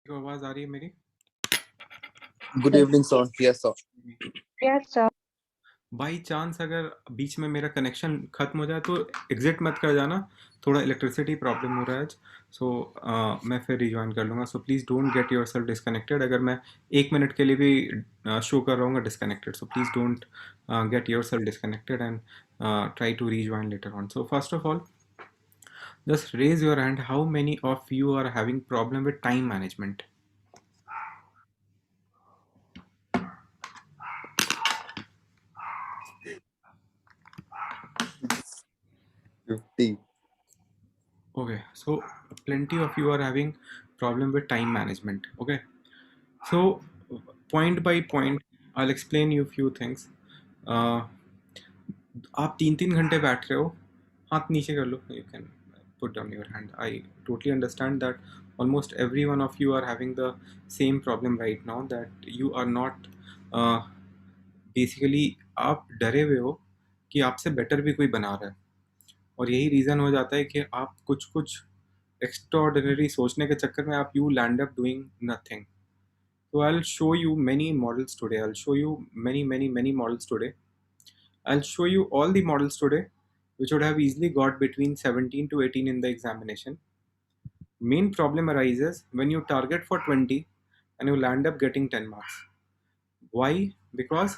को आवाज आ रही है मेरी? Good evening, sir. Yes, sir. Yes, sir. By chance अगर बीच में मेरा कनेक्शन खत्म हो जाए तो एग्जिट मत कर जाना, थोड़ा इलेक्ट्रिसिटी प्रॉब्लम हो रहा है आज। सो मैं फिर रिज्वाइन कर लूँगा। सो please don't get yourself disconnected. अगर मैं 1 मिनट के लिए भी शो कर रहा हूँ disconnected, so please don't get yourself disconnected and try to rejoin later on. So first of all, just raise your hand. How many of you are having problem with time management? 50. Okay, so plenty of you are having problem with time management. Okay, so point by point I'll explain you few things. uh, आप 3-3 घंटे बैठ रहे हो, हाथ नीचे कर लो, you can put down your hand. I totally understand that almost every one of you are having the same problem right now, that you are not basically आप डरे हुए हो कि आपसे बेटर भी कोई बना रहा है, और यही रीज़न हो जाता है कि आप कुछ कुछ एक्स्ट्राऑर्डिनरी सोचने के चक्कर में आप you land up doing nothing. So I'll show you many models today. I'll show you many models today. I'll show you all the models today which would have easily got between 17 to 18 in the examination. Main problem arises when you target for 20 and you land up getting 10 marks. Why? Because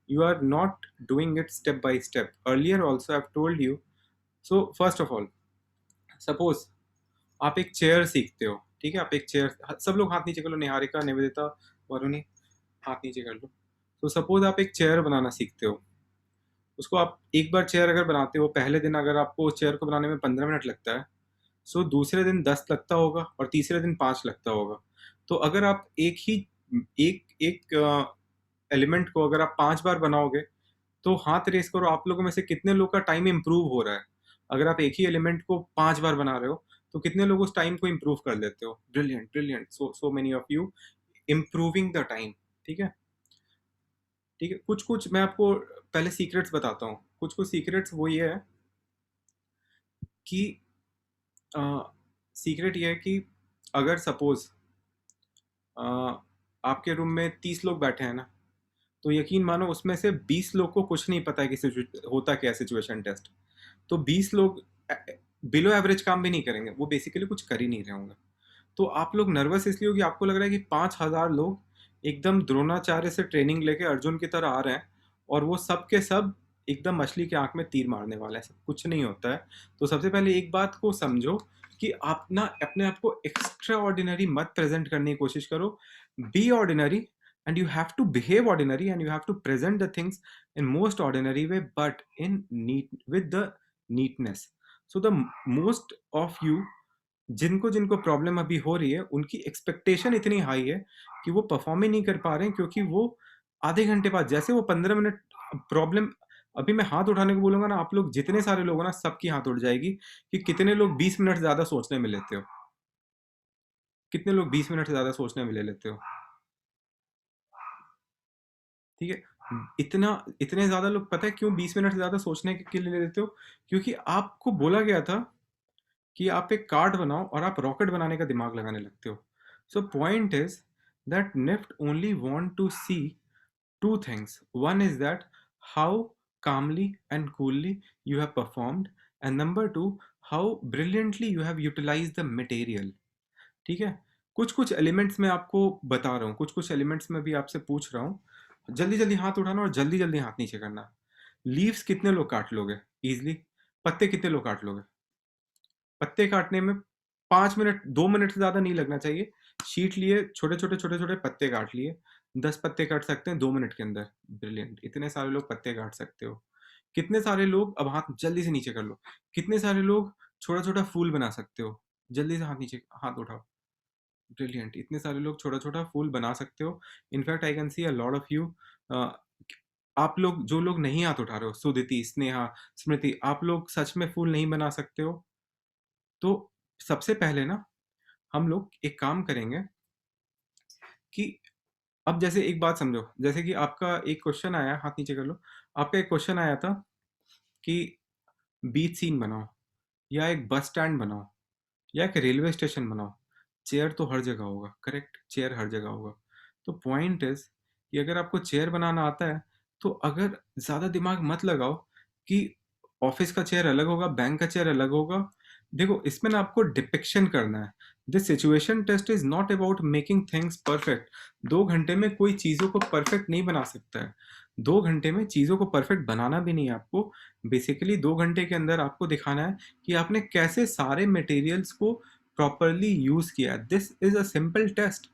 you are not doing it step by step. Earlier also I've told you. So first of all, suppose आप एक chair सीखते हो, ठीक है? आप एक chair, सब लोग हाथ नीचे कर लो, निहारिका, निवेदिता, वरुणी, हाथ नीचे कर लो. तो सपोज आप एक चेयर बनाना सीखते हो, उसको आप एक बार चेयर अगर बनाते हो, पहले दिन अगर आपको चेयर को बनाने में 15 मिनट लगता है, सो दूसरे दिन 10 लगता होगा और तीसरे दिन 5 लगता होगा. तो अगर आप एक एलिमेंट को अगर आप 5 बार बनाओगे, तो हाथ रेस करो, आप लोगों में से कितने लोग का टाइम इंप्रूव हो रहा है? अगर आप एक ही एलिमेंट को 5 बार बना रहे हो, तो कितने लोग उस टाइम को इंप्रूव कर लेते हो? Brilliant, brilliant. So many of you improving the time. ठीक है, ठीक है. कुछ कुछ मैं आपको पहले सीक्रेट्स बताता हूँ. कुछ कुछ सीक्रेट्स वो ये है कि सीक्रेट ये है कि अगर सपोज आपके रूम में 30 लोग बैठे हैं ना, तो यकीन मानो उसमें से 20 लोग को कुछ नहीं पता है कि होता क्या है सिचुएशन टेस्ट. तो 20 लोग बिलो एवरेज काम भी नहीं करेंगे, वो बेसिकली कुछ कर ही नहीं रहे होंगे. तो आप लोग नर्वस इसलिए हो कि आपको लग रहा है कि 5,000 लोग एकदम द्रोणाचार्य से ट्रेनिंग लेके अर्जुन की तरह आ रहे हैं, और वो सब के सब एकदम मछली के आंख में तीर मारने वाले हैं. सब कुछ नहीं होता है. तो सबसे पहले एक बात को समझो कि आप ना अपने आप को एक्स्ट्रा ऑर्डिनरी मत प्रेजेंट करने की कोशिश करो. Be ordinary and you have to behave ordinary and you have to present the things in most ordinary way, but in neat with the neatness. So the most of you जिनको जिनको problem अभी हो रही है, उनकी expectation इतनी high है कि वो परफॉर्म ही नहीं कर पा रहे हैं, क्योंकि वो आधे घंटे बाद जैसे वो 15 मिनट प्रॉब्लम, अभी मैं हाथ उठाने को बोलूंगा ना, आप लोग जितने सारे लोग हो ना, सबकी हाथ उठ जाएगी कि कितने लोग 20 मिनट ज्यादा सोचने में लेते हो. कितने लोग 20 मिनट ज्यादा सोचने में ले लेते हो? ठीक है, इतने ज्यादा लोग, पता है क्यों 20 मिनट ज्यादा सोचने के लिए ले लेते हो? क्योंकि आपको बोला गया था कि आप एक कार्ड बनाओ और आप रॉकेट बनाने का दिमाग लगाने लगते हो. So point is that NIFT only want to see two things. One is that how calmly and coolly you have performed, and number two, how brilliantly you have utilized the material. ठीक है, कुछ कुछ elements में आपको बता रहा हूँ, कुछ कुछ एलिमेंट्स में भी आपसे पूछ रहा हूँ. जल्दी जल्दी हाथ उठाना और जल्दी जल्दी हाथ नीचे करना. लीव्स कितने लोग काट लोगे इजिली? पत्ते कितने लोग काट लोगे? पत्ते काटने में 5 मिनट, 2 मिनट से ज्यादा नहीं लगना चाहिए. शीट लिए, छोटे छोटे छोटे छोटे पत्ते काट लिए. 10 पत्ते काट सकते हैं 2 मिनट के अंदर. ब्रिलियंट. इतने सारे लोग पत्ते काट सकते हो. कितने सारे लोग, अब हाथ जल्दी से नीचे कर लो, कितने सारे लोग छोटा छोटा फूल बना सकते हो? जल्दी से हाथ नीचे, हाथ उठाओ. ब्रिलियंट. इतने सारे लोग छोटा छोटा फूल बना सकते हो. In fact I can see a lot of you. आप लोग, जो लोग नहीं हाथ उठा रहे हो, सुदिति, स्नेहा, स्मृति, आप लोग सच में फूल नहीं बना सकते हो. तो सबसे पहले ना हम लोग एक काम करेंगे कि अब जैसे एक बात समझो, जैसे कि आपका एक क्वेश्चन आया, हाथ नीचे कर लो. आपका एक क्वेश्चन आया था कि बीच सीन बनाओ, या एक बस स्टैंड बनाओ, या एक रेलवे स्टेशन बनाओ. चेयर तो हर जगह होगा, करेक्ट? चेयर हर जगह होगा। तो पॉइंट इज कि अगर आपको चेयर बनाना आता है तो अगर ज़्यादा दिमाग मत लगाओ कि ऑफिस का चेयर अलग होगा, बैंक का चेयर अलग होगा। देखो, इसमें ना आपको डिपिक्शन करना है। This situation test is not about making things perfect. 2 घंटे में कोई चीज़ों को परफेक्ट नहीं बना सकता है। 2 घंटे में चीज़ों को परफेक्ट बनाना भी नहीं है आपको। बेसिकली 2 घंटे के अंदर आपको दिखाना है कि आपने कैसे सारे मटेरियल्स को प्रॉपरली यूज किया। This is a simple test.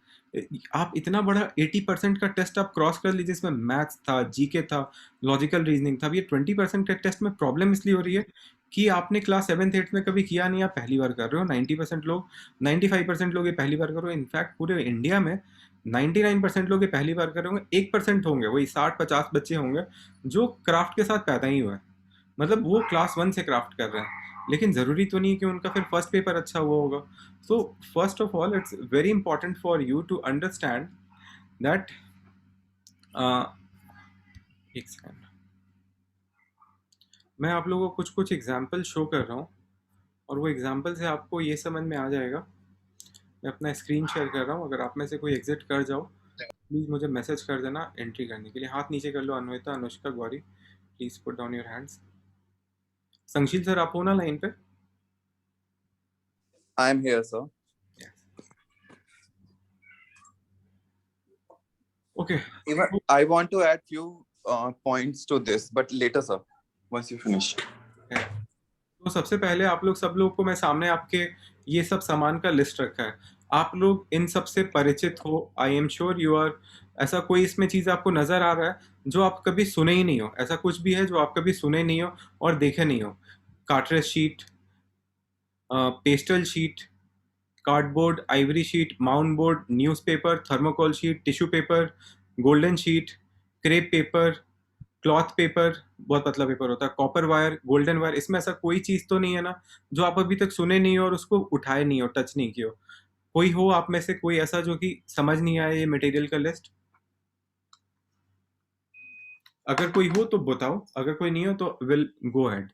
आप इतना बड़ा 80% का टेस्ट आप क्रॉस कर लीजिए, इसमें मैथ्स था, जीके था, लॉजिकल रीजनिंग था। अब ये 20% के टेस्ट में प्रॉब्लम इसलिए हो रही है कि आपने क्लास 7th 8th में कभी किया नहीं, आप पहली बार कर रहे हो। 90% लोग, 95% लोग ये पहली बार कर रहे हो। इनफैक्ट पूरे इंडिया में 99% लोग ये पहली बार कर रहे होंगे। 1% होंगे, वही 60-50 बच्चे होंगे जो क्राफ्ट के साथ पैदा ही हुए हैं। मतलब वो क्लास 1 से क्राफ्ट कर रहे हैं, लेकिन ज़रूरी तो नहीं है कि उनका फिर फर्स्ट पेपर अच्छा हुआ होगा। So first of all it's very important for you to understand that, एक सेकेंड, मैं आप लोगों को कुछ कुछ एग्जाम्पल शो कर रहा हूँ और वो एग्जाम्पल से आपको ये समझ में आ जाएगा। मैं अपना स्क्रीन शेयर कर रहा हूँ, अगर आप में से कोई एग्जिट कर जाओ प्लीज़ मुझे मैसेज कर देना एंट्री करने के लिए। हाथ नीचे कर लो, Anvita, Anushka, Gauri, please put down your hands. Sanshil sir, आप हो ना लाइन पे? I am here, sir. Okay. Even I want to add few points to this, but later, sir. Once you finish. तो सबसे पहले आप लोग, सब लोग को मैं सामने आपके ये सब सामान का लिस्ट रखा है। आप लोग इन सब से परिचित हो, I am sure you are. ऐसा कोई इसमें चीज़ आपको नज़र आ रहा है जो आप कभी सुने ही नहीं हो? ऐसा कुछ भी है जो आप कभी सुने नहीं हो और देखे नहीं हो? Cartridge sheet, pastel sheet, cardboard, Ivory sheet, mount board, newspaper, thermocol sheet, tissue paper, golden sheet, crepe paper, cloth paper, बहुत पतला पेपर होता है, कॉपर वायर, गोल्डन वायर। इसमें ऐसा कोई चीज़ तो नहीं है ना जो आप अभी तक सुने नहीं हो और उसको उठाए नहीं हो, टच नहीं किया हो? कोई हो आप में से कोई ऐसा जो कि समझ नहीं आया ये मटेरियल का लिस्ट? अगर कोई हो तो बताओ, अगर कोई नहीं हो तो विल गो अहेड।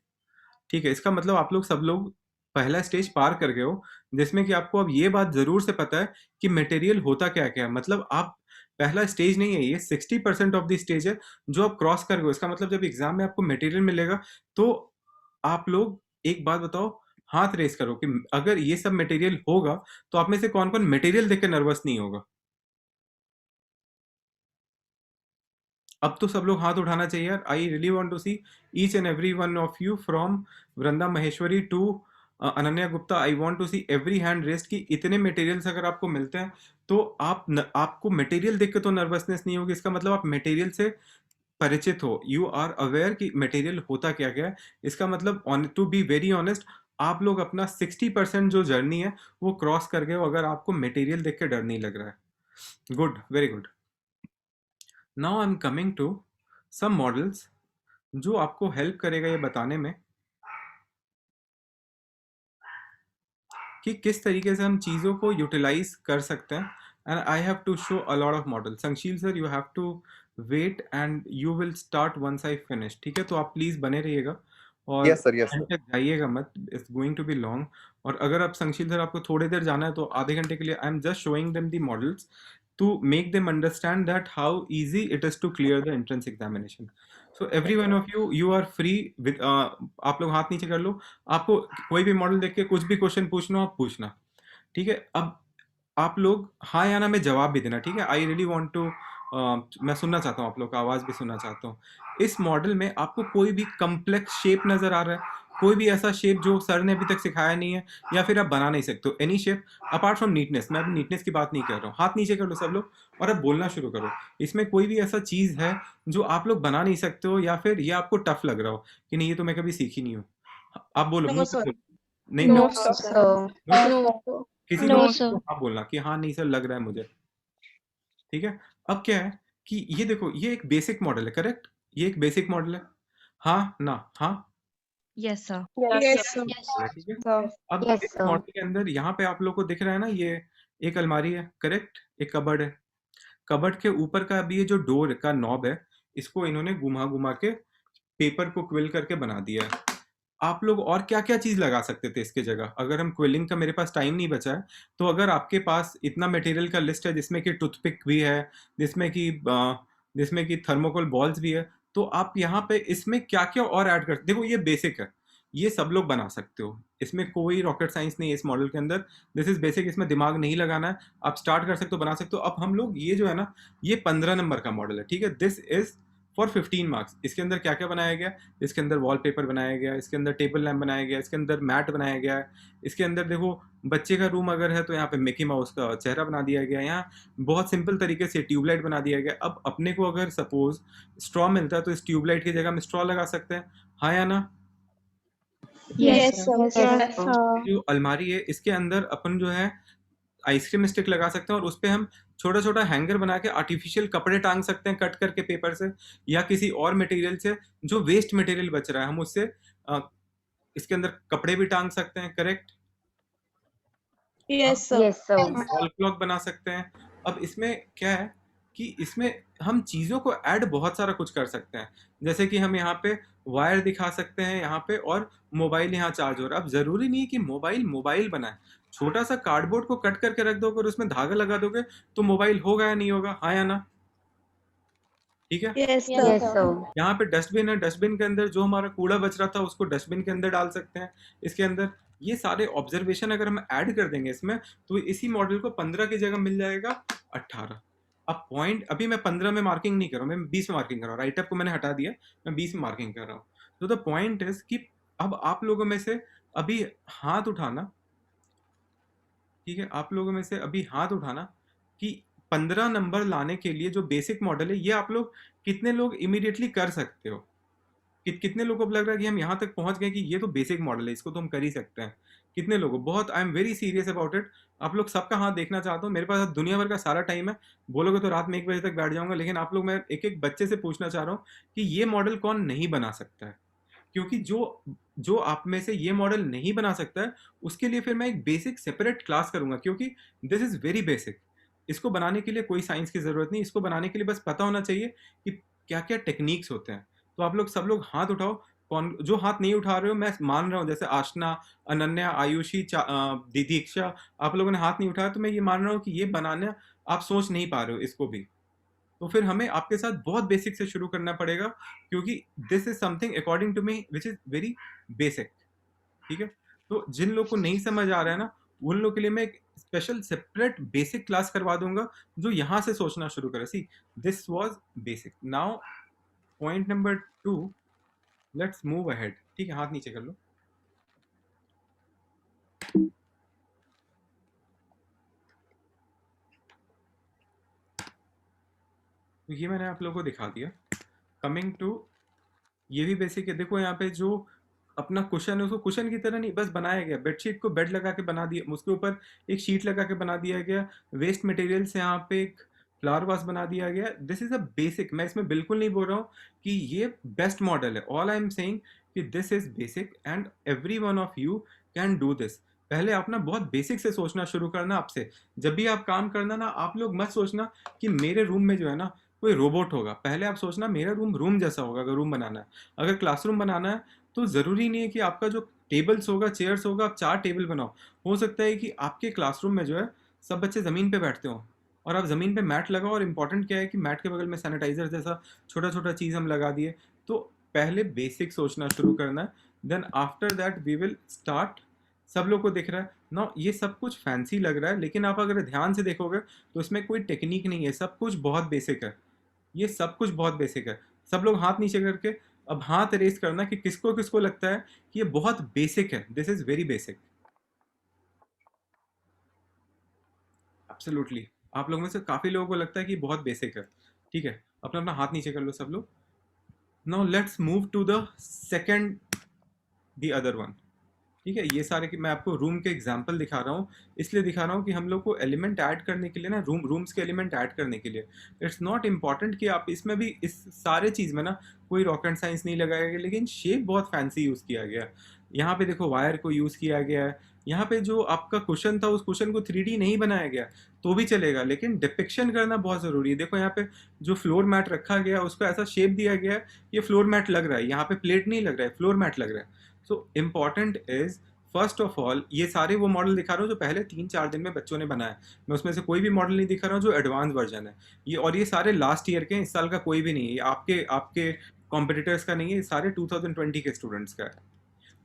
ठीक है, इसका मतलब आप लोग, सब लोग पहला स्टेज पार कर गए हो, जिसमें कि आपको अब ये बात जरूर से पता है कि मटेरियल होता क्या क्या है। मतलब आप, पहला स्टेज नहीं है ये, 60% ऑफ द स्टेज है जो आप क्रॉस कर गए हो। इसका मतलब जब एग्जाम में आपको मटेरियल मिलेगा तो आप लोग, एक बात बताओ, हाथ रेस करो कि अगर ये सब मटेरियल होगा तो आप में से कौन कौन मटेरियल देख के नर्वस नहीं होगा? अब तो सब लोग हाथ उठाना चाहिए यार। I really want to see each and every one of you, from Vrinda Maheshwari to Ananya Gupta. I want to see every hand raised कि इतने मटेरियल्स अगर आपको मिलते हैं तो आपको मटेरियल देख के तो नर्वसनेस नहीं होगी। इसका मतलब आप मटेरियल से परिचित हो, यू आर अवेयर कि मटेरियल होता क्या क्या है। इसका मतलब, टू बी वेरी ऑनेस्ट, आप लोग अपना 60% जो जर्नी है वो क्रॉस कर गए हो, अगर आपको मटेरियल देख के डर नहीं लग रहा है। Good, very good. Now I am coming to some models जो आपको हेल्प करेगा ये बताने में कि किस तरीके से हम चीज़ों को यूटिलाइज कर सकते हैं। And I have to show a lot of model. Sanshil sir, you have to wait and you will start once I finish. ठीक है, तो आप प्लीज़ बने रहिएगा और Yes, sir. Yes, and sir. तक जाइएगा मत, it's going to be long. और अगर आप, संशील सर, आपको थोड़ी देर जाना है तो आधे घंटे के लिए I am just showing them the models to make them understand that how easy it is to clear the entrance examination. So every one of you, you are free with आप लोग हाथ नीचे कर लो। आपको कोई भी मॉडल देख के कुछ भी क्वेश्चन पूछना हो आप पूछना। ठीक है, अब आप लोग हाँ या ना में जवाब भी देना। ठीक है, आई रियली वांट टू, मैं सुनना चाहता हूँ, आप लोग का आवाज़ भी सुनना चाहता हूँ। इस मॉडल में आपको कोई भी कम्प्लेक्स शेप नज़र आ रहा है? कोई भी ऐसा शेप जो सर ने अभी तक सिखाया नहीं है या फिर आप बना नहीं सकते हो? Any shape apart from neatness. मैं अभी नीटनेस की बात नहीं कर रहा हूँ। हाथ नीचे कर लो सब लोग और अब बोलना शुरू करो। इसमें कोई भी ऐसा चीज़ है जो आप लोग बना नहीं सकते हो या फिर ये आपको टफ लग रहा हो कि नहीं ये तो मैं कभी सीखी नहीं हूँ? आप बोलो, No, मुंह से sir. बोलो। नहीं, No, no sir. So, No. किसी no, को sir. आप बोलना कि हाँ नहीं सर लग रहा है मुझे। ठीक है, अब क्या है कि ये देखो, ये एक बेसिक मॉडल है, करेक्ट? ये एक बेसिक मॉडल है, हाँ ना? हाँ, Yes, sir. Yes, sir. Yes. ठीक है। Sir. अब Yes, इस sir. मॉडल के अंदर यहाँ पे आप लोग को दिख रहा है ना, ये एक अलमारी है, करेक्ट? एक कबर्ड है। कबर्ड के ऊपर का अभी ये जो डोर का नॉब है, इसको इन्होंने घुमा घुमा के पेपर को क्विल करके बना दिया है। आप लोग और क्या क्या चीज लगा सकते थे इसके जगह? अगर हम क्विलिंग का, मेरे पास टाइम नहीं बचा है, तो अगर आपके पास इतना मटेरियल का लिस्ट है जिसमें कि टूथपिक भी है, जिसमें कि थर्मोकोल बॉल्स भी है, तो आप यहाँ पे इसमें क्या क्या और ऐड कर, देखो ये बेसिक है, ये सब लोग बना सकते हो, इसमें कोई रॉकेट साइंस नहीं है इस मॉडल के अंदर। दिस इज बेसिक, इसमें दिमाग नहीं लगाना है, आप स्टार्ट कर सकते हो, बना सकते हो। अब हम लोग ये जो है ना, ये 15 नंबर का मॉडल है, ठीक है। This is for 15 marks. इसके अंदर क्या क्या बनाया गया? इसके अंदर वॉलपेपर बनाया गया, इसके अंदर टेबल लैम्प बनाया गया, इसके अंदर मैट बनाया गया है, इसके अंदर देखो बच्चे का रूम अगर है तो यहाँ पे मिकी माउस का चेहरा बना दिया गया, यहाँ बहुत सिंपल तरीके से ट्यूबलाइट बना दिया गया। अब अपने को अगर सपोज स्ट्रॉ मिलता है तो इस ट्यूबलाइट की जगह हम स्ट्रॉ लगा सकते हैं, हाँ या ना? Yes, sir. Yes, sir. जो अलमारी है इसके अंदर अपन जो है आइसक्रीम स्टिक लगा सकते हैं, और उस पे हम छोटा छोटा हैंगर बना के आर्टिफिशियल कपड़े टांग सकते हैं कट करके पेपर से या किसी और मटेरियल से। जो वेस्ट मटेरियल बच रहा है हम उससे इसके अंदर कपड़े भी टांग सकते हैं, correct? Yes, sir. Yes, sir. Wall clock बना सकते हैं। अब इसमें क्या है कि इसमें हम चीज़ों को ऐड बहुत सारा कुछ कर सकते हैं, जैसे कि हम यहाँ पे वायर दिखा सकते हैं यहाँ पे, और मोबाइल यहाँ चार्ज हो रहा है। अब ज़रूरी नहीं है कि मोबाइल मोबाइल बनाए, छोटा सा कार्डबोर्ड को कट करके रख दोगे और उसमें धागा लगा दोगे तो मोबाइल होगा या नहीं होगा, हाँ या ना? ठीक है। Yes, sir. Yes, sir. यहाँ पे डस्टबिन है, डस्टबिन के अंदर जो हमारा कूड़ा बच रहा था उसको डस्टबिन के अंदर डाल सकते हैं। इसके अंदर ये सारे ऑब्जर्वेशन अगर हम ऐड कर देंगे इसमें, तो इसी मॉडल को 15 की जगह मिल जाएगा 18। अब पॉइंट, अभी मैं 15 में मार्किंग नहीं कर रहा हूँ, मैं 20 में मार्किंग कर रहा हूँ। राइट अप को मैंने हटा दिया, मैं 20 में मार्किंग कर रहा हूँ। तो द पॉइंट इज कि अब आप लोगों में से अभी हाथ उठाना, ठीक है, आप लोगों में से अभी हाथ उठाना कि 15 नंबर लाने के लिए जो बेसिक मॉडल है ये आप लोग कितने लोग इमीडिएटली कर सकते हो? कितने लोगों को लग रहा है कि हम यहाँ तक पहुंच गए कि ये तो बेसिक मॉडल है, इसको तो हम कर ही सकते हैं? कितने लोगों, बहुत, I am very serious about it. आप लोग सबका हाथ देखना चाहता हूँ, मेरे पास दुनिया भर का सारा टाइम है, बोलोगे तो रात में 1 बजे तक बैठ जाऊंगा, लेकिन आप लोग, मैं एक एक बच्चे से पूछना चाह रहा हूँ कि ये मॉडल कौन नहीं बना सकता है? क्योंकि जो जो आप में से ये मॉडल नहीं बना सकता है उसके लिए फिर मैं एक बेसिक सेपरेट क्लास करूंगा, क्योंकि दिस इज वेरी बेसिक। इसको बनाने के लिए कोई साइंस की जरूरत नहीं, इसको बनाने के लिए बस पता होना चाहिए कि क्या क्या टेक्निक्स होते हैं। तो आप लोग सब लोग हाथ उठाओ, कौन जो हाथ नहीं उठा रहे हो, मैं मान रहा हूँ, जैसे आशना, अनन्या, आयुषी, दीदीक्षा, आप लोगों ने हाथ नहीं उठाया, तो मैं ये मान रहा हूँ कि ये बनाना आप सोच नहीं पा रहे हो इसको भी। तो फिर हमें आपके साथ बहुत बेसिक से शुरू करना पड़ेगा, क्योंकि this is something according to me which is very basic, ठीक है। तो जिन लोग को नहीं समझ आ रहा है ना, उन लोग के लिए मैं एक स्पेशल सेपरेट बेसिक क्लास करवा दूंगा जो यहाँ से सोचना शुरू करे। See, this was basic. Now point number 2, let's move ahead. ठीक है, हाथ नीचे कर लो। तो ये मैंने आप लोगों को दिखा दिया। कमिंग टू, ये भी बेसिक है। देखो यहाँ पे जो अपना कुशन है उसको कुशन की तरह नहीं बस बनाया गया, बेडशीट को बेड लगा के बना दिया, उसके ऊपर एक शीट लगा के बना दिया गया, वेस्ट मटेरियल से यहाँ पे एक फ्लावर वास बना दिया गया। This is a basic. मैं इसमें बिल्कुल नहीं बोल रहा हूँ कि ये बेस्ट मॉडल है, ऑल आई एम सेइंग कि this is basic and every one of you can do this. पहले आप ना बहुत बेसिक से सोचना शुरू करना। आपसे जब भी आप काम करना ना, आप लोग मत सोचना कि मेरे रूम में जो है ना कोई रोबोट होगा। पहले आप सोचना मेरा रूम रूम जैसा होगा। अगर रूम बनाना है, अगर क्लासरूम बनाना है, तो ज़रूरी नहीं है कि आपका जो टेबल्स होगा, चेयर्स होगा, आप 4 टेबल बनाओ। हो सकता है कि आपके क्लासरूम में जो है सब बच्चे ज़मीन पे बैठते हो और आप ज़मीन पे मैट लगाओ, और इम्पॉर्टेंट क्या है कि मैट के बगल में सैनिटाइजर जैसा छोटा छोटा चीज़ हम लगा दिए। तो पहले बेसिक सोचना शुरू करना है, then after that we will start. सब लोग को दिख रहा है ना, ये सब कुछ फैंसी लग रहा है, लेकिन आप अगर ध्यान से देखोगे तो इसमें कोई टेक्निक नहीं है, सब कुछ बहुत बेसिक है। ये सब कुछ बहुत बेसिक है। सब लोग हाथ नीचे करके अब हाथ रेस करना कि किसको किसको लगता है कि ये बहुत बेसिक है। This is very basic, absolutely. आप लोगों में से काफी लोगों को लगता है कि बहुत बेसिक है। ठीक है, अपना अपना हाथ नीचे कर लो सब लोग। Now let's move to the second, the other one. ठीक है, ये सारे कि मैं आपको रूम के एग्जांपल दिखा रहा हूँ, इसलिए दिखा रहा हूँ कि हम लोग को एलिमेंट ऐड करने के लिए ना, रूम्स के एलिमेंट ऐड करने के लिए इट्स नॉट इम्पॉर्टेंट कि आप इसमें भी, इस सारे चीज़ में ना कोई रॉकेट साइंस नहीं लगाया गया, लेकिन शेप बहुत फैंसी यूज़ किया गया। यहाँ पे देखो वायर को यूज़ किया गया है। यहाँ पे जो आपका कुशन था उस कुशन को 3D नहीं बनाया गया तो भी चलेगा, लेकिन डिपिक्शन करना बहुत ज़रूरी है। देखो यहाँ पे जो फ्लोर मैट रखा गया उसको ऐसा शेप दिया गया है, ये फ्लोर मैट लग रहा है, यहाँ पे प्लेट नहीं लग रहा है, फ्लोर मैट लग रहा है। So important is first of all ये सारे वो मॉडल दिखा रहा हूँ जो पहले 3-4 दिन में बच्चों ने बनाया। मैं उसमें से कोई भी मॉडल नहीं दिखा रहा हूँ जो एडवांस वर्जन है। ये और ये सारे लास्ट ईयर के हैं, इस साल का कोई भी नहीं है। ये आपके आपके कॉम्पिटिटर्स का नहीं है, ये सारे 2020 के स्टूडेंट्स का है।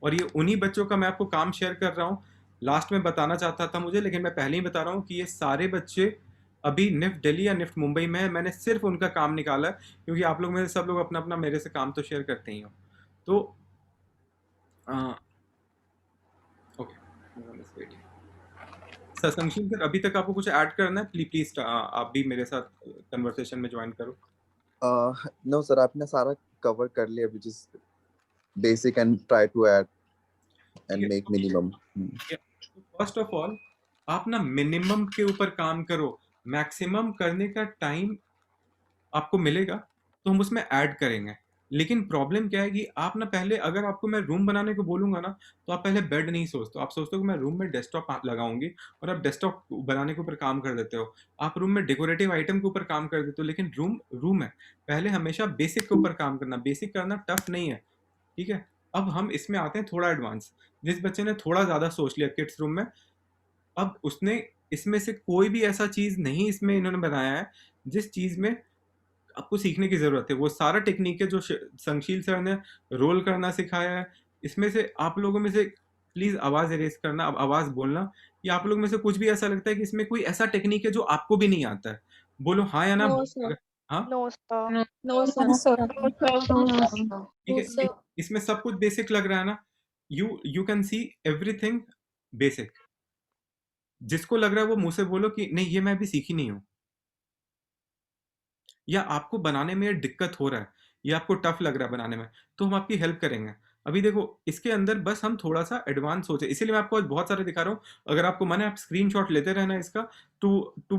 और ये उन्हीं बच्चों का मैं आपको काम शेयर कर रहा हूँ। लास्ट में बताना चाहता था मुझे, लेकिन मैं पहले ही बता रहा हूँ कि ये सारे बच्चे अभी निफ्ट दिल्ली या निफ्ट मुंबई में है। मैंने सिर्फ उनका काम निकाला है, क्योंकि आप लोग में से सब लोग अपना अपना मेरे से काम तो शेयर करते ही हो। तो ओके सर, संशील सर, अभी तक आपको कुछ ऐड करना है? प्लीज आप भी मेरे साथ कन्वर्सेशन में ज्वाइन करो। No, sir. आपने सारा cover कर लिया, which is basic, and try to add and ठीक है। make minimum. First of all आप ना मिनिमम के ऊपर काम करो, मैक्सिमम करने का टाइम आपको मिलेगा तो हम उसमें ऐड करेंगे। लेकिन प्रॉब्लम क्या है कि आप ना पहले, अगर आपको मैं रूम बनाने को बोलूंगा ना, तो आप पहले बेड नहीं सोचते, आप सोचते हो कि मैं रूम में डेस्कटॉप लगाऊंगी, और आप डेस्कटॉप बनाने के ऊपर काम कर देते हो। आप रूम में डेकोरेटिव आइटम के ऊपर काम कर देते हो, लेकिन रूम रूम है। पहले हमेशा बेसिक के ऊपर काम करना, बेसिक करना टफ नहीं है, ठीक है। अब हम इसमें आते हैं थोड़ा एडवांस। जिस बच्चे ने थोड़ा ज़्यादा सोच लिया किड्स रूम में, अब उसने इसमें से कोई भी ऐसा चीज़ नहीं इसमें इन्होंने बनाया है जिस चीज़ में आपको सीखने की ज़रूरत है। वो सारा टेक्निक है जो संशील सर ने रोल करना सिखाया है। इसमें से आप लोगों में से प्लीज़ आवाज़ इरेज करना, अब आवाज़ बोलना, या आप लोग में से कुछ भी ऐसा लगता है कि इसमें कोई ऐसा टेक्निक है जो आपको भी नहीं आता है, बोलो हाँ या ना। No, sir. हाँ, No, sir. No, sir. No, sir. ठीक है। sir. इसमें सब कुछ बेसिक लग रहा है ना? You can see everything basic. जिसको लग रहा है वो मुंह से बोलो कि नहीं, ये मैं अभी सीखी नहीं हूँ, या आपको बनाने में दिक्कत हो रहा है, या आपको टफ लग रहा है बनाने में, तो हम आपकी हेल्प करेंगे। अभी देखो, इसके अंदर बस हम थोड़ा सा एडवांस सोचे, इसीलिए मैं आपको आज बहुत सारे दिखा रहा हूँ। अगर आपको मन है, आप स्क्रीनशॉट लेते रहना इसका, टू टू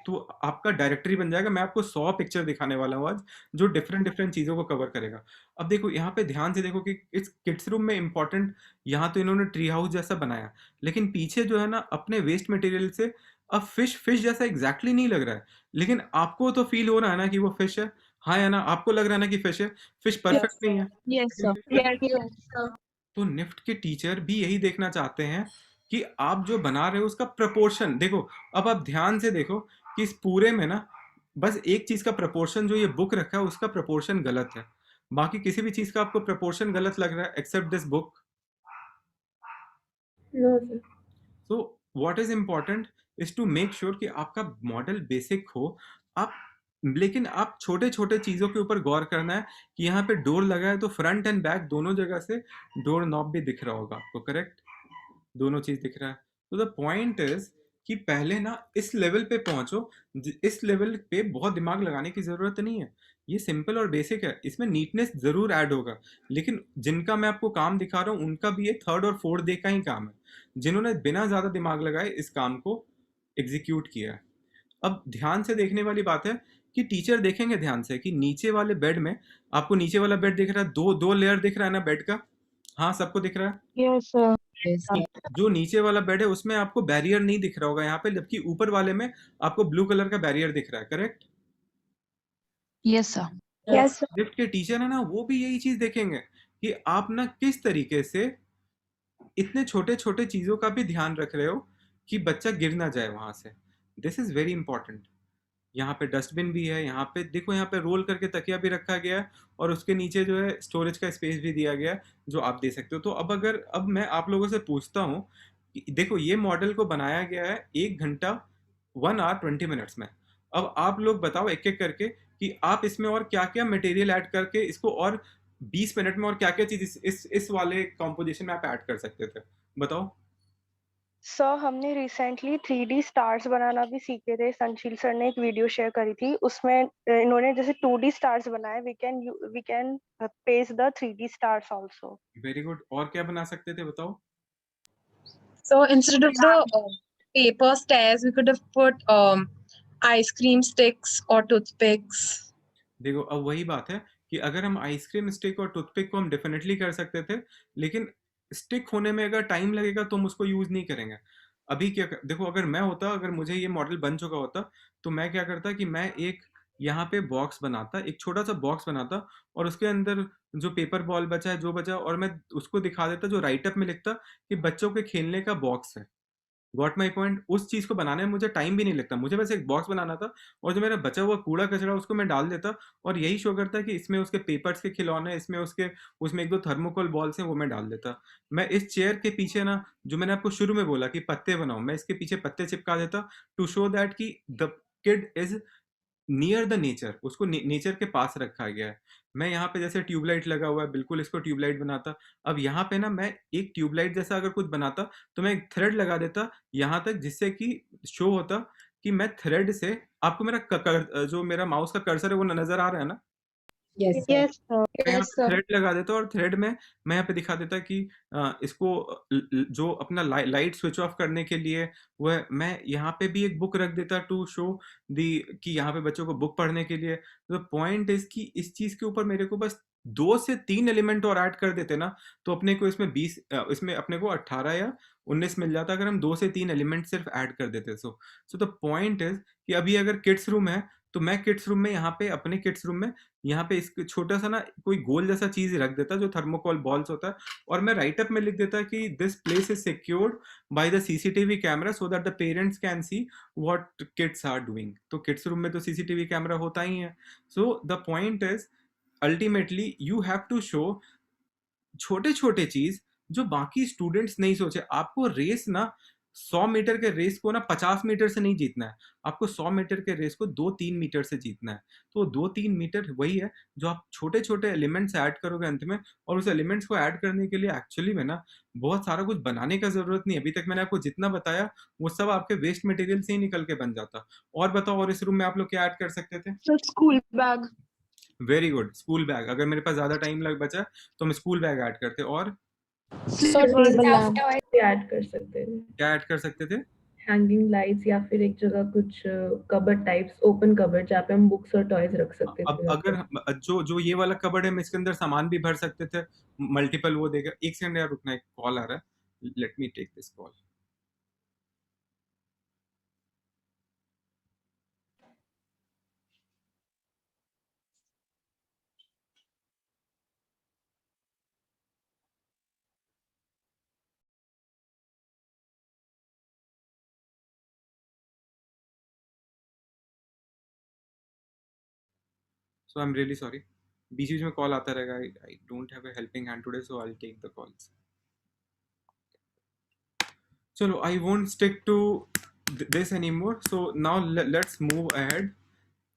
तो आपका डायरेक्टरी बन जाएगा। मैं आपको 100 पिक्चर दिखाने वाला हूँ आज, जो डिफरेंट डिफरेंट चीज़ों को कवर करेगा। अब देखो, यहाँ पे ध्यान से देखो कि इस किड्स रूम में इंपॉर्टेंट, यहाँ तो इन्होंने ट्री हाउस जैसा बनाया, लेकिन पीछे जो है ना, अपने वेस्ट मटेरियल से अब फिश फिश जैसा एग्जैक्टली नहीं लग रहा है, लेकिन आपको तो फील हो रहा है ना कि वो फिश है। हाँ या ना? आपको लग रहा है ना कि फिश है? फिश परफेक्ट नहीं है। Yes, sir. Yes, sir. तो निफ्ट के टीचर भी यही देखना चाहते हैं कि आप जो बना रहे हो उसका प्रपोर्शन देखो। अब आप ध्यान से देखो कि इस पूरे में ना, बस एक चीज का प्रपोर्शन, जो ये बुक रखा है उसका प्रपोर्शन गलत है। बाकी किसी भी चीज का आपको प्रपोर्शन गलत लग रहा है except this book. No, sir. So what is important is to make sure कि आपका मॉडल बेसिक हो। आप लेकिन आप छोटे छोटे चीज़ों के ऊपर गौर करना है कि यहाँ पे डोर लगा है, तो फ्रंट एंड बैक दोनों जगह से डोर नॉब भी दिख रहा होगा आपको, करेक्ट? दोनों चीज़ दिख रहा है। तो द पॉइंट इज कि पहले ना इस लेवल पे पहुंचो। इस लेवल पे बहुत दिमाग लगाने की ज़रूरत नहीं है, ये सिंपल और बेसिक है। इसमें नीटनेस ज़रूर ऐड होगा, लेकिन जिनका मैं आपको काम दिखा रहा हूँ उनका भी ये थर्ड और फोर्थ डे का ही काम है, जिन्होंने बिना ज़्यादा दिमाग लगाए इस काम को एग्जीक्यूट किया है। अब ध्यान से देखने वाली बात है कि टीचर देखेंगे ध्यान से कि नीचे वाले बेड में, आपको नीचे वाला बेड दिख रहा है, दो दो लेयर दिख रहा है ना बेड का? हाँ, सबको दिख रहा है? Yes, sir. Yes, तो जो नीचे वाला बेड है उसमें आपको बैरियर नहीं दिख रहा होगा यहाँ पे, जबकि ऊपर वाले में आपको ब्लू कलर का बैरियर दिख रहा है, correct? yes, sir. Yes, sir. Lift के टीचर है ना, वो भी यही चीज देखेंगे कि आप ना किस तरीके से इतने छोटे छोटे चीजों का भी ध्यान रख रहे हो कि बच्चा गिर ना जाए वहां से। This is very important. यहाँ पे डस्टबिन भी है, यहाँ पे देखो, यहाँ पे रोल करके तकिया भी रखा गया है, और उसके नीचे जो है स्टोरेज का स्पेस भी दिया गया है जो आप दे सकते हो। तो अब मैं आप लोगों से पूछता हूँ कि देखो, ये मॉडल को बनाया गया है 1 घंटा 1 hour 20 minutes में। अब आप लोग बताओ एक एक करके कि आप इसमें और क्या क्या मटेरियल ऐड करके इसको और 20 मिनट में और क्या क्या चीज इस वाले कॉम्पोजिशन में आप ऐड कर सकते थे, बताओ। सर, हमने रिसेंटली 3D स्टार्स बनाना भी सीखे थे। संशील सर ने एक वीडियो शेयर करी थी, उसमें इन्होंने जैसे 2D स्टार्स बनाए। We can paste the 3D stars also. Very good. और क्या बना सकते थे, बताओ। So instead of the paper stairs, we could have put ice cream sticks or toothpicks. देखो, अब वही बात है कि अगर हम आइसक्रीम स्टिक और टूथपिक को हम डेफिनेटली कर सकते थे, लेकिन स्टिक होने में अगर टाइम लगेगा तो हम उसको यूज नहीं करेंगे। अभी देखो, अगर मैं होता, अगर मुझे ये मॉडल बन चुका होता, तो मैं क्या करता कि मैं एक यहाँ पे बॉक्स बनाता, एक छोटा-सा बॉक्स बनाता और उसके अंदर जो पेपर बॉल बचा है, जो बचा और मैं उसको दिखा देता, जो राइट अप में लिखता कि बच्चों के खेलने का बॉक्स है। Got my point? उस चीज़ को बनाने में मुझे टाइम भी नहीं लगता। मुझे बस एक बॉक्स बनाना था और जो मेरा बचा हुआ कूड़ा-कचरा उसको मैं डाल देता और यही शो करता कि इसमें उसके पेपर्स के खिलौने, इसमें उसके उसमें 1-2 थर्मोकोल बॉल्स हैं, वो मैं डाल देता। मैं इस चेयर के पीछे ना, जो मैंने आपको शुरू में बोला कि पत्ते बनाओ, मैं इसके पीछे पत्ते चिपका देता टू शो दैट कि the kid is near the nature, उसको नेचर के पास रखा गया है। मैं यहाँ पे जैसे ट्यूबलाइट लगा हुआ है, बिल्कुल इसको ट्यूबलाइट बनाता। अब यहाँ पे ना मैं एक ट्यूबलाइट जैसा अगर कुछ बनाता तो मैं एक थ्रेड लगा देता यहाँ तक, जिससे कि शो होता कि मैं थ्रेड से, आपको मेरा जो मेरा माउस का कर्सर है वो नजर आ रहा है ना, Yes, sir. Yes, sir. मैं यहाँ Yes, पे sir. थ्रेड लगा देता और थ्रेड में मैं यहाँ पे दिखा देता कि इसको जो अपना लाइट स्विच ऑफ करने के लिए वह मैं यहाँ पे भी एक बुक रख देता टू शो दी कि यहाँ पे बच्चों को बुक पढ़ने के लिए। द पॉइंट इज कि इस चीज के ऊपर मेरे को बस 2 से 3 एलिमेंट और ऐड कर देते ना, तो अपने को इसमें 20 इसमें अपने को 18 या 19 मिल जाता अगर हम 2 से 3 एलिमेंट सिर्फ ऐड कर देते। सो द पॉइंट इज कि अभी अगर किड्स रूम है तो मैं किड्स रूम में यहाँ पे अपने किड्स रूम में यहाँ पे इस छोटा सा ना कोई गोल जैसा चीज रख देता जो थर्मोकोल बॉल्स होता है और मैं राइट अप में लिख देता कि this place is secured by the CCTV camera so that the parents can see what kids are doing. तो किड्स रूम में तो सीसीटीवी कैमरा होता ही है। So the point is ultimately you have to show छोटे छोटे चीज जो बाकी स्टूडेंट्स नहीं सोचे। आपको रेस ना 100 मीटर के रेस को ना 50 मीटर से नहीं जीतना है, आपको 100 मीटर के रेस को 2-3 मीटर से जीतना है। तो 2-3 मीटर वही है जो आप छोटे छोटे एलिमेंट्स ऐड करोगे अंत में, और उस एलिमेंट्स को ऐड करने के लिए एक्चुअली में ना बहुत सारा कुछ बनाने का जरूरत नहीं। अभी तक मैंने आपको जितना बताया वो सब आपके वेस्ट मटेरियल से ही निकल के बन जाता। और बताओ, और इस रूम में आप लोग क्या ऐड कर सकते थे? So school bag. Very good, school bag. अगर मेरे पास ज्यादा टाइम लग बचा तो हम स्कूल बैग ऐड करते। और So table lamp. भी ऐड कर सकते हैं, क्या ऐड कर सकते थे? हैंगिंग लाइट्स या फिर एक जगह कुछ कबर्ड टाइप्स, ओपन कबर्ड जहाँ पे हम बुक्स और टॉयज रख सकते अब थे। अगर जो ये वाला कबर्ड है, हम इसके अंदर सामान भी भर सकते थे, मल्टीपल वो देगा। एक सेकंड यार रुकना, एक कॉल आ रहा है, let me take this call. So I'm really sorry, बीच बीच में कॉल आता रहेगा। I don't have a helping hand today, so I'll take the calls. चलो, I won't stick to this anymore. So now let's move ahead.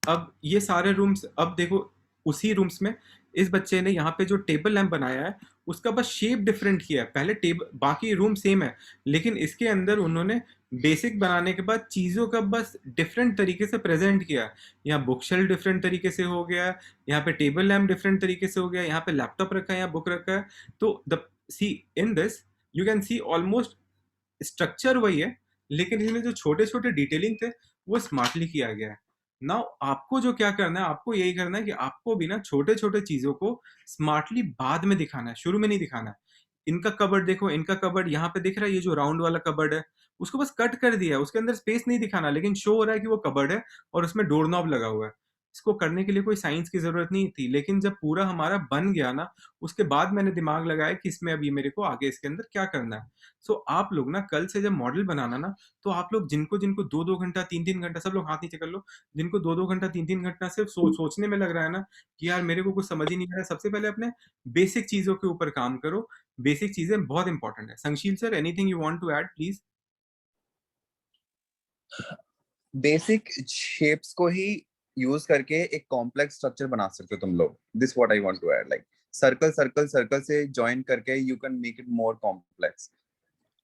अब ये सारे rooms, अब देखो उसी रूम्स में इस बच्चे ने यहाँ पे जो टेबल लैंप बनाया है उसका बस शेप डिफरेंट किया है। पहले टेबल, बाकी रूम सेम है, लेकिन इसके अंदर उन्होंने बेसिक बनाने के बाद चीज़ों का बस डिफरेंट तरीके से प्रेजेंट किया है। यहाँ बुक शेल्फ डिफरेंट तरीके से हो गया है, यहाँ पे टेबल लैंप डिफरेंट तरीके से हो गया है, यहाँ पे लैपटॉप रखा है, यहाँ बुक रखा है। तो the see in this you can see almost structure वही है, लेकिन इसमें जो छोटे छोटे डिटेलिंग थे वो स्मार्टली किया गया है। नाउ आपको जो क्या करना है, आपको यही करना है कि आपको भी ना छोटे छोटे चीजों को स्मार्टली बाद में दिखाना है, शुरू में नहीं दिखाना है। इनका कबर्ड देखो, इनका कबर्ड यहाँ पे दिख रहा है, ये जो राउंड वाला कबर्ड है उसको बस कट कर दिया है, उसके अंदर स्पेस नहीं दिखाना, लेकिन शो हो रहा है कि वो कबर्ड है और उसमें डोर नॉब लगा हुआ है। इसको करने के लिए कोई साइंस की जरूरत नहीं थी, लेकिन जब पूरा हमारा बन गया ना उसके बाद मैंने दिमाग लगाया कि इसमें अभी मेरे को आगे इसके अंदर क्या करना है। सो आप लोग ना कल से जब मॉडल बनाना ना, तो आप लोग जिनको जिनको 2-2 घंटा 3-3 घंटा, सब लोग हाथ नीचे कर लो, जिनको 2-2 घंटा 3-3 घंटा सिर्फ सोचने में लग रहा है ना कि यार मेरे को कुछ समझ ही नहीं आ रहा है, सबसे पहले अपने बेसिक चीजों के ऊपर काम करो। बेसिक चीजें बहुत इंपॉर्टेंट है। Sanshil sir, anything you want to add please? Basic shapes को ही यूज करके एक कॉम्प्लेक्स स्ट्रक्चर बना सकते हो तुम लोग। This what I want to add, like circle circle circle से जॉइन करके you can make it more complex.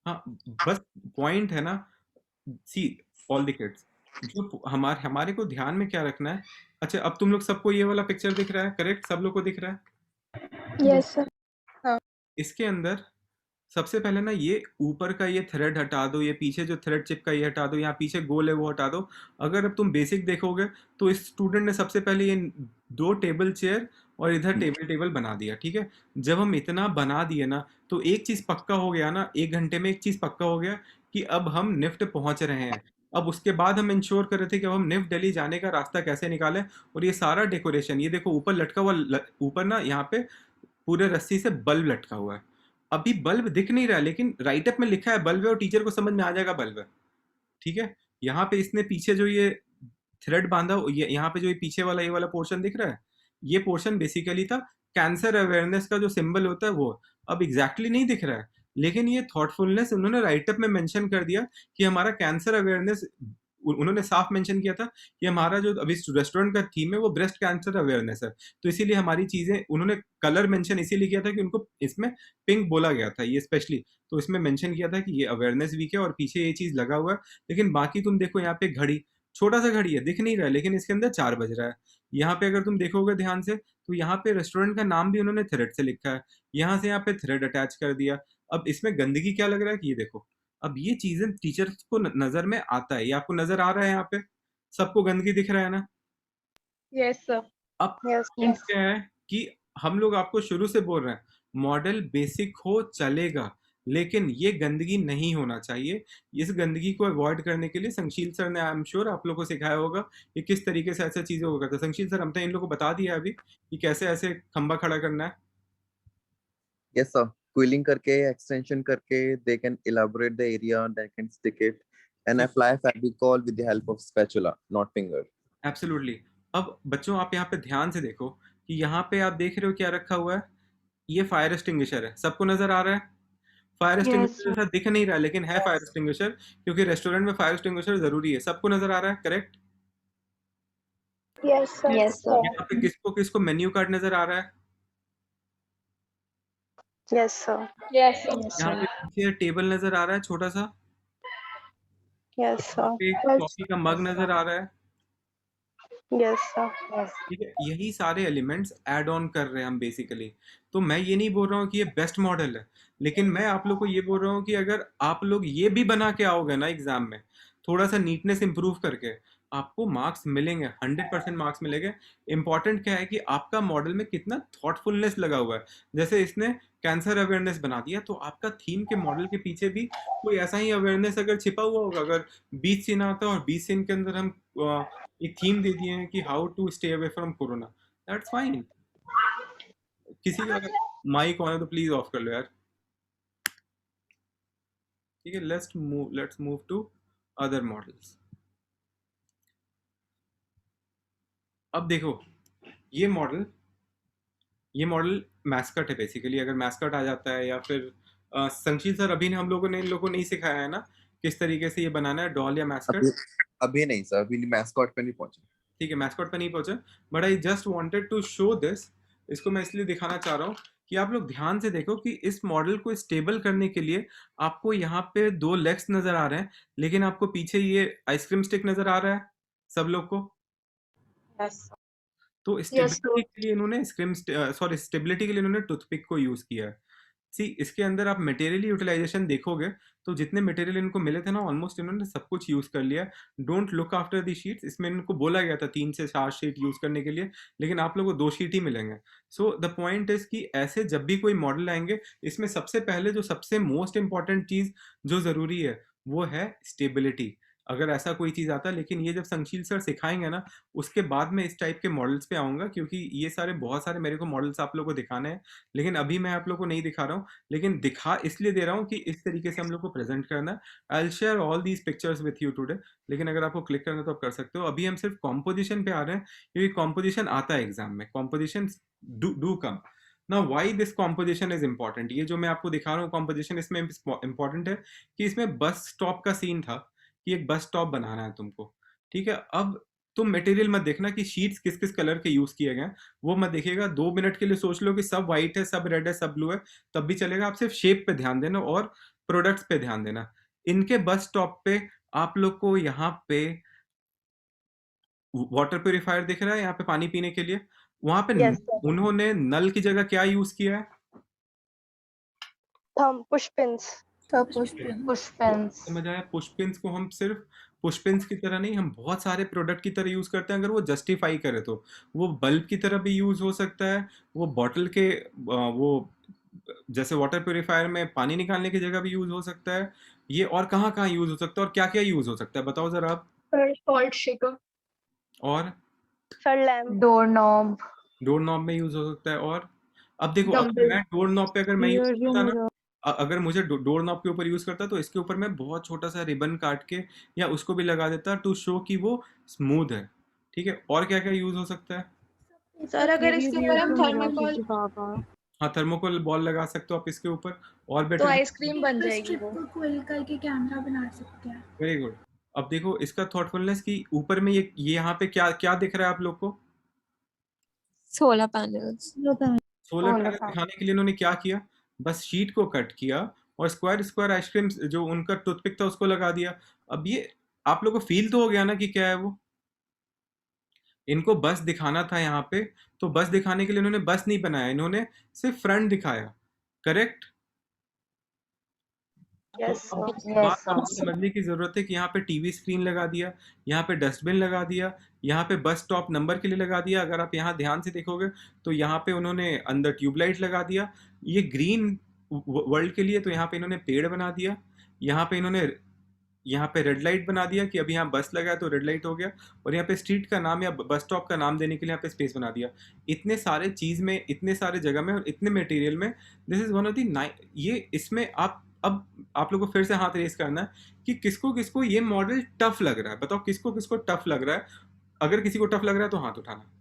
हाँ, बस पॉइंट है ना, सी ऑल द किड्स, जो हमारे को ध्यान में क्या रखना है। अच्छा, अब तुम लोग सबको ये वाला पिक्चर दिख रहा है, करेक्ट? सब लोग को दिख रहा है? Yes, sir. इसके अंदर सबसे पहले ना ये ऊपर का ये थ्रेड हटा दो, ये पीछे जो थ्रेड चिपका ये हटा दो, यहाँ पीछे गोल है वो हटा दो। अगर अब तुम बेसिक देखोगे तो इस स्टूडेंट ने सबसे पहले ये 2 टेबल चेयर और इधर टेबल बना दिया, ठीक है। जब हम इतना बना दिए ना तो एक चीज पक्का हो गया ना, 1 घंटे में एक चीज पक्का हो गया कि अब हम निफ्ट पहुंच रहे हैं। अब उसके बाद हम इंश्योर कर रहे थे कि अब हम निफ दिल्ली जाने का रास्ता कैसे निकालें, और ये सारा डेकोरेशन, ये देखो ऊपर लटका हुआ, ऊपर ना यहाँ पे पूरे रस्सी से बल्ब लटका हुआ है। अभी बल्ब दिख नहीं रहा है, लेकिन राइटअप में लिखा है बल्ब है, और टीचर को समझ में आ जाएगा बल्ब है, ठीक है। यहाँ पे इसने पीछे जो ये थ्रेड बांधा, ये यहाँ पे जो ये पीछे वाला ये वाला पोर्शन दिख रहा है, ये पोर्शन बेसिकली था कैंसर अवेयरनेस का जो सिंबल होता है वो। अब एग्जैक्टली नहीं दिख रहा है, लेकिन ये थॉटफुलनेस उन्होंने राइटअप में मेंशन कर दिया कि हमारा कैंसर अवेयरनेस, उन्होंने साफ मेंशन किया था कि हमारा जो अभी रेस्टोरेंट का थीम है वो ब्रेस्ट कैंसर अवेयरनेस है, तो इसीलिए हमारी चीजें, उन्होंने कलर मेंशन इसीलिए किया था कि उनको इसमें पिंक बोला गया था ये स्पेशली, तो इसमें मेंशन किया था कि ये अवेयरनेस वीक है और पीछे ये चीज लगा हुआ है। लेकिन बाकी तुम देखो यहाँ पे घड़ी, छोटा सा घड़ी है, दिख नहीं रहा है, लेकिन इसके अंदर 4 बज रहा है। यहाँ पे अगर तुम देखोगे ध्यान से तो यहाँ पे रेस्टोरेंट का नाम भी उन्होंने थ्रेड से लिखा है, यहाँ से यहाँ पे थ्रेड अटैच कर दिया। अब इसमें गंदगी क्या लग रहा है कि ये देखो, अब ये चीजें टीचर्स को नजर में आता है, ये आपको नजर आ रहा है, यहाँ पे सबको गंदगी दिख रहा है ना। Yes, sir. अब Yes, point क्या है कि हम लोग आपको शुरू से बोल रहे हैं मॉडल बेसिक हो चलेगा, लेकिन ये गंदगी नहीं होना चाहिए। इस गंदगी को अवॉइड करने के लिए संशील सर ने, आई एम श्योर आप लोगों को सिखाया होगा कि किस तरीके से ऐसे चीजें को करते हैं। संशील सर, हमने इन लोगों को बता दिया है अभी कि कैसे ऐसे खंबा खड़ा करना है। Yes, sir. Quilling करके, extension करके, they can elaborate the area, they can stick it and apply Fabicol with the help of spatula, not finger. Absolutely. अब बच्चों आप यहाँ पे ध्यान से देखो कि यहाँ पे आप देख रहे हो क्या रखा हुआ है, ये फायर एक्सटिंग्विशर है, सबको नजर आ रहा है। Fire Yes, extinguisher sir. जैसा दिख नहीं रहा है, लेकिन है फायर एक्सटिंग्विशर, क्योंकि रेस्टोरेंट में फायर एक्सटिंग्विशर जरूरी है। सबको नजर आ रहा है, correct. yes, sir. Yes, sir. यहाँ पे किसको किसको मेन्यू कार्ड नजर आ रहा है, Yes, sir. Yes, sir. यहाँ पे पीछे टेबल नजर आ रहा है छोटा सा, Yes, यहाँ sir. पे कॉफी का मग नजर आ रहा है, Yes, sir. ठीक है। यही सारे एलिमेंट्स ऐड ऑन कर रहे हैं हम बेसिकली। तो मैं ये नहीं बोल रहा हूँ कि ये बेस्ट मॉडल है, लेकिन मैं आप लोग को ये बोल रहा हूँ कि अगर आप लोग ये भी बना के आओगे ना एग्जाम में, थोड़ा सा नीटनेस इंप्रूव करके, आपको मार्क्स मिलेंगे, 100% मार्क्स मिलेंगे। इंपॉर्टेंट क्या है कि आपका मॉडल में कितना थॉटफुलनेस लगा हुआ है। जैसे इसने कैंसर अवेयरनेस बना दिया, तो आपका थीम के मॉडल के पीछे भी कोई ऐसा ही अवेयरनेस अगर छिपा हुआ होगा, अगर 20 सीन आता है और 20 सीन के अंदर हम एक थीम दे दिए हैं कि how to stay away from corona, that's fine. किसी का अगर माइक ऑन है तो प्लीज ऑफ कर लो यार, ठीक है। Let's move to other models. अब देखो ये मॉडल मैस्कट है बेसिकली। अगर मैस्कट आ जाता है, या फिर संशील सर अभी हम लोगों ने इन लोगों को नहीं सिखाया है ना किस तरीके से ये बनाना है, डॉल या मैस्कट। अभी नहीं सर, अभी मैस्कॉट पे नहीं पहुंचे। ठीक है, मैस्कॉट पे नहीं पहुंचे, but I just wanted to show this. इसको मैं इसलिए दिखाना चाह रहा हूँ कि आप लोग ध्यान से देखो कि इस मॉडल को स्टेबल करने के लिए आपको यहाँ पे 2 लेग्स नजर आ रहे हैं, लेकिन आपको पीछे ये आइसक्रीम स्टिक नजर आ रहा है सब लोग को। Yes. तो स्टेबिलिटी के लिए इन्होंने स्टेबिलिटी के लिए इन्होंने टूथपिक को यूज किया है। सी इसके अंदर आप मटेरियल यूटिलाइजेशन देखोगे तो जितने मटेरियल इनको मिले थे ना, ऑलमोस्ट इन्होंने सब कुछ यूज कर लिया। Don't look after the sheets, इसमें इनको बोला गया था 3 से 4 शीट यूज करने के लिए, लेकिन आप लोगों को 2 शीट ही मिलेंगे। सो द पॉइंट इज कि ऐसे जब भी कोई मॉडल आएंगे, इसमें सबसे पहले जो सबसे मोस्ट इंपॉर्टेंट चीज जो जरूरी है वो है स्टेबिलिटी। अगर ऐसा कोई चीज आता है, लेकिन ये जब संशील सर सिखाएंगे ना, उसके बाद मैं इस टाइप के मॉडल्स पे आऊंगा, क्योंकि ये सारे बहुत सारे मेरे को मॉडल्स आप लोगों को दिखाने हैं, लेकिन अभी मैं आप लोगों को नहीं दिखा रहा हूँ। लेकिन दिखा इसलिए दे रहा हूँ कि इस तरीके से हम लोग को प्रेजेंट करना है। I will share all these pictures with you today, लेकिन अगर आपको क्लिक करना है तो आप कर सकते हो। अभी हम सिर्फ कॉम्पोजिशन पे आ रहे हैं, क्योंकि कॉम्पोजिशन आता है एग्जाम में, कॉम्पोजिशन डू कम। ना why this composition is important, ये जो मैं आपको दिखा रहा हूँ कॉम्पोजिशन इसमें इंपॉर्टेंट है कि इसमें बस स्टॉप का सीन था कि एक बस स्टॉप बनाना है तुमको, ठीक है। अब तुम मटेरियल मत देखना कि शीट्स किस किस कलर के यूज किए गए, वो मत देखिएगा। 2 मिनट के लिए सोच लो कि सब व्हाइट है, सब रेड है, सब ब्लू है, तब भी चलेगा। आप सिर्फ शेप पे ध्यान देना और प्रोडक्ट्स पे ध्यान देना। इनके बस स्टॉप पे आप लोग को यहाँ पे वाटर प्यूरिफायर दिख रहा है, यहाँ पे पानी पीने के लिए। वहां पे Yes, sir. उन्होंने नल की जगह क्या यूज किया है? Push pins. Push pens. समझ आया? पुश पिन्स को हम सिर्फ पुश पिन्स की तरह नहीं, हम बहुत सारे प्रोडक्ट की तरह यूज करते हैं। अगर वो जस्टिफाई करे तो वो बल्ब की तरह भी यूज हो सकता है, वो बॉटल के वो जैसे वाटर प्यूरिफायर में पानी निकालने की जगह भी यूज हो सकता है, ये और कहाँ-कहाँ यूज़ हो सकता है और क्या-क्या यूज़ हो सकता है? बताओ ज़रा आप। Salt shaker. और sir lamp, Doorknob. Door knob में यूज़ हो सकता है और अब देखो अगर Dumbbell. मैं डोर नॉब पे अगर मैं यूज़ Rear view करता ना mirror. अगर मुझे डोर नॉब के ऊपर यूज़ करता तो इसके ऊपर मैं बहुत छोटा-सा रिबन काट के या उसको भी लगा देता टू शो कि वो स्मूथ है। ठीक है? और क्या-क्या यूज़ हो सकता है? सर अगर Maybe इसके ऊपर rear हम view mirror थर्माकोल की जगह हाँ, थर्मोकोल बॉल लगा सकते हो आप इसके ऊपर और तो बेटर आइसक्रीम बन जाएगी वो। कोयल करके कैमरा बना सकते हैं। Very good. अब देखो इसका थॉटफुलनेस कि ऊपर में ये यहाँ पे क्या दिख रहा है आप लोग को? solar panels. सोलर पैनल दिखाने के लिए इन्होंने क्या किया? बस शीट को कट किया और स्क्वायर आइसक्रीम जो उनका टूथपिक था उसको लगा दिया। अब ये आप लोगों को फील तो हो गया ना कि क्या है वो? इनको बस दिखाना था यहाँ पे, तो बस दिखाने के लिए इन्होंने बस नहीं बनाया, इन्होंने सिर्फ फ्रंट दिखाया। करेक्ट? यस तो अब सर। एक बात आपको समझने की जरूरत है कि यहाँ पे टीवी स्क्रीन लगा दिया, यहाँ पे डस्टबिन लगा दिया, यहाँ पे बस स्टॉप नंबर के लिए लगा दिया। अगर आप यहाँ ध्यान से देखोगे तो यहाँ पे उन्होंने अंदर ट्यूबलाइट लगा दिया। ये ग्रीन वर्ल्ड के लिए तो यहाँ पे इन्होंने पेड़ बना दिया। यहाँ पे रेड लाइट बना दिया कि अभी यहाँ बस लगा है तो रेड लाइट हो गया। और यहाँ पे स्ट्रीट का नाम या बस स्टॉप का नाम देने के लिए यहाँ पे स्पेस बना दिया। इतने सारे चीज में, इतने सारे जगह में और इतने मटेरियल में, this is one of the ये इसमें अब आप लोगों को फिर से हाथ रेस करना है कि किसको किसको ये मॉडल टफ लग रहा है। बताओ किसको किसको टफ लग रहा है। अगर किसी को टफ लग रहा है तो हाथ उठाना।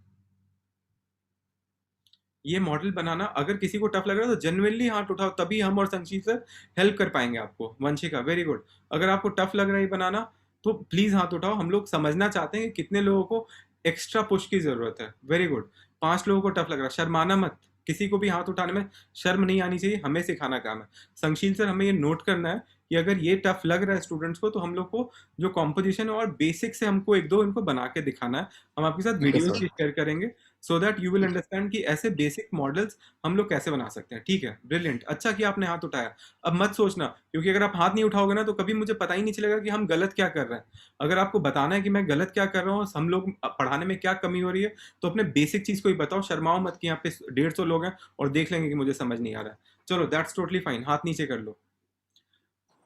ये मॉडल बनाना अगर किसी को टफ लग रहा है तो जेन्युइनली हाथ उठाओ, तभी हम और संक्षिप्त सर हेल्प कर पाएंगे आपको। Vanshika very good. अगर आपको टफ लग रहा है ये बनाना तो प्लीज हाथ उठाओ। हम लोग समझना चाहते हैं कि कितने लोगों को एक्स्ट्रा पुश की जरूरत है। Very good. 5 लोगों को टफ लग रहा है। शर्माना मत, किसी को भी हाथ उठाने में शर्म नहीं आनी चाहिए, हमें सिखाना काम है। संशील सर हमें ये नोट करना है कि अगर ये टफ लग रहा है स्टूडेंट्स को तो हम लोग को जो कॉम्पोजिशन और बेसिक से हमको 1-2 इनको बना के दिखाना है। हम आपके साथ वीडियोस भी शेयर करेंगे so that you will understand कि ऐसे बेसिक मॉडल्स हम लोग कैसे बना सकते हैं। ठीक है, ब्रिलियंट। अच्छा कि आपने हाथ उठाया। अब मत सोचना, क्योंकि अगर आप हाथ नहीं उठाओगे ना तो कभी मुझे पता ही नहीं चलेगा कि हम गलत क्या कर रहे हैं। अगर आपको बताना है कि मैं गलत क्या कर रहा हूँ, हम लोग पढ़ाने में क्या कमी हो रही है, तो अपने बेसिक चीज को ही बताओ। शर्माओ मत कि यहाँ पे 150 लोग हैं और देख लेंगे कि मुझे समझ नहीं आ रहा है। चलो दैट्स टोटली फाइन, हाथ नीचे कर लो।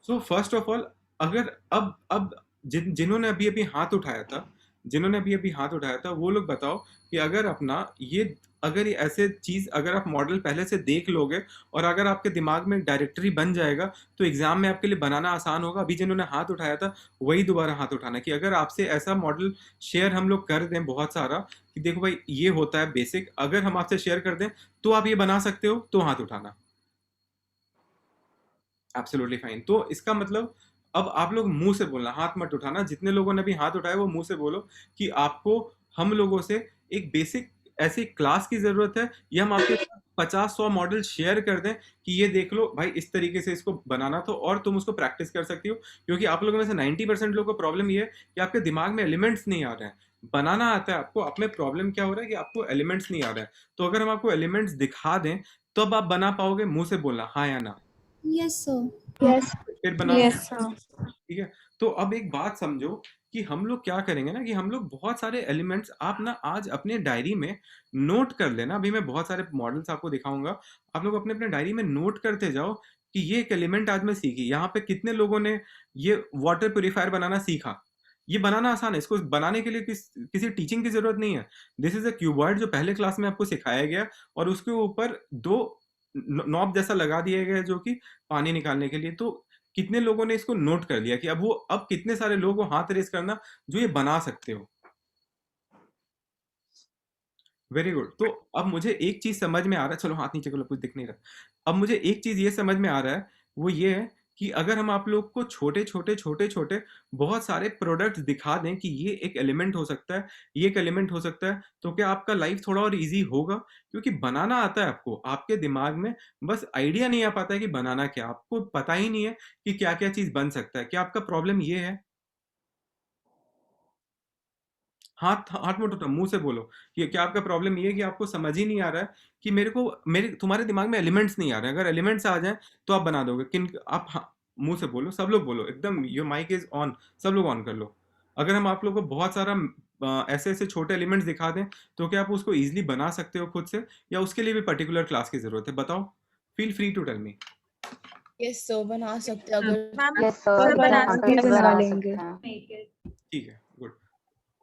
सो फर्स्ट ऑफ ऑल, अगर अब जिन्होंने अभी अभी हाथ उठाया था वो लोग बताओ कि अगर ये ऐसे चीज अगर आप मॉडल पहले से देख लोगे और अगर आपके दिमाग में डायरेक्टरी बन जाएगा तो एग्जाम में आपके लिए बनाना आसान होगा। अभी जिन्होंने हाथ उठाया था वही दोबारा हाथ उठाना कि अगर आपसे ऐसा मॉडल शेयर हम लोग कर दें बहुत सारा कि देखो भाई ये होता है बेसिक, अगर हम आपसे शेयर कर दें तो आप ये बना सकते हो, तो हाथ उठाना। Absolutely fine. तो इसका मतलब अब आप लोग मुंह से बोलना, हाथ मत उठाना। जितने लोगों ने भी हाथ उठाया वो मुंह से बोलो कि आपको हम लोगों से एक बेसिक ऐसी क्लास की जरूरत है, या हम आपके 50-100 मॉडल शेयर कर दें कि ये देख लो भाई इस तरीके से इसको बनाना तो, और तुम उसको प्रैक्टिस कर सकती हो। क्योंकि आप लोगों में से 90% लोगों को प्रॉब्लम ये है कि आपके दिमाग में एलिमेंट्स नहीं आ रहे हैं। बनाना आता है आपको, आप में प्रॉब्लम क्या हो रहा है कि आपको एलिमेंट्स नहीं आ रहे हैं। तो अगर हम आपको एलिमेंट्स दिखा दें तब आप बना पाओगे। मुंह से बोलना हाँ या ना। Yes sir. यस फिर बनाओ। Yes, sir. ठीक है। तो अब एक बात समझो कि हम लोग क्या करेंगे ना कि हम लोग बहुत सारे एलिमेंट्स आप ना आज अपने डायरी में नोट कर लेना। अभी मैं बहुत सारे मॉडल्स आपको दिखाऊंगा, आप लोग अपने अपने डायरी में नोट करते जाओ कि ये एक एलिमेंट आज मैं सीखी। यहाँ पे कितने लोगों ने ये वाटर प्योरीफायर बनाना सीखा। ये बनाना आसान है, इसको बनाने के लिए किसी टीचिंग की जरूरत नहीं है। दिस इज अ क्यूबॉइड जो पहले क्लास में आपको सिखाया गया और उसके ऊपर 2 नॉब जैसा लगा दिया गया जो कि पानी निकालने के लिए। तो कितने लोगों ने इसको नोट कर लिया कि अब कितने सारे लोगों को हाथ रेस करना जो ये बना सकते हो। Very good. तो अब मुझे एक चीज समझ में आ रहा है, चलो हाथ नीचे करो, कुछ दिख नहीं रहा। अब मुझे एक चीज ये समझ में आ रहा है, वो ये है कि अगर हम आप लोग को छोटे छोटे बहुत सारे प्रोडक्ट्स दिखा दें कि ये एक एलिमेंट हो सकता है, ये एक एलिमेंट हो सकता है, तो क्या आपका लाइफ थोड़ा और इजी होगा? क्योंकि बनाना आता है आपको, आपके दिमाग में बस आइडिया नहीं आ पाता है कि बनाना क्या। आपको पता ही नहीं है कि क्या क्या चीज बन सकता है। क्या आपका प्रॉब्लम ये है? हाथ हाथ मत उठाओ, मुंह से बोलो कि क्या आपका प्रॉब्लम ये है कि आपको समझ ही नहीं आ रहा है कि तुम्हारे दिमाग में एलिमेंट्स नहीं आ रहे हैं। अगर एलिमेंट्स आ जाएं तो आप बना दोगे। मुंह से बोलो, सब लोग बोलो एकदम, योर माइक इज ऑन, सब लोग ऑन कर लो। अगर हम आप लोग को बहुत सारा ऐसे ऐसे छोटे एलिमेंट्स दिखा दें तो क्या आप उसको इजीली बना सकते हो खुद से, या उसके लिए भी पर्टिकुलर क्लास की जरूरत है? बताओ, feel free to tell me. Yes sir बना सकते हैं अगर मैम यस सर सर बना एग्जाम्पल सकते से हैं। बना लेंगे। सकते हैं। ठीक है, गुड।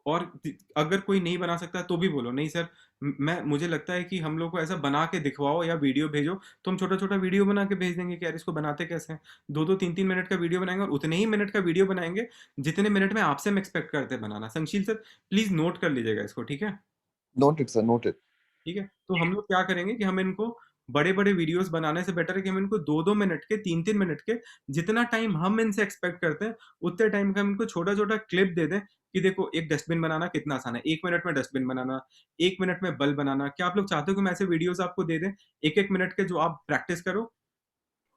और अगर कोई नहीं बना सकता तो भी बोलो नहीं सर, मैं मुझे लगता है कि हम लोग को ऐसा बना के दिखवाओ या वीडियो भेजो, तो हम छोटा छोटा वीडियो बना के भेज देंगे कि यार इसको बनाते कैसे हैं। 2-2 3-3 मिनट का वीडियो बनाएंगे और उतने ही मिनट का वीडियो बनाएंगे जितने मिनट में आपसे हम एक्सपेक्ट करते हैं बनाना। संशील सर प्लीज नोट कर लीजिएगा इसको, ठीक है? Noted, sir. Noted. ठीक है, तो हम लोग क्या करेंगे कि हम इनको बड़े बड़े वीडियोस बनाने से बेटर है कि हम इनको 2-2 मिनट के 3-3 मिनट के जितना टाइम हम इनसे एक्सपेक्ट करते हैं उतने टाइम का हम इनको छोटा छोटा क्लिप दे दें कि देखो एक डस्टबिन बनाना कितना आसान है, 1 मिनट में डस्टबिन बनाना, 1 मिनट में बल्ब बनाना। क्या आप लोग चाहते हो कि हम ऐसे वीडियोस आपको दे दें 1-1 मिनट के जो आप प्रैक्टिस करो?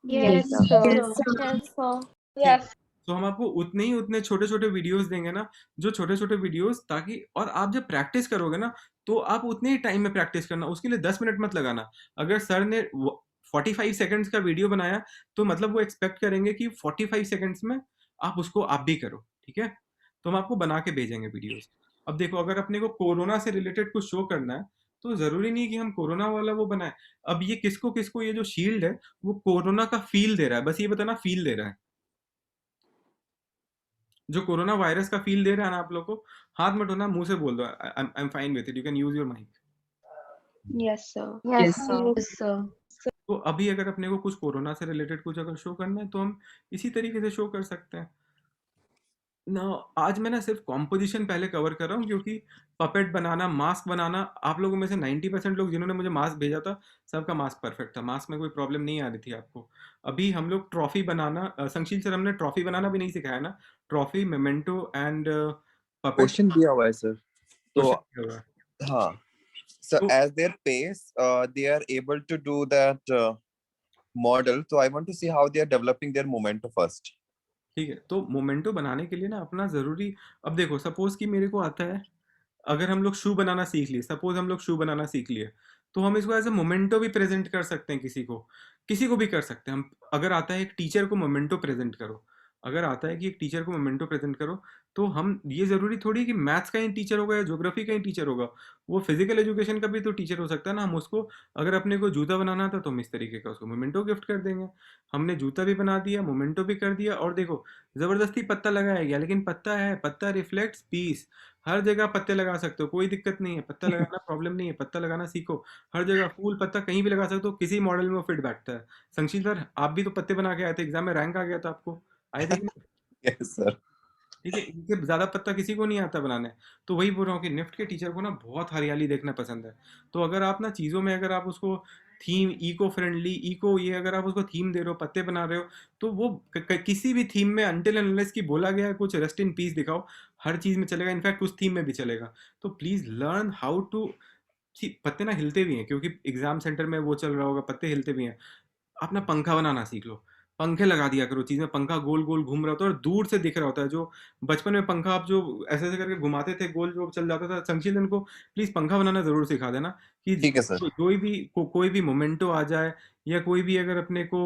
Yes Yes, sir. Yes, sir. Yes तो हम आपको उतने छोटे छोटे वीडियोस देंगे ना, जो छोटे छोटे वीडियोस, ताकि और आप जब प्रैक्टिस करोगे ना तो आप उतने ही टाइम में प्रैक्टिस करना, उसके लिए 10 मिनट मत लगाना। अगर सर ने 45 सेकंड्स का वीडियो बनाया तो मतलब वो एक्सपेक्ट करेंगे कि 45 सेकंड्स में आप उसको आप भी करो, ठीक है? तो हम आपको बना के भेजेंगे वीडियोस। अब देखो, अगर अपने को कोरोना से रिलेटेड कुछ शो करना है तो जरूरी नहीं कि हम कोरोना वाला वो बनाए। अब ये किसको किसको ये जो शील्ड है वो कोरोना का फील दे रहा है, बस ये बताना फील दे रहा है। जो कोरोना वायरस का फील दे रहा है ना आप लोग को, हाथ मत उठाना, मुंह से बोल दो I am fine with it, you can use your mic. yes sir। Yes sir. तो अभी अगर अपने को कुछ कोरोना से रिलेटेड कुछ अगर शो करना है तो हम इसी तरीके से शो कर सकते हैं ना। आज मैं ना सिर्फ कॉम्पोजिशन पहले कवर कर रहा हूँ क्योंकि पपेट बनाना, मास्क बनाना, आप लोगों में से 90% लोग जिन्होंने मुझे मास्क भेजा था सबका मास्क परफेक्ट था, मास्क में कोई प्रॉब्लम नहीं आ रही थी आपको। अभी हम लोग ट्रॉफी बनाना, संशील सर हमने ट्रॉफी बनाना भी नहीं सिखाया ना, trophy, memento and puppet Question दिया हुआ है sir. तो क्वेश्चन। हाँ. So तो as their pace, they are able to do that model. So I want to see how they are developing their momentum first. ठीक है, तो मोमेंटो बनाने के लिए ना अपना ज़रूरी, अब देखो सपोज़ कि मेरे को आता है, अगर हम लोग शू बनाना सीख लिए, सपोज़ हम लोग शू बनाना सीख लिए, तो हम इसको एज़ अ मोमेंटो भी प्रेज़ेंट कर सकते हैं किसी को भी कर सकते हैं हम। अगर आता है एक टीचर को मोमेंटो प्रेज़ेंट करो, अगर आता है कि एक टीचर को मोमेंटो प्रेज़ेंट करो, तो हम ये ज़रूरी थोड़ी कि मैथ्स का ही टीचर होगा या ज्योग्राफी का ही टीचर होगा, वो फिज़िकल एजुकेशन का भी तो टीचर हो सकता है ना। हम उसको, अगर अपने को जूता बनाना था तो हम इस तरीके का उसको मोमेंटो गिफ्ट कर देंगे। हमने जूता भी बना दिया, मोमेंटो भी कर दिया, और देखो ज़बरदस्ती पत्ता लगाया गया, लेकिन पत्ता है, पत्ता रिफ्लेक्ट्स पीस। हर जगह पत्ते लगा सकते हो, कोई दिक्कत नहीं है, पत्ता लगाना प्रॉब्लम नहीं है, पत्ता लगाना सीखो। हर जगह फूल पत्ता कहीं भी लगा सकते हो, किसी मॉडल में वो फिट बैठता है। संशील सर आप भी तो पत्ते बना के आए थे, एग्जाम में रैंक आ गया था आपको, आए थे कि नहीं? Yes sir. ठीक है, इनसे ज़्यादा पत्ता किसी को नहीं आता बनाने। तो वही बोल रहा हूँ कि निफ्ट के टीचर को ना बहुत हरियाली देखना पसंद है। तो अगर आप ना चीज़ों में, अगर आप उसको थीम इको फ्रेंडली, इको ये अगर आप उसको थीम दे रहे हो, पत्ते बना रहे हो, तो वो किसी भी थीम में अनटिल अनलेस की बोला गया है कुछ रेस्ट इन पीस दिखाओ, हर चीज़ में चलेगा, इनफैक्ट उस थीम में भी चलेगा। तो प्लीज़ लर्न हाउ टू, पत्ते ना हिलते भी हैं क्योंकि एग्जाम सेंटर में वो चल रहा होगा, पत्ते हिलते भी हैं। आप ना पंखा बनाना सीख लो, पंखे लगा दिया करो, चीज़ में पंखा गोल गोल घूम रहा होता है और दूर से दिख रहा होता है। जो बचपन में पंखा आप जो ऐसे ऐसे करके घुमाते थे, गोल जो चल जाता था, संशील को प्लीज़ पंखा बनाना ज़रूर सिखा देना कि ठीक है सर. कोई भी मोमेंटो आ जाए या कोई भी अगर अपने को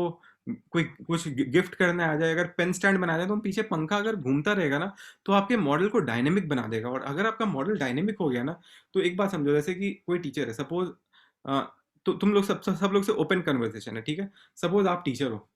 कोई कुछ गिफ्ट करना आ जाए, अगर पेन स्टैंड बना दें तो हम पीछे पंखा अगर घूमता रहेगा ना तो आपके मॉडल को डायनेमिक बना देगा। और अगर आपका मॉडल डायनेमिक हो गया ना, तो एक बात समझो, जैसे कि कोई टीचर है, सपोज तो तुम लोग सब लोग से ओपन कन्वर्सेशन है, ठीक है? सपोज आप टीचर हो,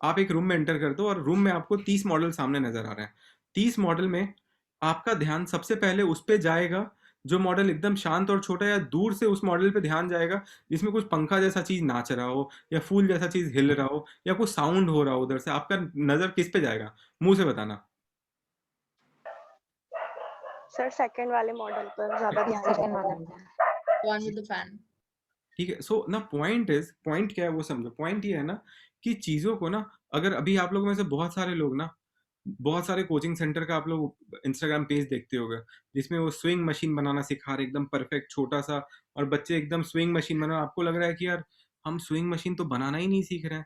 आप एक रूम में एंटर करते हो और रूम में आपको 30 मॉडल सामने नजर आ रहे हैं। 30 मॉडल में आपका ध्यान सबसे पहले उस पे जाएगा जो मॉडल एकदम शांत और छोटा, या दूर से उस मॉडल पे ध्यान जाएगा जिसमें कुछ पंखा जैसा चीज नाच रहा हो या फूल जैसा चीज हिल रहा हो या कुछ साउंड हो रहा हो उधर से। आपका नजर किस पे जाएगा, मुंह से बताना। सर सेकंड वाले मॉडल पर ज्यादा ध्यान सेकंड जाएगा। वाला one with the fan. ठीक है, सो ना पॉइंट क्या है वो समझो। पॉइंट ये है ना कि चीज़ों को ना, अगर अभी आप लोगों में से बहुत सारे लोग ना, बहुत सारे कोचिंग सेंटर का आप लोग इंस्टाग्राम पेज देखते होंगे जिसमें वो स्विंग मशीन बनाना सिखा रहे, एकदम परफेक्ट छोटा सा, और बच्चे एकदम स्विंग मशीन बना, आपको लग रहा है कि यार हम स्विंग मशीन तो बनाना ही नहीं सीख रहे हैं।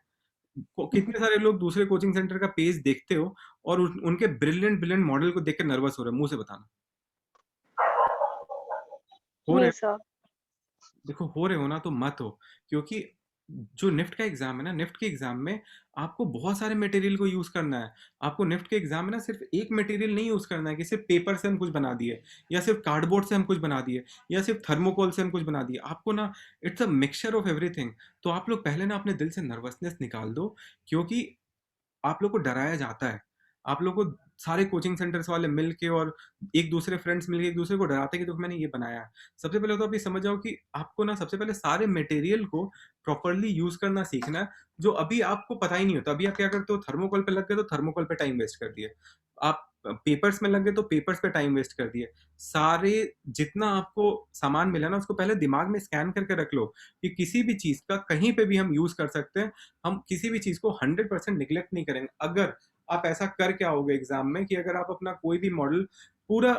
कितने सारे लोग दूसरे कोचिंग सेंटर का पेज देखते हो और उनके ब्रिलियंट ब्रिलियंट मॉडल को देख कर नर्वस हो रहे हो, मुंह से बताना। हो रहे नहीं सर। देखो, हो रहे हो ना तो मत हो, क्योंकि जो निफ्ट का एग्जाम है ना, निफ्ट के एग्जाम में आपको बहुत सारे मटेरियल को यूज करना है। आपको निफ्ट के एग्जाम में ना सिर्फ एक मटेरियल नहीं यूज करना है कि सिर्फ पेपर से हम कुछ बना दिए, या सिर्फ कार्डबोर्ड से हम कुछ बना दिए, या सिर्फ थर्मोकोल से हम कुछ बना दिए। आपको ना it's a mixture of everything. तो आप लोग पहले ना अपने दिल से नर्वसनेस निकाल दो, क्योंकि आप लोग को डराया जाता है। आप लोग को सारे कोचिंग सेंटर्स वाले मिल के और एक दूसरे फ्रेंड्स मिल के एक दूसरे को डराते हैं कि देखो मैंने ये बनाया है। सबसे पहले तो आप ये समझ जाओ कि आपको ना सबसे पहले सारे मटेरियल को प्रॉपर्ली यूज करना सीखना है, जो अभी आपको पता ही नहीं होता। अभी आप क्या करते हो, थर्मोकोल पे लग गए तो थर्मोकोल पे टाइम वेस्ट कर दिए, आप पेपर्स में लग गए तो पेपर्स पे टाइम वेस्ट कर दिए। सारे जितना आपको सामान मिला ना, उसको पहले दिमाग में स्कैन करके रख लो कि किसी भी चीज का कहीं पे भी हम यूज कर सकते हैं। हम किसी भी चीज को 100% निग्लेक्ट नहीं करेंगे। अगर आप ऐसा करके आओगे एग्जाम में कि अगर आप अपना कोई भी मॉडल पूरा,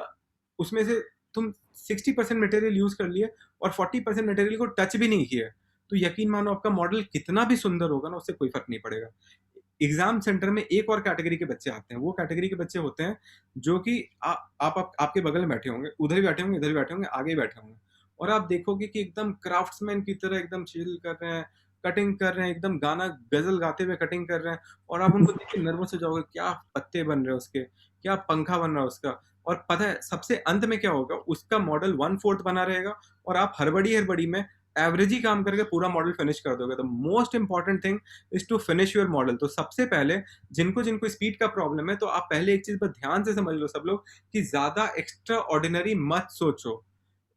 उसमें से तुम 60% मटेरियल यूज कर लिए और 40% मटेरियल को टच भी नहीं किया, तो यकीन मानो आपका मॉडल कितना भी सुंदर होगा ना, उससे कोई फर्क नहीं पड़ेगा। एग्जाम सेंटर में एक और कैटेगरी के बच्चे आते हैं। वो कैटेगरी के बच्चे होते हैं जो कि आपके बगल में बैठे होंगे, उधर भी बैठे होंगे, इधर भी बैठे होंगे, आगे भी बैठे होंगे, और आप देखोगे कि एकदम क्राफ्ट्समैन की तरह एकदम चिल कर रहे हैं, कटिंग कर रहे हैं, एकदम गाना गजल गाते हुए कटिंग कर रहे हैं, और आप उनको देख के नर्वस हो जाओगे, क्या पत्ते बन रहे हैं उसके, क्या पंखा बन रहा है उसका। और पता है सबसे अंत में क्या होगा, उसका मॉडल 1/4 बना रहेगा और आप हड़बड़ी हड़बड़ी में एवरेज ही काम करके पूरा मॉडल फिनिश कर दोगे। The most important thing is to finish your model. तो सबसे पहले जिनको जिनको स्पीड का प्रॉब्लम है, तो आप पहले एक चीज पर ध्यान से समझ लो सब लोग, कि ज्यादा एक्स्ट्रा ऑर्डिनरी मत सोचो।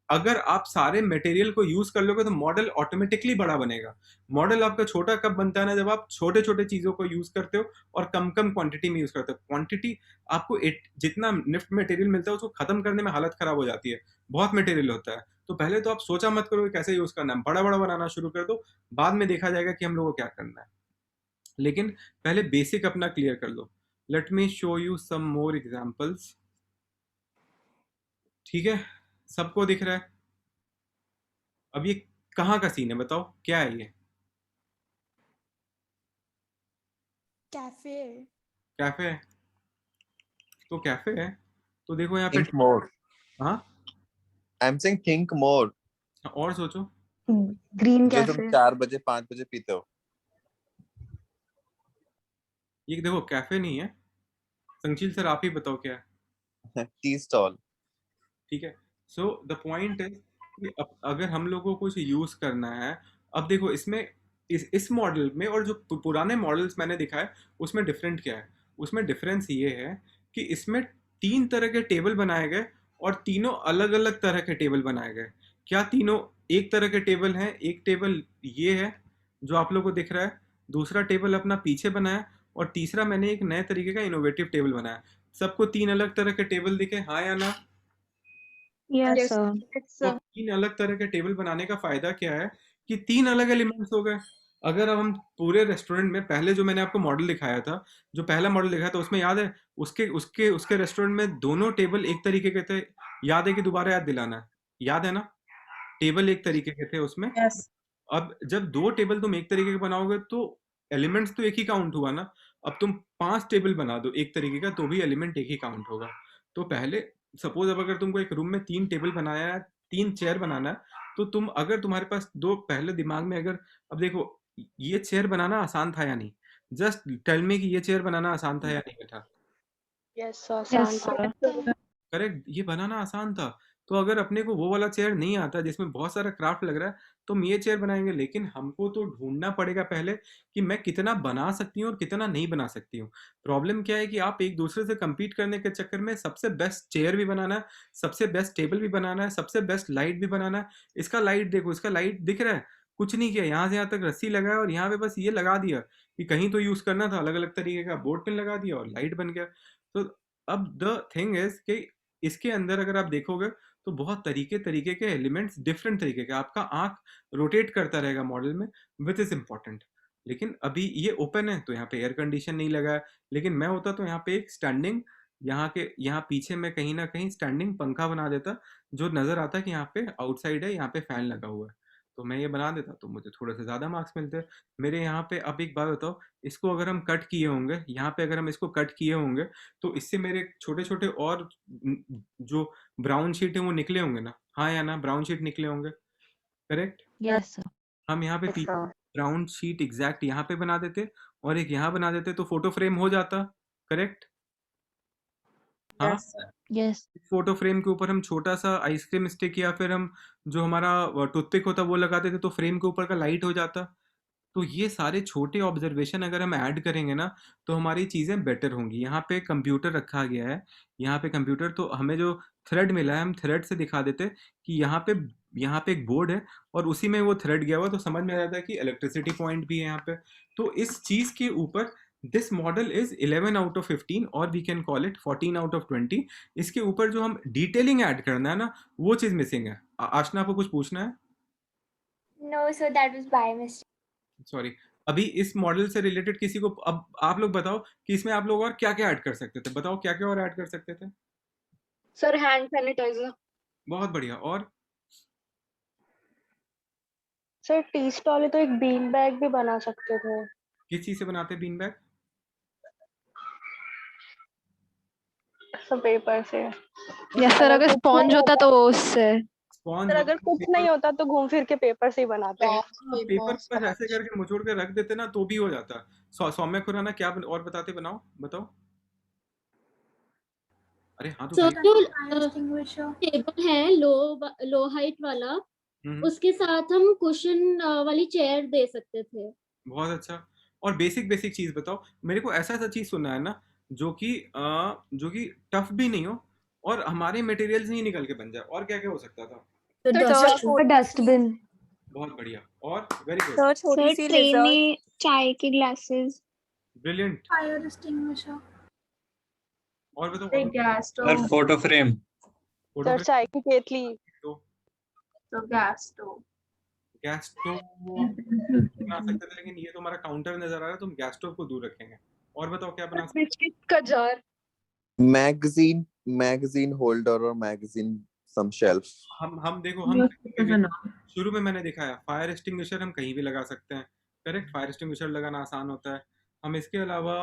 अगर आप सारे मटेरियल को यूज कर लोगे तो मॉडल ऑटोमेटिकली बड़ा बनेगा। मॉडल आपका छोटा कब बनता है ना, जब आप छोटे छोटे चीजों को यूज करते हो और कम कम क्वांटिटी में यूज करते हो। क्वांटिटी आपको जितना निफ्ट मटेरियल मिलता है उसको खत्म करने में हालत खराब हो जाती है, बहुत मटेरियल होता है। तो पहले तो आप सोचा मत करो कि कैसे यूज करना है, बड़ा बड़ा बनाना शुरू कर दो, बाद में देखा जाएगा कि हम लोगों को क्या करना है। लेकिन पहले बेसिक अपना क्लियर कर लो। Let me show you some more examples. ठीक है, सबको दिख रहा है? अब ये कहाँ का सीन है बताओ, क्या है ये? कैफे। कैफे है? तो कैफे है तो देखो यहाँ पे। Think more. हाँ, I'm saying think more. और सोचो। ग्रीन जो तुम कैफे। 4 बजे 5 बजे पीते हो। ये देखो कैफे नहीं है। संशील सर आप ही बताओ क्या है। Tea stall. ठीक है, सो द पॉइंट इज कि अगर हम लोगों को इसे यूज करना है, अब देखो इसमें इस मॉडल में और जो पुराने मॉडल्स मैंने दिखाए उसमें डिफरेंट क्या है। उसमें डिफरेंस ये है कि इसमें 3 तरह के टेबल बनाए गए और तीनों अलग अलग तरह के टेबल बनाए गए। क्या तीनों एक तरह के टेबल हैं? एक टेबल ये है जो आप लोगों को दिख रहा है, दूसरा टेबल अपना पीछे बनाया, और तीसरा मैंने एक नए तरीके का इनोवेटिव टेबल बनाया। सबको 3 अलग तरह के टेबल दिखे, हाँ या ना? Yes Yes. सर। तो 3 अलग तरह के टेबल बनाने का फायदा क्या है कि 3 अलग एलिमेंट्स हो गए। अगर अब हम पूरे रेस्टोरेंट में, पहले जो मैंने आपको मॉडल दिखाया था, जो पहला मॉडल दिखाया था, उसमें याद है उसके उसके उसके रेस्टोरेंट में दोनों टेबल एक तरीके के थे। याद है कि दोबारा याद दिलाना है? याद है ना, टेबल एक तरीके के थे उसमें। Yes. अब जब 2 टेबल तुम एक तरीके के बनाओगे तो एलिमेंट्स तो एक ही काउंट हुआ ना। अब तुम 5 टेबल बना दो एक तरीके का, तो भी एलिमेंट एक ही काउंट होगा। तो पहले सपोज अब अगर तुमको एक रूम में 3 टेबल बनाया है, 3 चेयर बनाना है, तो तुम अगर तुम्हारे पास 2 पहले दिमाग में अगर, अब देखो ये चेयर बनाना आसान था या नहीं? जस्ट टेल मी कि ये चेयर बनाना आसान था या नहीं बेटा? यस आसान यस था। सर। करेक्ट, ये बनाना आसान था। तो अगर अपने को वो वाला चेयर नहीं आता जिसमें बहुत सारा क्राफ्ट लग रहा है, तो हम ये चेयर बनाएंगे। लेकिन हमको तो ढूंढना पड़ेगा पहले कि मैं कितना बना सकती हूँ और कितना नहीं बना सकती हूँ। प्रॉब्लम क्या है कि आप एक दूसरे से compete करने के चक्कर में सबसे बेस्ट चेयर भी बनाना है, सबसे बेस्ट टेबल भी बनाना है, सबसे बेस्ट लाइट भी बनाना है। इसका लाइट देखो, इसका लाइट दिख रहा है? कुछ नहीं किया, यहाँ से यहाँ तक रस्सी लगाया और यहाँ पे बस ये लगा दिया कि कहीं तो यूज करना था, अलग अलग तरीके का बोर्ड पिन लगा दिया और लाइट बन गया। तो अब द थिंग इज कि इसके अंदर अगर आप देखोगे तो बहुत तरीके तरीके के एलिमेंट्स, डिफरेंट तरीके के, आपका आंख रोटेट करता रहेगा मॉडल में, विच इज इंपॉर्टेंट। लेकिन अभी ये ओपन है तो यहाँ पे एयर कंडीशन नहीं लगा है। लेकिन मैं होता तो यहाँ पे एक स्टैंडिंग, यहाँ पीछे में कहीं ना कहीं स्टैंडिंग पंखा बना देता, जो नजर आता कि यहाँ पे आउटसाइड है, यहाँ पे फैन लगा हुआ है। तो मैं ये बना देता तो मुझे थोड़े से ज्यादा मार्क्स मिलते। मेरे यहाँ पे अब एक बात बताओ, इसको अगर हम कट किए होंगे, यहाँ पे अगर हम इसको कट किए होंगे, तो इससे मेरे छोटे छोटे और जो ब्राउन शीट है वो निकले होंगे ना, हाँ या ना? ब्राउन शीट निकले होंगे, करेक्ट? Yes sir. हम यहाँ पे यस पीछे सर। राउंड शीट एग्जैक्ट यहाँ पे बना देते और एक यहाँ बना देते तो फोटो फ्रेम हो जाता, करेक्ट? हाँ, Yes, sir. Yes. Photo frame के ऊपर हम छोटा सा आइसक्रीम स्टिक या फिर हम जो हमारा टूथपिक होता वो लगा देते तो फ्रेम के ऊपर का लाइट हो जाता। तो ये सारे छोटे ऑब्जर्वेशन अगर हम ऐड करेंगे ना तो हमारी चीज़ें बेटर होंगी। यहाँ पे कंप्यूटर रखा गया है, यहाँ पे कंप्यूटर, तो हमें जो थ्रेड मिला है हम थ्रेड से दिखा देते कि यहाँ पे एक बोर्ड है और उसी में वो थ्रेड गया हुआ है, तो समझ में आ जाता है कि इलेक्ट्रिसिटी पॉइंट भी है यहाँ पे। तो इस चीज़ के ऊपर this model is 11 out of 15 और we can call it 14 out of 20। इसके ऊपर जो हम डिटेलिंग ऐड करना है ना वो चीज़ मिसिंग है। आशना, आपको कुछ पूछना है? No, so that was by mistake. Sorry. अभी इस मॉडल से रिलेटेड किसी को, अब आप लोग बताओ कि इसमें आप लोग और क्या क्या ऐड कर सकते थे, बताओ क्या क्या और ऐड कर सकते थे? Sir hand sanitizer. बहुत बढ़िया। और सर टी स्टॉल है तो एक बीन बैग भी बना सकते थे। किस चीज से बनाते हैं बीन बैग? सब पेपर से। या सर अगर कुछ स्पॉन्ज नहीं होता तो उससे। स्पॉन्ज सर अगर कुछ नहीं होता तो घूम फिर के पेपर से ही बनाते हैं। पेपर पर ऐसे करके मुचोड़ के रख देते ना तो भी हो जाता। सौम्य खुराना क्या और बताते, बनाओ बताओ। अरे हाँ तो सर भाई। जो फायर एक्सटिंग्विशर टेबल है लो हाइट वाला, उसके साथ हम कुशन वाली चेयर दे सकते थे। बहुत अच्छा। और बेसिक बेसिक चीज बताओ मेरे को, ऐसा ऐसा चीज सुनना है ना जो कि टफ भी नहीं हो और हमारे मटेरियल्स नहीं निकल के बन जाए। और क्या क्या हो सकता था? डस्टबिन। बहुत बढ़िया। और वेरी गुड, सर छोटी सी ट्रे lizard. में चाय के ग्लासेस। ब्रिलियंट। फायर एक्सटिंग्विशर और बताओ। एक gas sir stove, photo frame. Photo sir चाय की केतली। तो तो गैस स्टोव, गैस स्टोव बना सकते थे, लेकिन ये तो हमारा काउंटर नजर आ रहा है तो हम गैस स्टोव को दूर रखेंगे। और बताओ क्या बना सकते बिस्किट का जार। मैगजीन होल्डर और मैगजीन सम शेल्फ। हम देखो, हम शुरू में मैंने दिखाया फायर एक्सटिंग्विशर हम कहीं भी लगा सकते हैं, करेक्ट? फायर एक्सटिंग्विशर लगाना आसान होता है। हम इसके अलावा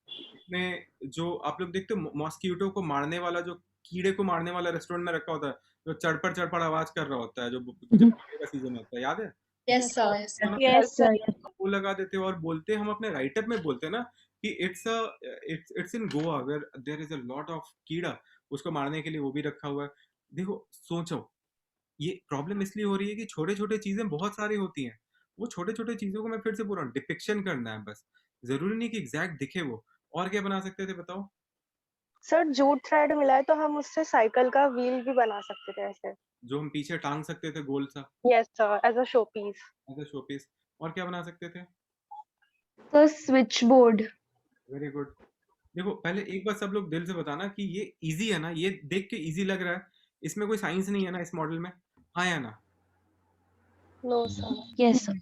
इसमें जो आप लोग देखते हो मॉस्किटो को मारने वाला, जो कीड़े को मारने वाला रेस्टोरेंट में रखा होता है, जो चड़पड़ आवाज कर रहा होता है, जो जब का सीजन होता है, याद है? Yes, sir. Yes, sir. Yes sir. वो लगा देते हो और बोलते, हम अपने राइटअप में बोलते हैं ना कि it's in Goa where there is a lot of कीड़ा, उसको मारने के लिए वो भी रखा हुआ है। देखो सोचो, ये प्रॉब्लम इसलिए हो रही है कि छोटे छोटे चीजें बहुत सारी होती हैं। वो छोटे छोटे चीजों को मैं फिर से बोल रहा हूँ, डिपिक्शन करना है बस, जरूरी नहीं कि एग्जैक्ट दिखे वो। और क्या बना सकते थे बताओ? सर जूट थ्रेड मिला है तो हम उससे साइकिल का व्हील भी बना सकते थे ऐसे। जो हम पीछे टांग सकते थे गोल सा, yes sir, as a showpiece. As a showpiece क्या बना सकते थे? Sir switchboard. Very good. देखो पहले एक बार सब लोग दिल से बताना कि ये इजी है ना, ये देख के इजी लग रहा है, इसमें कोई साइंस नहीं है ना इस मॉडल में, हाँ या ना? No sir. Yes sir.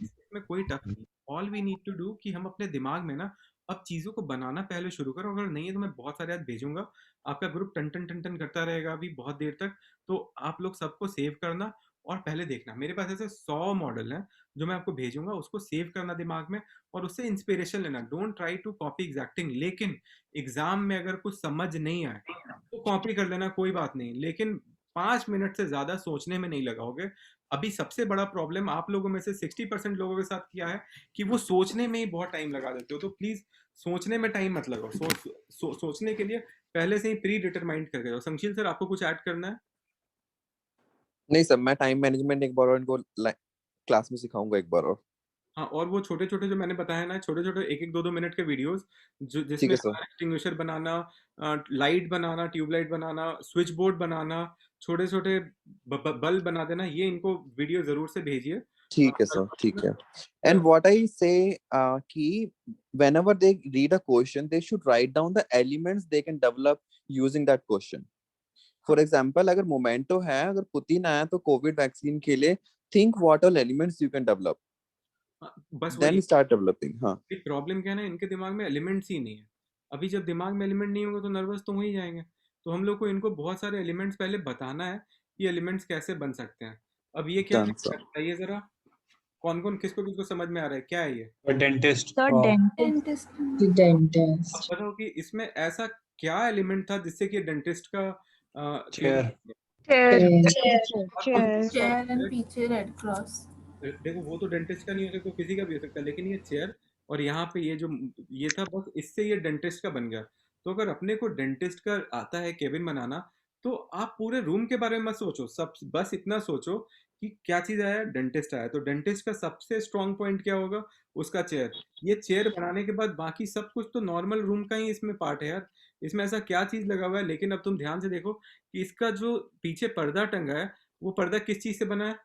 इसमें कोई टफ नहीं। All we need to do कि हम अपने दिमाग में ना अब चीज़ों को बनाना पहले शुरू करो। अगर नहीं है तो मैं बहुत सारे आज भेजूंगा, आपका ग्रुप टन टन टन टन करता रहेगा अभी बहुत देर तक। तो आप लोग सबको सेव करना और पहले देखना, मेरे पास ऐसे 100 मॉडल हैं जो मैं आपको भेजूंगा, उसको सेव करना दिमाग में और उससे इंस्पिरेशन लेना। Don't try to copy exacting, लेकिन एग्जाम में अगर कुछ समझ नहीं आए तो कॉपी कर लेना, कोई बात नहीं, लेकिन 5 मिनट से ज्यादा सोचने में नहीं लगाओगे। अभी सबसे बड़ा प्रॉब्लम आप लोगों में से 60% लोगों के साथ क्या है कि वो सोचने में ही बहुत टाइम लगा देते हो। तो प्लीज सोचने में टाइम मत लगाओ, सोचने के लिए पहले से ही प्री डिटरमाइंड करके जाओ। संशील सर, आपको कुछ ऐड करना है? नहीं सर, मैं टाइम मैनेजमेंट एक बार और इनको क्लास में सिखाऊंगा एक बार और। हाँ, और वो छोटे छोटे जो मैंने बताया ना, छोटे छोटे 1-1 2-2 मिनट के वीडियोस जो ठीक जिसमें है सर। फायर एक्सटिंग्विशर बनाना, लाइट बनाना, ट्यूबलाइट बनाना, स्विच बोर्ड बनाना, छोटे छोटे बल्ब बना देना, ये इनको वीडियो जरूर से भेजिए। ठीक है सर, ठीक है। And what I say कि whenever they read a question, they should write down the elements they can develop using that question. For example, अगर मोमेंटो है, अगर पुतिन आया तो कोविड वैक्सीन के लिए think what all elements you can develop. बस Then वही start developing. हाँ। प्रॉब्लम क्या है ना, इनके दिमाग में एलिमेंट्स ही नहीं है। अभी जब दिमाग में एलिमेंट नहीं होंगे तो नर्वस तो हो ही जाएंगे। तो हम लोग को इनको बहुत सारे एलिमेंट्स पहले बताना है कि एलिमेंट्स कैसे बन सकते हैं। अब ये क्या है Done, sir. बताइए जरा, कौन कौन किसको किसको समझ में आ रहा है, क्या है ये? डेंटिस्ट। Sir dentist. Dentist. अब बताओ कि इसमें ऐसा क्या एलिमेंट था जिससे कि डेंटिस्ट का चेयर। Chair Chair. एंड पीछे रेड क्रॉस। देखो वो तो डेंटिस्ट का नहीं हो सकता, किसी का भी हो सकता है, लेकिन ये चेयर और यहाँ पे ये जो ये था, बस इससे ये डेंटिस्ट का बन गया। तो अगर अपने को डेंटिस्ट का आता है केबिन बनाना, तो आप पूरे रूम के बारे में मत सोचो, सब बस इतना सोचो कि क्या चीज़ आया, डेंटिस्ट आया, तो डेंटिस्ट का सबसे स्ट्रॉन्ग पॉइंट क्या होगा, उसका चेयर। ये चेयर बनाने के बाद बाकी सब कुछ तो नॉर्मल रूम का ही इसमें पार्ट है यार, इसमें ऐसा क्या चीज़ लगा हुआ है। लेकिन अब तुम ध्यान से देखो कि इसका जो पीछे पर्दा टंगा है, वो पर्दा किस चीज़ से बना है?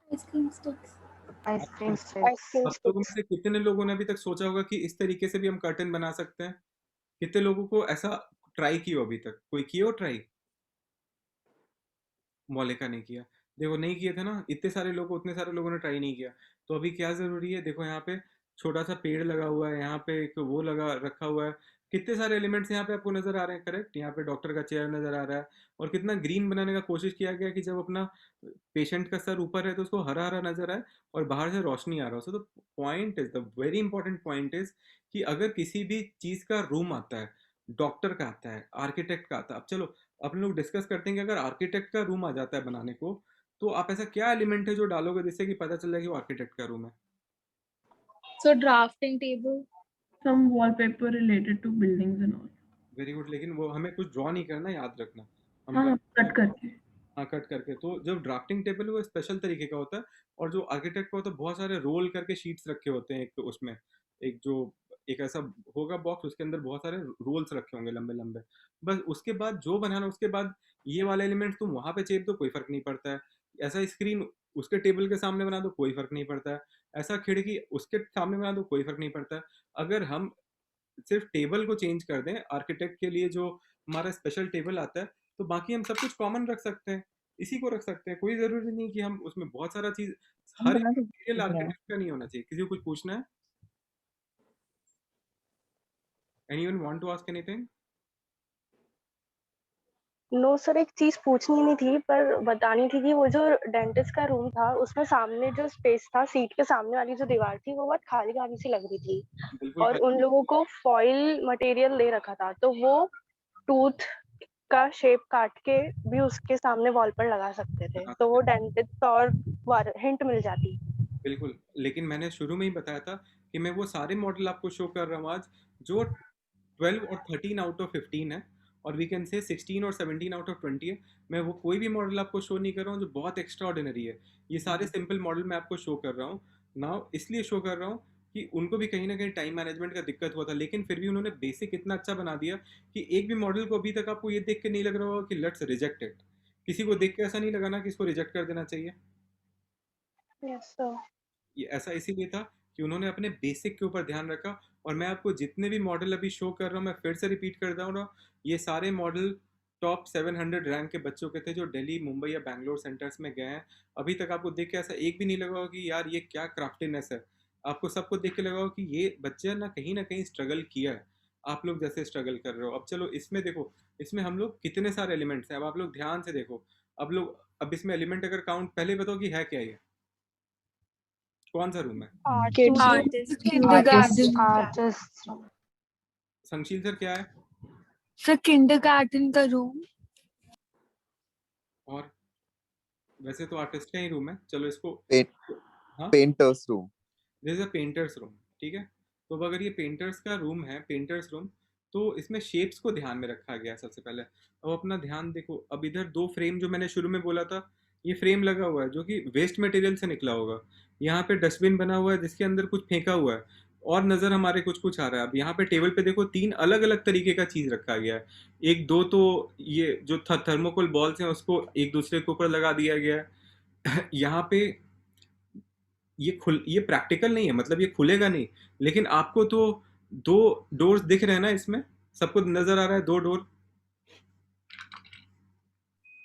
Ice cream sticks. Ice cream ice cream अब लोगों में स्टिक्स। से कितने लोगों ने अभी तक सोचा होगा कि इस तरीके से भी हम कर्टन बना सकते हैं? कितने लोगों को ऐसा ट्राई किया हो अभी तक? कोई किया हो ट्राई? मौलिका ने किया। देखो नहीं किए थे ना, इतने सारे लोग, उतने सारे लोगों ने ट्राई नहीं किया। तो अभी क्या ज़रूरी है, देखो यहाँ पे छोटा सा पेड़ लगा हुआ है, यहाँ पे एक वो लगा रखा हुआ है, कितने सारे एलिमेंट्स यहाँ पे आपको नज़र आ रहे हैं, करेक्ट? यहाँ पे डॉक्टर का चेयर नज़र आ रहा है, और कितना ग्रीन बनाने का कोशिश किया गया कि जब अपना पेशेंट का सर ऊपर है तो उसको हरा हरा नज़र आए और बाहर से रोशनी आ रहा हो। सो the point is, the very important point is कि अगर किसी भी चीज़ का रूम आता है, डॉक्टर का आता है, आर्किटेक्ट का आता है, अब चलो अपन लोग डिस्कस करते हैं कि अगर आर्किटेक्ट का रूम आ जाता है बनाने को, तो आप ऐसा क्या एलिमेंट है जो डालोगे जिससे कि पता चल जाए कि वो आर्किटेक्ट का रूम है? So drafting table. Some wallpaper related to buildings and all. Very good, लेकिन वो हमें कुछ ड्रॉ नहीं करना, याद रखना। हम हाँ, कर कट करके। हाँ, कट करके। तो जब ड्राफ्टिंग टेबल वो स्पेशल तरीके का होता है, और जो आर्किटेक्ट का होता है बहुत सारे रोल करके शीट्स रखे होते हैं, एक तो उसमें एक जो एक ऐसा होगा बॉक्स, उसके अंदर बहुत सारे रोल्स रखे होंगे लंबे लंबे। बस उसके बाद जो बनाना, उसके बाद ये वाले एलिमेंट्स तुम वहाँ पे चेप दो, कोई फर्क नहीं पड़ता है। ऐसा स्क्रीन उसके टेबल के सामने बना दो, कोई फर्क नहीं पड़ता है। ऐसा खिड़की उसके सामने बना दो, कोई फर्क नहीं पड़ता है। अगर हम सिर्फ टेबल को चेंज कर दें, आर्किटेक्ट के लिए जो हमारा स्पेशल टेबल आता है, तो बाकी हम सब कुछ कॉमन रख सकते हैं, इसी को रख सकते हैं। कोई ज़रूरी नहीं कि हम उसमें बहुत सारा चीज़, हर एक मटेरियल आर्किटेक्ट का नहीं होना चाहिए। किसी को कुछ पूछना है? Anyone want to ask anything? No sir, एक चीज पूछनी नहीं थी पर बतानी थी कि वो जो डेंटिस्ट का रूम था उसमें सामने जो स्पेस था, सीट के सामने वाली जो दीवार थी वो बहुत खाली खाली सी लग रही थी, बिल्कुल और उन लोगों को फॉइल मटेरियल दे रखा था, तो वो टूथ का शेप काट के भी उसके सामने वॉल पर लगा सकते थे, तो वो डेंटिस्ट और हिंट मिल जाती। बिल्कुल, लेकिन मैंने शुरू में ही बताया था कि मैं वो सारे मॉडल आपको शो कर रहा हूँ आज, जो 12 और 13 आउट ऑफ 15 है, और वी कैन से 16 और 17 आउट ऑफ 20 है। मैं वो कोई भी मॉडल आपको शो नहीं कर रहा हूँ जो बहुत एक्स्ट्रा ऑर्डिनरी है। ये सारे सिंपल मॉडल मैं आपको शो कर रहा हूँ नाउ, इसलिए शो कर रहा हूँ कि उनको भी कहीं ना कहीं टाइम मैनेजमेंट का दिक्कत हुआ था, लेकिन फिर भी उन्होंने बेसिक इतना अच्छा बना दिया कि एक भी मॉडल को अभी तक आपको ये देख के नहीं लग रहा होगा कि लेट्स रिजेक्ट इट। किसी को देख के ऐसा नहीं लगा ना कि इसको रिजेक्ट कर देना चाहिए। Yes sir. ये ऐसा इसीलिए था कि उन्होंने अपने बेसिक के ऊपर ध्यान रखा। और मैं आपको जितने भी मॉडल अभी शो कर रहा हूँ, मैं फिर से रिपीट कर रहा हूँ, ये सारे मॉडल टॉप 700 रैंक के बच्चों के थे जो दिल्ली, मुंबई या बैंगलोर सेंटर्स में गए हैं। अभी तक आपको देख के ऐसा एक भी नहीं लगा होगा कि यार ये क्या क्राफ्टीनेस है। आपको सबको देख के लगा होगा कि ये बच्चे ना कहीं स्ट्रगल किया है, आप लोग जैसे स्ट्रगल कर रहे हो। अब चलो इसमें देखो, इसमें हम लोग कितने सारे एलिमेंट्स हैं, अब आप लोग ध्यान से देखो। अब इसमें एलिमेंट अगर काउंट, पहले बताओ कि है क्या ये, कौन सा रूम है? आर्टिस्ट। संशील सर क्या है? सर किंडरगार्टन का रूम। और वैसे तो आर्टिस्ट का ही रूम है, चलो इसको हाँ, painters room. This is a painters room, ठीक है। तो अब अगर ये पेंटर्स का रूम है, पेंटर्स रूम, तो इसमें शेप्स को ध्यान में रखा गया सबसे पहले। अब अपना ध्यान देखो, अब इधर दो फ्रेम जो मैंने शुरू में बोला था, ये फ्रेम लगा हुआ है जो कि वेस्ट मटेरियल से निकला होगा। यहाँ पे डस्टबिन बना हुआ है जिसके अंदर कुछ फेंका हुआ है, और नज़र हमारे कुछ कुछ आ रहा है। अब यहाँ पे टेबल पे देखो 3 अलग अलग तरीके का चीज़ रखा गया है। एक दो तो ये जो थर्मोकोल बॉल्स हैं उसको एक दूसरे के ऊपर लगा दिया गया है। यहाँ पे ये प्रैक्टिकल नहीं है, मतलब ये खुलेगा नहीं, लेकिन आपको तो 2 डोर्स दिख रहे हैं ना इसमें, सबको नज़र आ रहा है 2 डोर,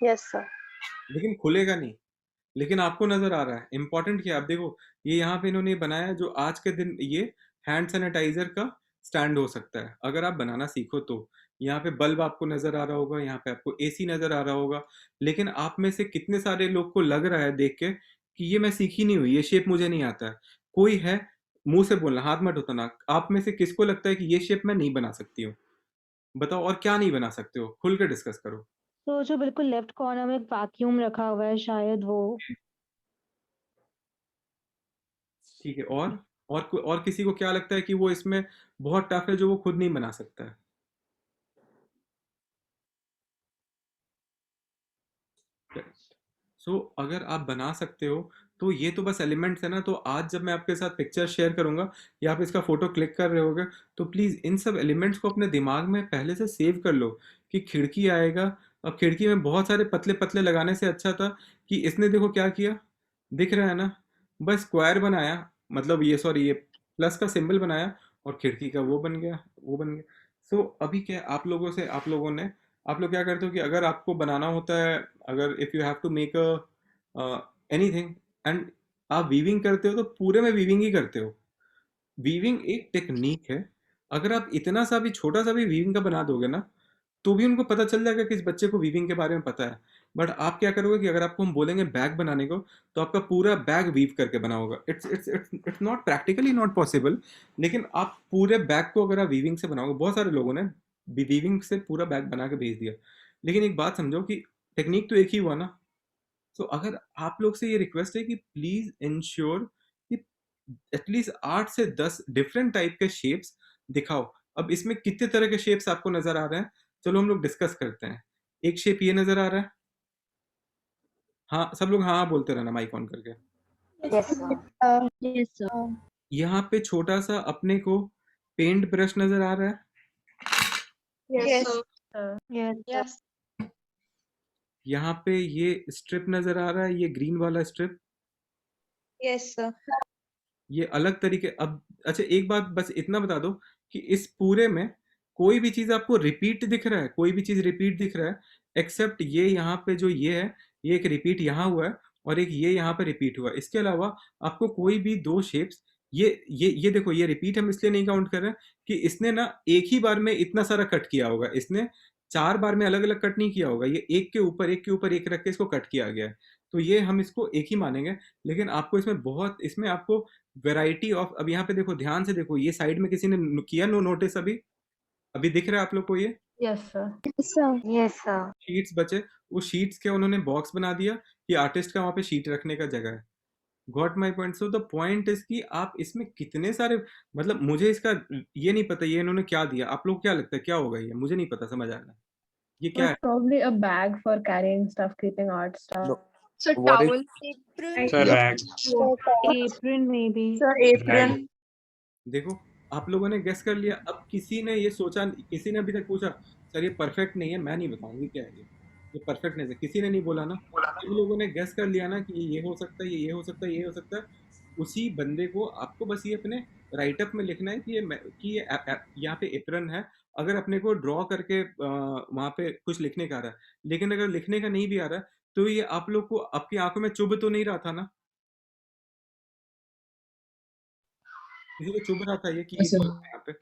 यस सर। लेकिन खुलेगा नहीं, लेकिन आपको नज़र आ रहा है। इंपॉर्टेंट क्या है, आप देखो ये यहाँ पे इन्होंने बनाया है, जो आज के दिन ये हैंड सैनिटाइजर का स्टैंड हो सकता है अगर आप बनाना सीखो तो। यहाँ पे बल्ब आपको नज़र आ रहा होगा, यहाँ पे आपको एसी नज़र आ रहा होगा, लेकिन आप में से कितने सारे लोग को लग रहा है देख के कि ये मैं सीखी नहीं हुई, ये शेप मुझे नहीं आता है। कोई है? मुंह से बोलना, हाथ मत उठाना। आप में से किसको लगता है कि ये शेप मैं नहीं बना सकती हूँ? बताओ, और क्या नहीं बना सकते हो, खुल के डिस्कस करो। तो जो बिल्कुल लेफ्ट कॉर्नर में एक वैक्यूम रखा हुआ है, शायद वो। ठीक है, और किसी को क्या लगता है कि वो इसमें बहुत टफ है जो वो खुद नहीं बना सकता है? सो अगर आप बना सकते हो तो ये तो बस एलिमेंट्स है ना, तो आज जब मैं आपके साथ पिक्चर शेयर करूंगा या आप इसका फोटो क्लिक कर रहे होगे तो प्लीज इन सब एलिमेंट्स को अपने दिमाग में पहले से सेव कर लो कि खिड़की आएगा। अब खिड़की में बहुत सारे पतले पतले लगाने से अच्छा था कि इसने देखो क्या किया, दिख रहा है ना, बस स्क्वायर बनाया, मतलब ये सॉरी ये प्लस का सिंबल बनाया और खिड़की का वो बन गया, वो बन गया। सो अभी क्या आप लोगों ने आप लोग क्या करते हो कि अगर आपको बनाना होता है, अगर if you have to make a anything and आप वीविंग करते हो तो पूरे में वीविंग ही करते हो। वीविंग एक टेक्निक है, अगर आप इतना सा भी छोटा सा भी वीविंग का बना दोगे ना तो भी उनको पता चल जाएगा कि इस बच्चे को वीविंग के बारे में पता है। बट आप क्या करोगे कि अगर आपको हम बोलेंगे बैग बनाने को तो आपका पूरा बैग वीव करके बना होगा। It's not practically not possible, लेकिन आप पूरे बैग को अगर आप वीविंग से बनाओगे, बहुत सारे लोगों ने वीविंग से पूरा बैग बना के भेज दिया, लेकिन एक बात समझो कि टेक्निक तो एक ही हुआ ना। तो अगर आप लोग से ये रिक्वेस्ट है कि प्लीज इंश्योर कि एटलीस्ट 8 से 10 डिफरेंट टाइप के शेप्स दिखाओ। अब इसमें कितने तरह के शेप्स आपको नजर आ रहे हैं, चलो हम लोग डिस्कस करते हैं। एक शेप ये नजर आ रहा है, हाँ सब लोग हाँ हाँ बोलते रहना माइक ऑन करके। Yes, sir. Yes, sir. यहाँ पे छोटा सा अपने को पेंट ब्रश नजर आ रहा है, Yes. Yes. यहाँ पे ये स्ट्रिप नजर आ रहा है, ये ग्रीन वाला स्ट्रिप, Yes, sir. ये अलग तरीके। अब अच्छा एक बात बस इतना बता दो कि इस पूरे में कोई भी चीज आपको रिपीट दिख रहा है, कोई भी चीज रिपीट दिख रहा है एक्सेप्ट ये यहाँ पे जो ये है, ये एक रिपीट यहाँ हुआ है और एक ये यहाँ पे रिपीट हुआ है। इसके अलावा आपको कोई भी दो शेप्स, ये देखो ये रिपीट हम इसलिए नहीं काउंट कर रहे हैं कि इसने ना एक ही बार में इतना सारा कट किया होगा, इसने 4 बार में अलग अलग कट नहीं किया होगा, ये एक के ऊपर एक रख के इसको कट किया गया है, तो ये हम इसको एक ही मानेंगे। लेकिन आपको इसमें आपको वैरायटी ऑफ, अब यहाँ पे देखो ध्यान से देखो, ये साइड में किसी ने किया नो नोटिस, अभी अभी दिख रहा है आप लोग को ये Yes, sir. Yes, sir. Sheets बचे, उस शीट्स के उन्होंने बॉक्स बना दिया कि आर्टिस्ट का वहां पे शीट रखने का जगह है। Got my point. So the point is कि आप इसमें कितने सारे, मतलब मुझे इसका ये नहीं पता ये इन्होंने क्या दिया, आप लोग क्या लगता है क्या होगा, ये मुझे नहीं पता समझ आ रहा ये क्या है। Probably a bag for carrying stuff, keeping art stuff. No. So What towel. Sir, Yeah. rag. Apron maybe. Sir, apron. देखो आप लोगों ने गेस कर लिया, अब किसी ने ये सोचा, किसी ने अभी तक पूछा सर ये परफेक्ट नहीं है, मैं नहीं बताऊंगी क्या है ये परफेक्ट नहीं है, किसी ने नहीं बोला ना। सब लोगों ने गेस कर लिया ना कि ये हो सकता है, ये हो सकता है, ये हो सकता है। उसी बंदे को आपको बस ये अपने राइटअप में लिखना है कि ये यहाँ पे एप्रन है। अगर अपने को ड्रॉ करके वहां पे कुछ लिखने का आ रहा है, लेकिन अगर लिखने का नहीं भी आ रहा है तो ये आप लोग को आपकी आंखों में चुभ तो नहीं रहा था ना, किसी को चुभ रहा था ये कि Yes, sir. यहाँ पे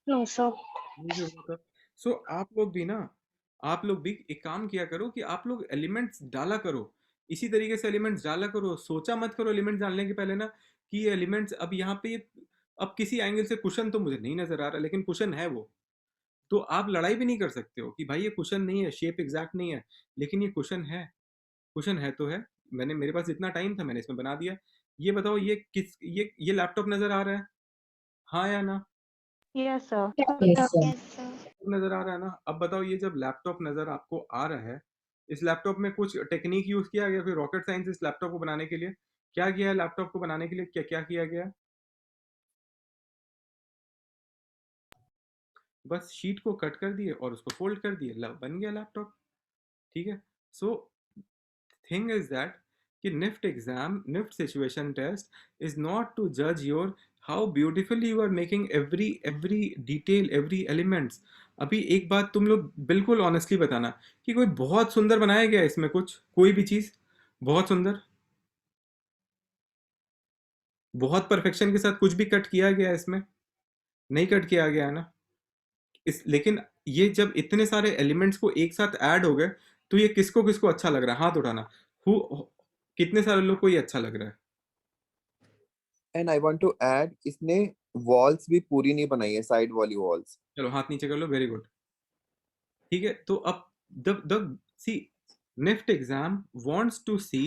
No, sir. नहीं चुभ रहा था। सो आप लोग भी एक काम किया करो कि आप लोग एलिमेंट्स डाला करो, इसी तरीके से एलिमेंट्स डाला करो, सोचा मत करो एलिमेंट्स डालने के पहले ना कि ये एलिमेंट्स अब यहाँ पे अब किसी एंगल से कुशन तो मुझे नहीं नजर आ रहा, लेकिन कुशन है वो, तो आप लड़ाई भी नहीं कर सकते हो कि भाई ये कुशन नहीं है, शेप एग्जैक्ट नहीं है, लेकिन ये कुशन है, कुशन है तो है। मैंने, मेरे पास इतना टाइम था, मैंने इसमें बना दिया। ये बताओ ये लैपटॉप नजर आ रहा है, हाँ या ना? Yes, sir. Yes, sir. Yes, sir. नजर आ रहा है ना। अब बताओ ये जब लैपटॉप नजर आपको आ रहा है, इस लैपटॉप में कुछ टेक्निक यूज किया गया, फिर रॉकेट साइंस इस लैपटॉप को बनाने के लिए क्या किया है, लैपटॉप को बनाने के लिए क्या क्या किया गया है? बस शीट को कट कर दिए और उसको फोल्ड कर दिए, बन गया लैपटॉप। ठीक है। सो थिंग इज दैट कि NIFT situation test is not to जज your how beautifully you are making every detail every elements. अभी एक बात तुम लोग बिल्कुल ऑनेस्टली बताना कि कोई बहुत सुंदर बनाया गया है इसमें, कुछ कोई भी चीज बहुत सुंदर, बहुत परफेक्शन के साथ कुछ भी कट किया गया है इसमें? नहीं कट किया गया है ना। लेकिन ये जब इतने सारे एलिमेंट्स को एक साथ ऐड हो गए तो ये किसको किसको अच्छा लग रहा है, हाथ उठाना। कितने सारे लोग को ये अच्छा लग रहा है? And I want to add, इसने walls भी पूरी नहीं बनाई है, साइड वाली walls. चलो हाथ नीचे कर लो, वेरी गुड। ठीक है, तो अब the see NIFT exam wants to see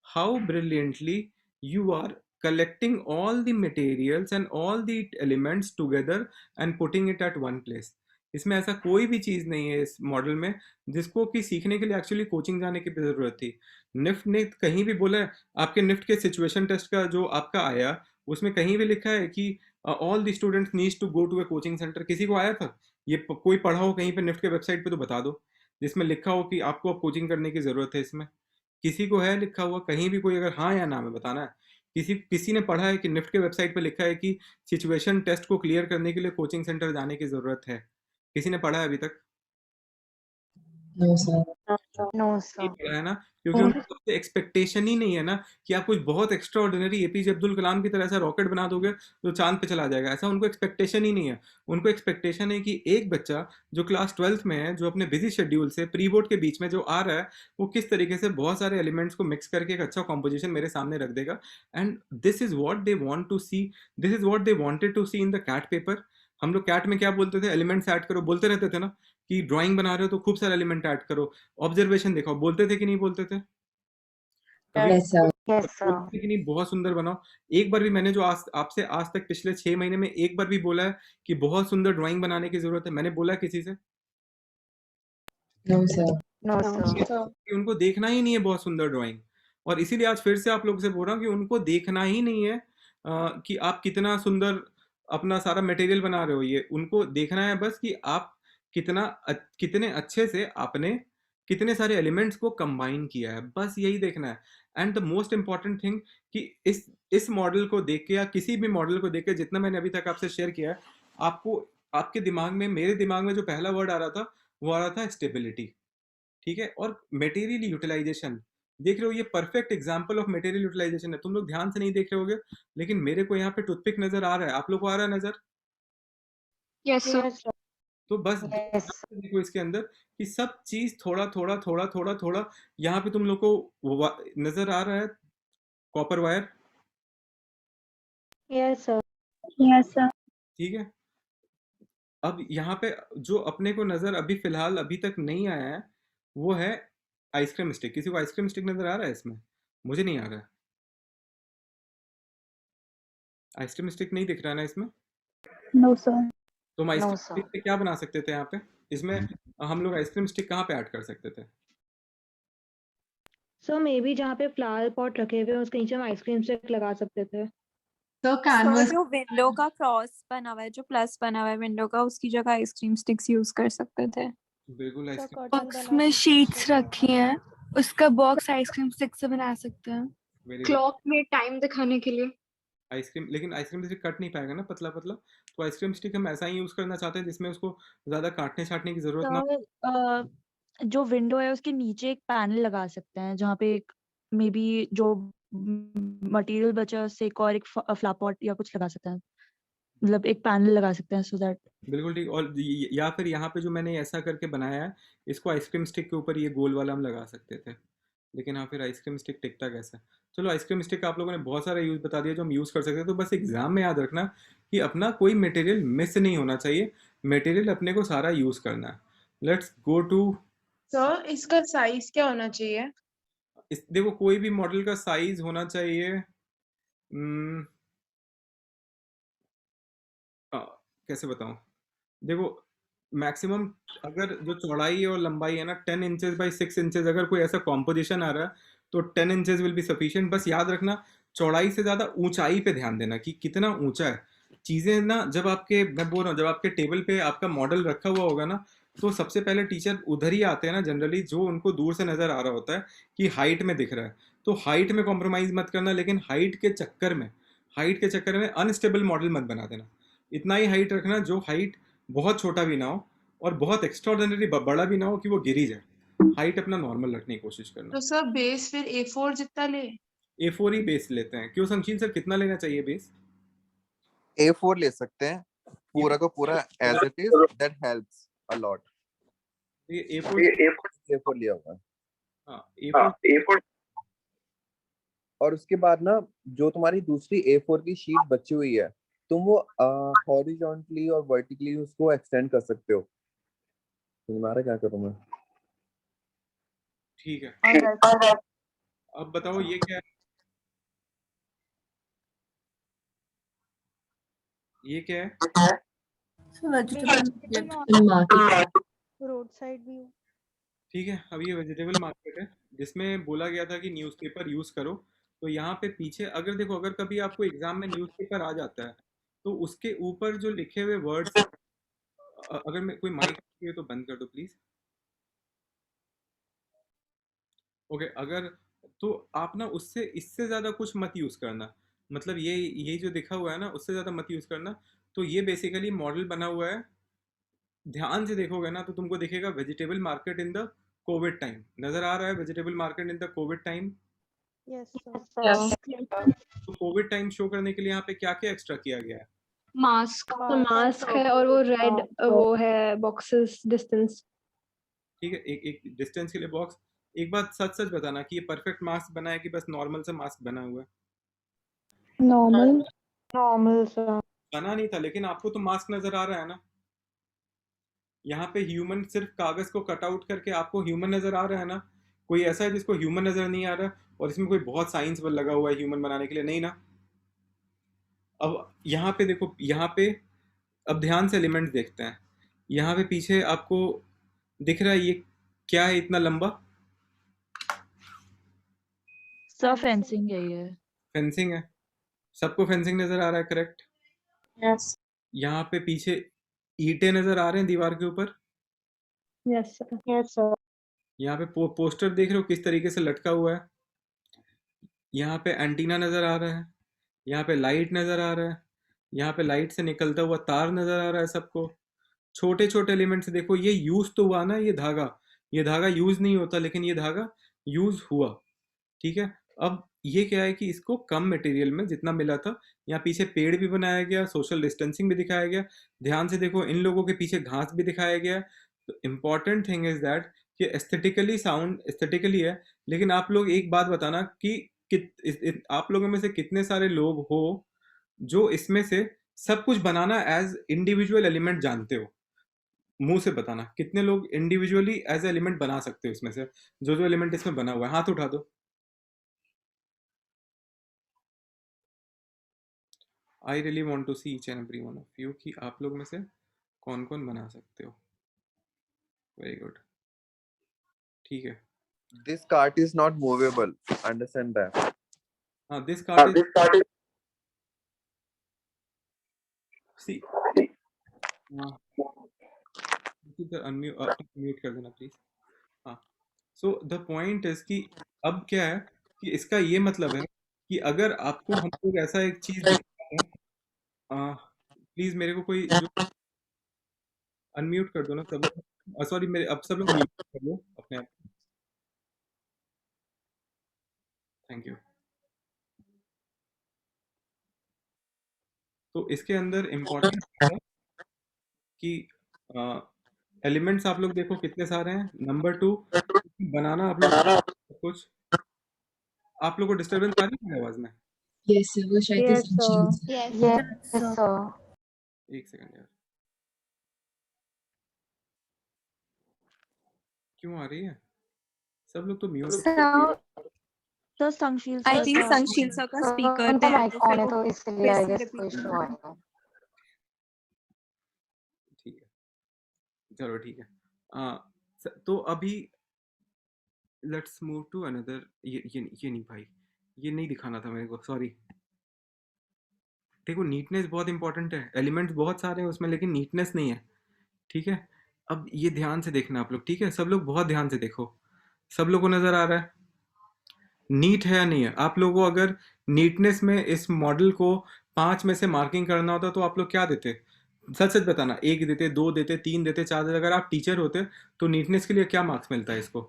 how brilliantly you are collecting all the materials and all the elements together and putting it at one place. इसमें ऐसा कोई भी चीज़ नहीं है इस मॉडल में जिसको कि सीखने के लिए एक्चुअली कोचिंग जाने की ज़रूरत थी। निफ्ट ने कहीं भी बोला है, आपके निफ्ट के सिचुएशन टेस्ट का जो आपका आया, उसमें कहीं भी लिखा है कि all the students needs to go to a coaching centre? किसी को आया था? ये कोई पढ़ा हो कहीं पे निफ्ट के वेबसाइट पे तो बता दो, जिसमें लिखा हो कि आपको अब कोचिंग करने की ज़रूरत है इसमें। किसी को है लिखा हुआ कहीं भी? कोई अगर हाँ या ना में बताना है। किसी ने पढ़ा है कि निफ्ट के वेबसाइट पे लिखा है कि सिचुएशन टेस्ट को क्लियर करने के लिए कोचिंग सेंटर जाने की ज़रूरत है? किसी ने पढ़ा है अभी तक? No, sir. No, नहीं sir. पढ़ा है ना, क्योंकि उनको एक्सपेक्टेशन ही नहीं है ना कि आप कुछ बहुत extra ordinary APJ Abdul Kalam की तरह ऐसा रॉकेट बना दोगे तो चांद पे चला जाएगा, ऐसा उनको एक्सपेक्टेशन ही नहीं है। उनको एक्सपेक्टेशन है कि एक बच्चा जो क्लास 12th में है, जो अपने बिजी शेड्यूल से प्री बोर्ड के बीच में जो आ रहा है, वो किस तरीके से बहुत सारे एलिमेंट्स को मिक्स करके एक अच्छा कॉम्पोजिशन मेरे सामने रख देगा। And this is what they want to see, this is what they wanted to see in the CAT paper. हम लोग कैट में क्या बोलते थे? एलिमेंट्स ऐड करो, बोलते रहते थे ना कि ड्राइंग बना रहे हो तो खूब सारे एलिमेंट ऐड करो, ऑब्जर्वेशन दिखाओ, बोलते थे कि नहीं बोलते थे? कभी Yes, sir. Yes, sir. बोलते थे कि नहीं बहुत सुंदर बनाओ? एक बार भी मैंने जो आपसे आज तक पिछले 6 महीने में एक बार भी बोला है कि बहुत सुंदर ड्राइंग बनाने की जरूरत है? मैंने बोला है किसी से? No, sir. No, sir. कि उनको देखना ही नहीं है बहुत सुंदर ड्राइंग। और इसीलिए आज फिर से आप लोगों से बोल रहा हूँ कि उनको देखना ही नहीं है कि आप कितना सुंदर अपना सारा मटेरियल बना रहे हो। ये उनको देखना है बस कि आप कितने अच्छे से आपने कितने सारे एलिमेंट्स को कंबाइन किया है, बस यही देखना है। And the most important thing कि इस मॉडल को देख के या किसी भी मॉडल को देख के, जितना मैंने अभी तक आपसे शेयर किया है, आपको आपके दिमाग में, मेरे दिमाग में जो पहला वर्ड आ रहा था वो आ रहा था स्टेबिलिटी। ठीक है? और मटेरियल यूटिलाइजेशन, देख रहे हो, ये perfect example of material utilisation है। तुम लोग ध्यान से नहीं देख रहे होगे, लेकिन मेरे को यहाँ पे टूथपिक नजर आ रहा है, आप लोग को आ रहा है नजर? Yes, sir. Yes, sir. तो बस Yes. देखो इसके अंदर कि सब चीज थोड़ा थोड़ा थोड़ा थोड़ा थोड़ा यहाँ पे तुम लोग को नजर आ रहा है copper wire. Yes, sir. Yes, sir. ठीक है? अब यहाँ पे जो अपने को नजर अभी फिलहाल अभी तक नहीं आया है वो है आइसक्रीम स्टिक। किसी को आइसक्रीम स्टिक नजर आ रहा है इसमें? मुझे नहीं आ रहा है। आइसक्रीम स्टिक नहीं दिख रहा है ना इसमें? No, sir. तो हम No, आइसक्रीम sir. स्टिक पे क्या बना सकते थे यहाँ पे? इसमें हम लोग आइसक्रीम स्टिक कहाँ पे ऐड कर सकते थे? सो मे बी जहाँ पे फ्लावर पॉट रखे हुए हैं उसके नीचे हम आइसक्रीम स्टिक लगा सकते थे। So canvas. जो विंडो का क्रॉस बना हुआ है, जो प्लस बना हुआ है विंडो का, उसकी जगह आइसक्रीम स्टिक्स यूज कर सकते थे। बिल्कुल आइसक्रीम बॉक्स में शीट्स रखी हैं, उसका बॉक्स आइसक्रीम स्टिक से बना सकते हैं। Very good. क्लॉक में टाइम दिखाने के लिए। आइसक्रीम, लेकिन आइसक्रीम स्टिक कट नहीं पाएगा ना पतला पतला, तो आइसक्रीम स्टिक हम ऐसा ही यूज करना चाहते हैं जिसमें उसको ज्यादा काटने छाटने की जरूरत ना हो। सर जो विंडो है उसके नीचे एक पैनल लगा सकते हैं जहाँ पे एक मे बी जो मटेरियल बचा है उससे एक और एक फ्लावर पॉट या कुछ लगा सकते हैं, मतलब एक पैनल लगा सकते हैं सो दैट। बिल्कुल ठीक। और या फिर यहाँ पे जो मैंने ऐसा करके बनाया है, इसको आइसक्रीम स्टिक के ऊपर ये गोल वाला हम लगा सकते थे, लेकिन हाँ फिर आइसक्रीम स्टिक टिकता कैसे? चलो आइसक्रीम स्टिक का आप लोगों ने बहुत सारा यूज बता दिया जो हम यूज कर सकते हैं। तो बस एग्जाम में याद रखना कि अपना कोई मटेरियल मिस नहीं होना चाहिए, मटेरियल अपने को सारा यूज करना है। लेट्स गो टू सर इसका साइज क्या होना चाहिए? देखो कोई भी मॉडल का साइज होना चाहिए कैसे बताऊं? देखो मैक्सिमम अगर जो चौड़ाई और लंबाई है ना 10 इंचेस बाई 6 इंचेस, अगर कोई ऐसा कॉम्पोजिशन आ रहा है तो 10 इंचेस विल बी सफिशिएंट। बस याद रखना चौड़ाई से ज़्यादा ऊंचाई पे ध्यान देना कि कितना ऊंचा है। चीज़ें ना जब आपके, मैं बोल रहा हूँ, जब आपके टेबल पे आपका मॉडल रखा हुआ होगा ना, तो सबसे पहले टीचर उधर ही आते हैं ना जनरली जो उनको दूर से नज़र आ रहा होता है कि हाइट में दिख रहा है। तो हाइट में कॉम्प्रोमाइज़ मत करना, लेकिन हाइट के चक्कर में अनस्टेबल मॉडल मत बना देना। इतना ही हाइट रखना जो हाइट बहुत छोटा भी ना हो और बहुत एक्स्ट्राऑर्डिनरी बड़ा भी ना हो कि वो गिरी जाए। हाइट अपना नॉर्मल रखने की कोशिश करना। तो सर बेस फिर A4 जितना ले? A4 ही बेस लेते हैं। क्यों संशील सर, कितना लेना चाहिए बेस? A4 ले सकते हैं पूरा का पूरा as it is, that helps a lot। ये A4 लिया होगा। हाँ A4। और उसके बाद ना जो तुम्हारी दूसरी A4 की शीट बची हुई है, तुम वो हॉरिजॉन्टली और वर्टिकली उसको एक्सटेंड कर सकते हो। तुम्हारा क्या करूं मैं? ठीक है। अब बताओ ये क्या है? ये क्या है? Vegetable market. Road side view. ठीक है, अब ये वेजिटेबल मार्केट है जिसमें बोला गया था कि न्यूज़पेपर यूज़ करो। तो यहाँ पे पीछे अगर देखो, अगर कभी आपको एग्जाम में न्यूज़पेपर आ जाता है तो उसके ऊपर जो लिखे हुए वर्ड्स, अगर मैं कोई माइक है तो बंद कर दो प्लीज। ओके, अगर तो आप ना उससे इससे ज़्यादा कुछ मत यूज़ करना। मतलब ये जो लिखा हुआ है ना, उससे ज़्यादा मत यूज़ करना। तो ये बेसिकली मॉडल बना हुआ है, ध्यान से देखोगे ना तो तुमको दिखेगा vegetable market in the Covid time. नज़र आ रहा है vegetable market in the Covid time? Yes Yes. तो कोविड टाइम शो करने के लिए यहाँ पे क्या क्या एक्स्ट्रा किया गया है? मास्क, तो मास्क है और वो रेड वो है बॉक्सेस डिस्टेंस। ठीक है, एक एक डिस्टेंस के लिए बॉक्स। एक बात सच सच बताना कि ये परफेक्ट मास्क बना है कि बस नॉर्मल सा मास्क बना हुआ है? नॉर्मल सा। बना नहीं था, लेकिन आपको तो मास्क नजर आ रहा है ना। यहाँ पे ह्यूमन, सिर्फ कागज को कट आउट करके आपको ह्यूमन नजर आ रहा है ना। कोई ऐसा है जिसको ह्यूमन नजर नहीं आ रहा और इसमें कोई बहुत साइंस लगा हुआ है ह्यूमन बनाने के लिए? नहीं ना। अब यहाँ पे देखो, यहाँ पे अब ध्यान से एलिमेंट्स देखते हैं। यहाँ पे पीछे आपको दिख रहा है ये क्या है इतना लंबा? सब फेंसिंग है ये। फेंसिंग है। सबको फेंसिंग नजर आ रहा है, करेक्ट? Yes. यहाँ पे पीछे ईंटें नजर आ रहे हैं दीवार के ऊपर। Yes sir. यहाँ पे पोस्टर देख रहे हो किस तरीके से लटका हुआ है। यहाँ पे एंटीना नजर आ रहा है, यहाँ पे लाइट नजर आ रहा है, यहाँ पे लाइट से निकलता हुआ तार नजर आ रहा है सबको। छोटे छोटे एलिमेंट्स देखो, ये यूज तो हुआ ना, ये धागा यूज नहीं होता लेकिन ये धागा यूज हुआ। ठीक है, अब ये क्या है कि इसको कम मटेरियल में जितना मिला था, यहाँ पीछे पेड़ भी बनाया गया, सोशल डिस्टेंसिंग भी दिखाया गया। ध्यान से देखो, इन लोगों के पीछे घास भी दिखाया गया। तो इम्पॉर्टेंट थिंग इज दैट कि एस्थेटिकली साउंड एस्थेटिकली है, लेकिन आप लोग एक बात बताना कि आप लोगों में से कितने सारे लोग हो जो इसमें से सब कुछ बनाना एज इंडिविजुअल एलिमेंट जानते हो? मुंह से बताना कितने लोग इंडिविजुअली एज एलिमेंट बना सकते हो इसमें से, जो जो एलिमेंट इसमें बना हुआ है, हाथ उठा दो। I really want to see each and every one of you कि आप लोग में से कौन कौन बना सकते हो। वेरी गुड, ठीक है। This cart is not movable. Understand that? हाँ, this card is C. Unmute कर देना प्लीज। हाँ, सो द पॉइंट इज कि अब क्या है कि इसका ये मतलब है कि अगर आपको हम लोग ऐसा एक चीज दिखाते हैं, प्लीज मेरे को कोई जो अनम्यूट कर दो ना सब लोग। सॉरी, मेरे अब सब लोग म्यूट कर लो अपने आप। Thank you. तो इसके अंदर इम्पोर्टेंट है कि एलिमेंट्स आप लोग देखो कितने सारे हैं। नंबर 2, बनाना आप लोग कुछ। आप लोग को डिस्टर्बेंस आ रही है आवाज में? Yes, sir. वो शायद यस essential सर। है. एक सेकंड यार, क्यों आ रही है? सब लोग तो म्यूट। तो संशील आई सर थिंक का संशील सर का स्पीकर पे है तो फिर से repeat करो। ठीक है, चलो ठीक है। तो अभी लेट्स मूव टू अनदर। ये नहीं भाई, ये नहीं दिखाना था मेरे को, सॉरी। देखो, नीटनेस बहुत इंपॉर्टेंट है। एलिमेंट्स बहुत सारे हैं उसमें लेकिन नीटनेस नहीं है। ठीक है, अब ये ध्यान से देखना आप लोग, ठीक है? सब लोग बहुत ध्यान से देखो। सब लोग को नजर आ रहा है नीट है या नहीं है? आप लोगों को अगर नीटनेस में इस मॉडल को 5 में से मार्किंग करना होता तो आप लोग क्या देते? सच सच बताना, 1 देते, 2 देते, 3 देते, 4 देते? अगर आप टीचर होते तो नीटनेस के लिए क्या मार्क्स मिलता है इसको?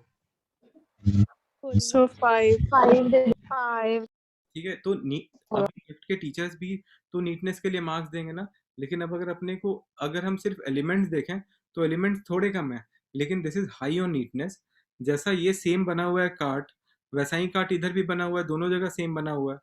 So 5. 5। ठीक है, तो अब नीट के टीचर्स भी तो नीटनेस के लिए मार्क्स देंगे ना। लेकिन अब अगर हम सिर्फ एलिमेंट्स देखें तो एलिमेंट्स थोड़े कम है, लेकिन this is high on neatness. जैसा ये सेम बना हुआ है कार्ट, वैसा ही कार्ट इधर भी बना हुआ है, दोनों जगह सेम बना हुआ है,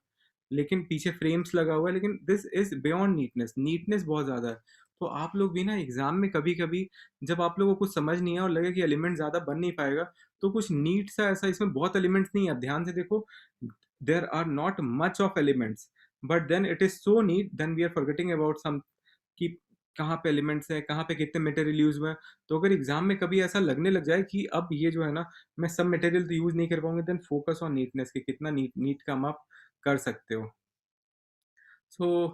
लेकिन पीछे फ्रेम्स लगा हुआ है। लेकिन this is beyond neatness, neatness बहुत ज़्यादा है। तो आप लोग भी ना एग्जाम में कभी कभी जब आप लोगों को कुछ समझ नहीं है और लगे कि एलिमेंट ज़्यादा बन नहीं पाएगा, तो कुछ नीट सा ऐसा, इसमें बहुत एलिमेंट्स नहीं है। अब ध्यान से देखो, there are not much of elements, but then it is so neat, then we are forgetting about कि कहाँ पे एलिमेंट्स हैं, कहाँ पे कितने मटेरियल यूज हुए हैं। तो अगर एग्जाम में कभी ऐसा लगने लग जाए कि अब ये जो है ना, मैं सब मटेरियल तो यूज नहीं कर पाऊंगा, देन फोकस ऑन नीटनेस, कि कितना नीट काम आप कर सकते हो। सो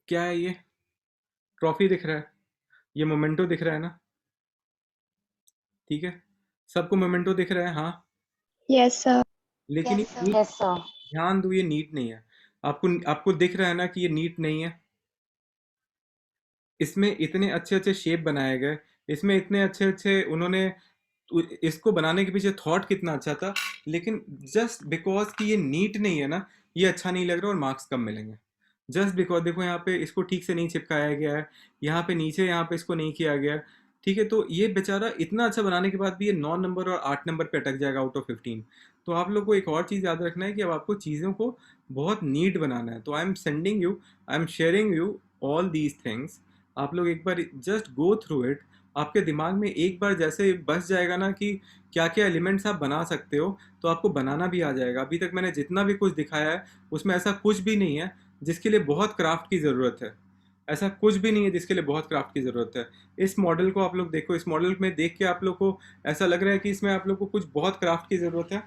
क्या है ये? ट्रॉफी दिख रहा है, ये मोमेंटो दिख रहा है ना? ठीक है, सबको मोमेंटो दिख रहा है? हाँ। Yes sir. लेकिन ये नीट, यस सर। ध्यान दो, ये नीट नहीं है। आपको आपको दिख रहा है ना कि ये नीट नहीं है? इसमें इतने अच्छे अच्छे शेप बनाए गए, इसमें इतने अच्छे अच्छे उन्होंने इसको बनाने के पीछे थॉट कितना अच्छा था, लेकिन जस्ट बिकॉज कि ये नीट नहीं है ना, ये अच्छा नहीं लग रहा और मार्क्स कम मिलेंगे। जस्ट बिकॉज देखो यहाँ पे इसको ठीक से नहीं चिपकाया गया है, यहाँ पे नीचे यहाँ पे इसको नहीं किया गया है, ठीक है। तो ये बेचारा इतना अच्छा बनाने के बाद भी ये 9 नंबर और 8 नंबर पे अटक जाएगा आउट ऑफ 15। तो आप लोग को एक और चीज़ याद रखना है कि अब आपको चीज़ों को बहुत नीट बनाना है। तो I am sending you, I am sharing you all these things. आप लोग एक बार जस्ट गो थ्रू इट। आपके दिमाग में एक बार जैसे बस जाएगा ना कि क्या क्या एलिमेंट्स आप बना सकते हो, तो आपको बनाना भी आ जाएगा। अभी तक मैंने जितना भी कुछ दिखाया है उसमें ऐसा कुछ भी नहीं है जिसके लिए बहुत क्राफ्ट की ज़रूरत है। ऐसा कुछ भी नहीं है जिसके लिए बहुत क्राफ्ट की ज़रूरत है। इस मॉडल को आप लोग देखो, इस मॉडल में देख के आप लोग को ऐसा लग रहा है कि इसमें आप लोग को कुछ बहुत क्राफ्ट की ज़रूरत है?